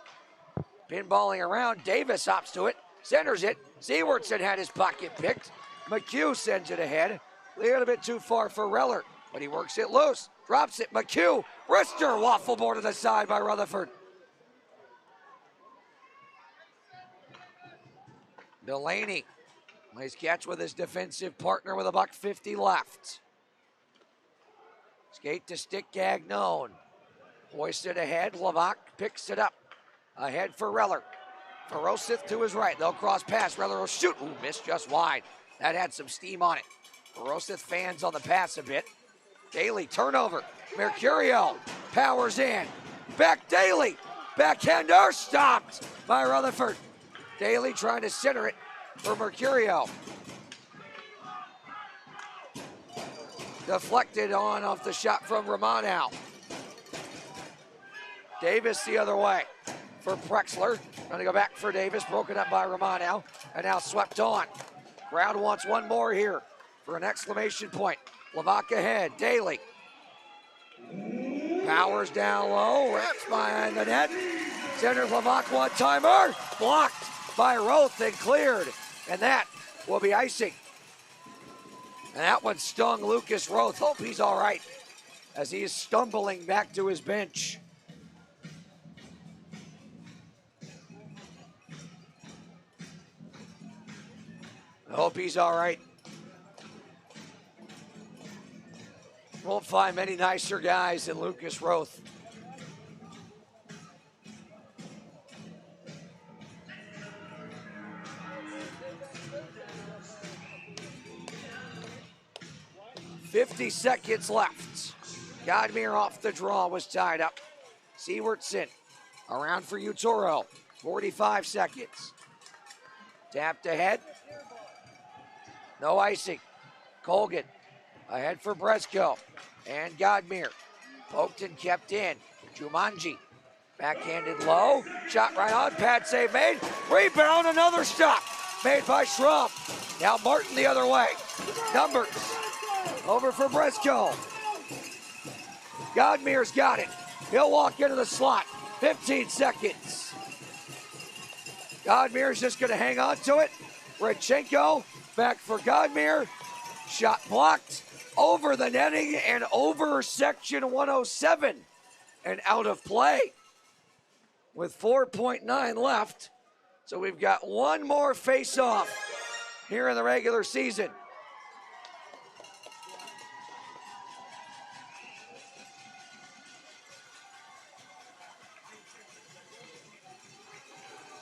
Pinballing around. Davis hops to it. Centers it. Sewardson had his pocket picked. McHugh sends it ahead. A little bit too far for Reller, but he works it loose. Drops it. McHugh. Wrister waffle board to the side by Rutherford. Delaney. Nice catch with his defensive partner with $1.50 left. Skate to stick Gagnon. Hoisted ahead. Levac picks it up. Ahead for Reller. Ferosith to his right. They'll cross pass. Reller will shoot. Ooh, missed just wide. That had some steam on it. Ferosith fans on the pass a bit. Daly turnover. Mercurio powers in. Back Daly. Backhander stopped by Rutherford. Daly trying to center it for Mercurio. Deflected on off the shot from Romano. Davis the other way for Prexler. Trying to go back for Davis. Broken up by Romano. And now swept on. Crowd wants one more here for an exclamation point. Levac ahead. Daly. Powers down low. Wraps behind the net. Centers Levac one-timer. Blocked by Roth and cleared. And that will be icing. And that one stung Lucas Roth. Hope he's all right as he is stumbling back to his bench. I hope he's all right. Won't find many nicer guys than Lucas Roth. $50 seconds left. Godmere off the draw was tied up. Sewardson around for Utoro. 45 seconds. Tapped ahead. No icing. Colgan ahead for Bresco and Godmere. Poked and kept in. Jumanji backhanded low. Shot right on. Pad save made. Rebound. Another stop made by Schramm. Now Martin the other way. Numbers. Over for Bresco. Godmere's got it. He'll walk into the slot. 15 seconds. Godmere's just going to hang on to it. Radchenko back for Godmere. Shot blocked over the netting and over section 107 and out of play with 4.9 left. So we've got one more face-off here in the regular season.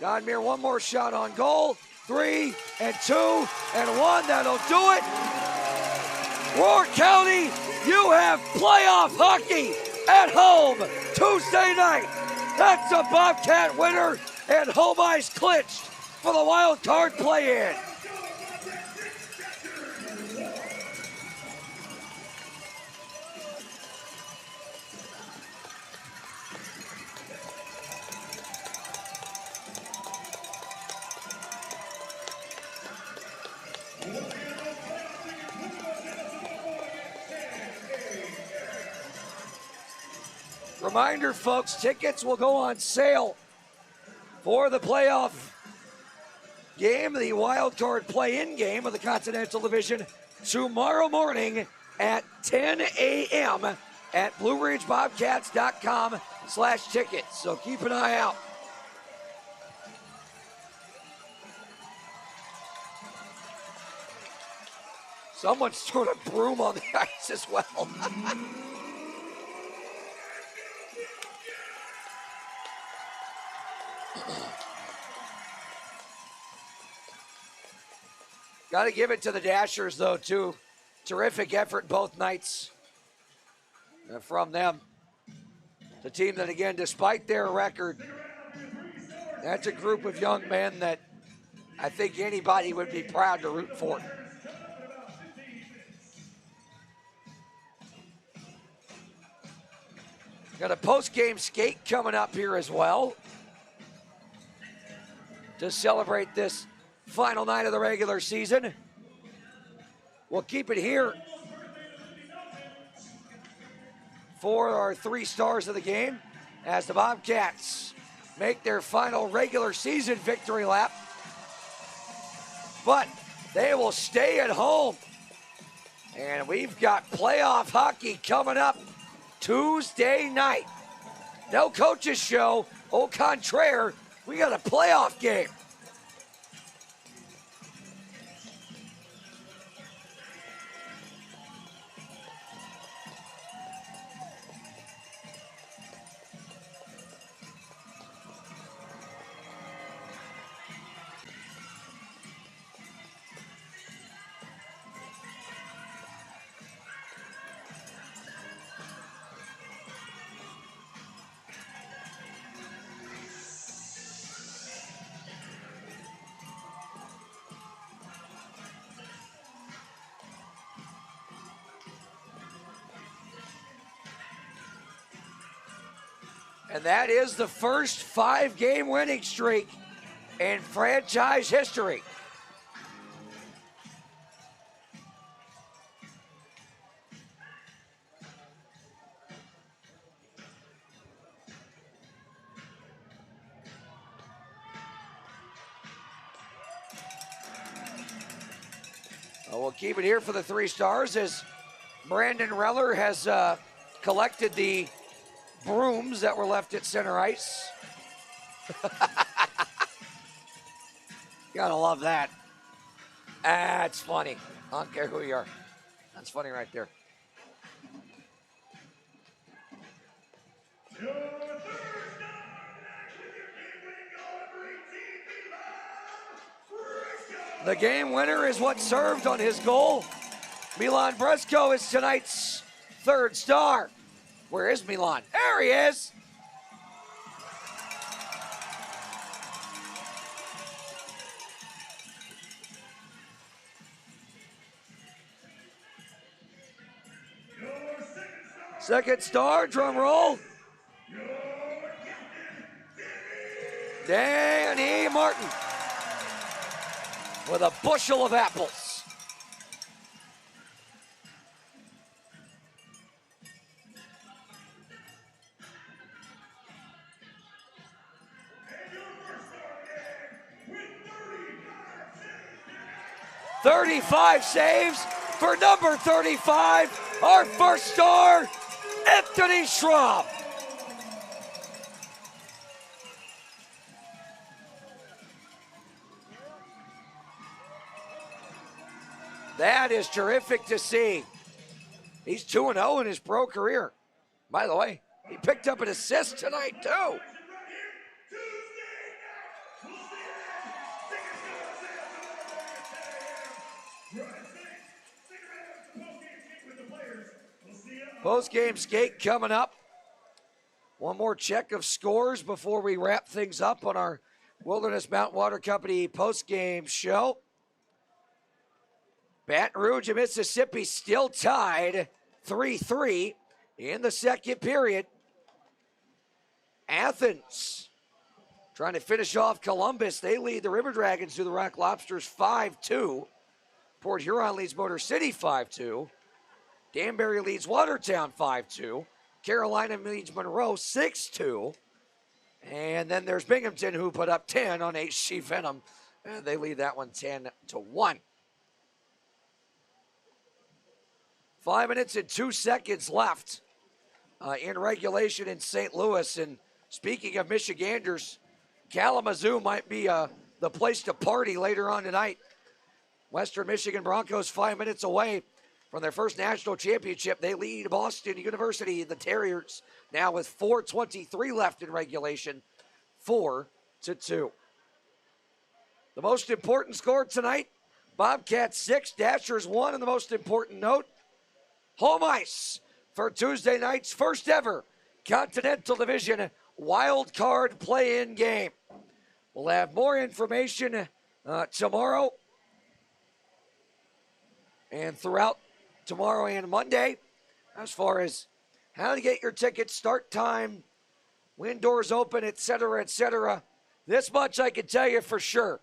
Godmere, one more shot on goal. 3 and 2 and 1. That'll do it. Roar County, you have playoff hockey at home Tuesday night. That's a Bobcat winner and home ice clinched for the wild card play-in. Reminder, folks, tickets will go on sale for the playoff game, the wild card play-in game of the Continental Division tomorrow morning at 10 a.m. at BlueRidgeBobcats.com/tickets. So keep an eye out. Someone sort of broom on the ice as well. Got to give it to the Dashers, though, too. Terrific effort both nights from them. The team that, again, despite their record, that's a group of young men that I think anybody would be proud to root for. Got a post-game skate coming up here as well to celebrate this final night of the regular season. We'll keep it here for our 3 stars of the game as the Bobcats make their final regular season victory lap. But they will stay at home. And we've got playoff hockey coming up Tuesday night. No coaches show. Au contraire, we got a playoff game. And that is the first 5-game winning streak in franchise history. We'll keep it here for the 3 stars as Brandon Reller has collected the brooms that were left at center ice. Gotta love that. That's funny. I don't care who you are. That's funny right there. The game winner is what served on his goal. Milan Brezko is tonight's 3rd star. Where is Milan? There he is. Second star, drum roll. Danny Martin with a bushel of apples. "35 saves for number 35, our first star, Anthony Schraub." That is terrific to see. He's 2-0 in his pro career. By the way, he picked up an assist tonight, too. Post-game skate coming up. One more check of scores before we wrap things up on our Wilderness Mountain Water Company post-game show. Baton Rouge and Mississippi still tied 3-3 in the second period. Athens trying to finish off Columbus. They lead the River Dragons to the Rock Lobsters 5-2. Port Huron leads Motor City 5-2. Danbury leads Watertown 5-2. Carolina leads Monroe 6-2. And then there's Binghamton, who put up 10 on HC Venom. And they lead that one 10-1. 5 minutes and 2 seconds left in regulation in St. Louis. And speaking of Michiganders, Kalamazoo might be the place to party later on tonight. Western Michigan Broncos 5 minutes away from their first national championship. They lead Boston University, the Terriers, now with 4:23 left in regulation, 4-2. The most important score tonight, Bobcats 6, Dashers 1, and the most important note, home ice for Tuesday night's first ever Continental Division wild card play-in game. We'll have more information tomorrow and throughout tomorrow and Monday as far as how to get your tickets, start time, when doors open, etc., etc. This much I can tell you for sure.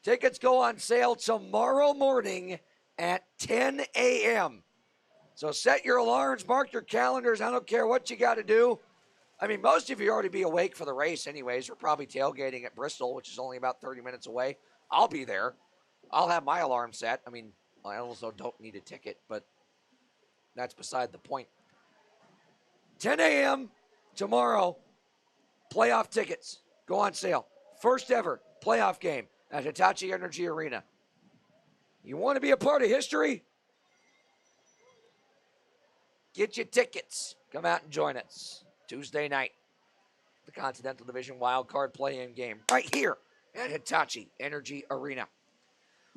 Tickets go on sale tomorrow morning at 10 a.m. So set your alarms, mark your calendars. I don't care what you got to do. I mean, most of you already be awake for the race anyways. We're probably tailgating at Bristol, which is only about 30 minutes away. I'll be there. I'll have my alarm set. I mean, I also don't need a ticket, but that's beside the point. 10 a.m. tomorrow, playoff tickets go on sale. First ever playoff game at Hitachi Energy Arena. You want to be a part of history? Get your tickets. Come out and join us. Tuesday night, the Continental Division wildcard play-in game right here at Hitachi Energy Arena.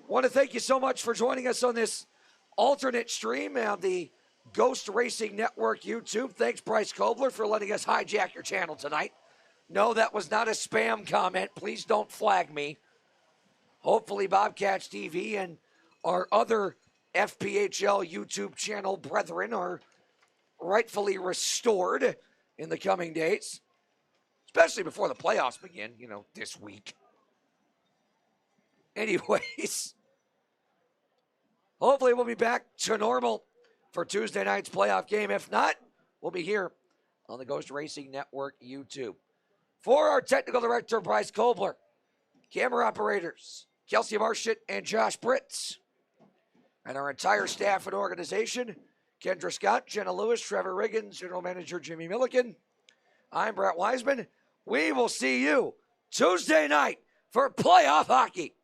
Want to thank you so much for joining us on this alternate stream on the Ghost Racing Network YouTube. Thanks, Bryce Kobler, for letting us hijack your channel tonight. No, that was not a spam comment. Please don't flag me. Hopefully, Bobcats TV and our other FPHL YouTube channel brethren are rightfully restored in the coming days, especially before the playoffs begin, this week. Anyways, hopefully we'll be back to normal for Tuesday night's playoff game. If not, we'll be here on the Ghost Racing Network YouTube. For our technical director, Bryce Kobler, camera operators, Kelsey Marchant and Josh Britz, and our entire staff and organization, Kendra Scott, Jenna Lewis, Trevor Riggins, General Manager Jimmy Milliken. I'm Brett Wiseman. We will see you Tuesday night for playoff hockey.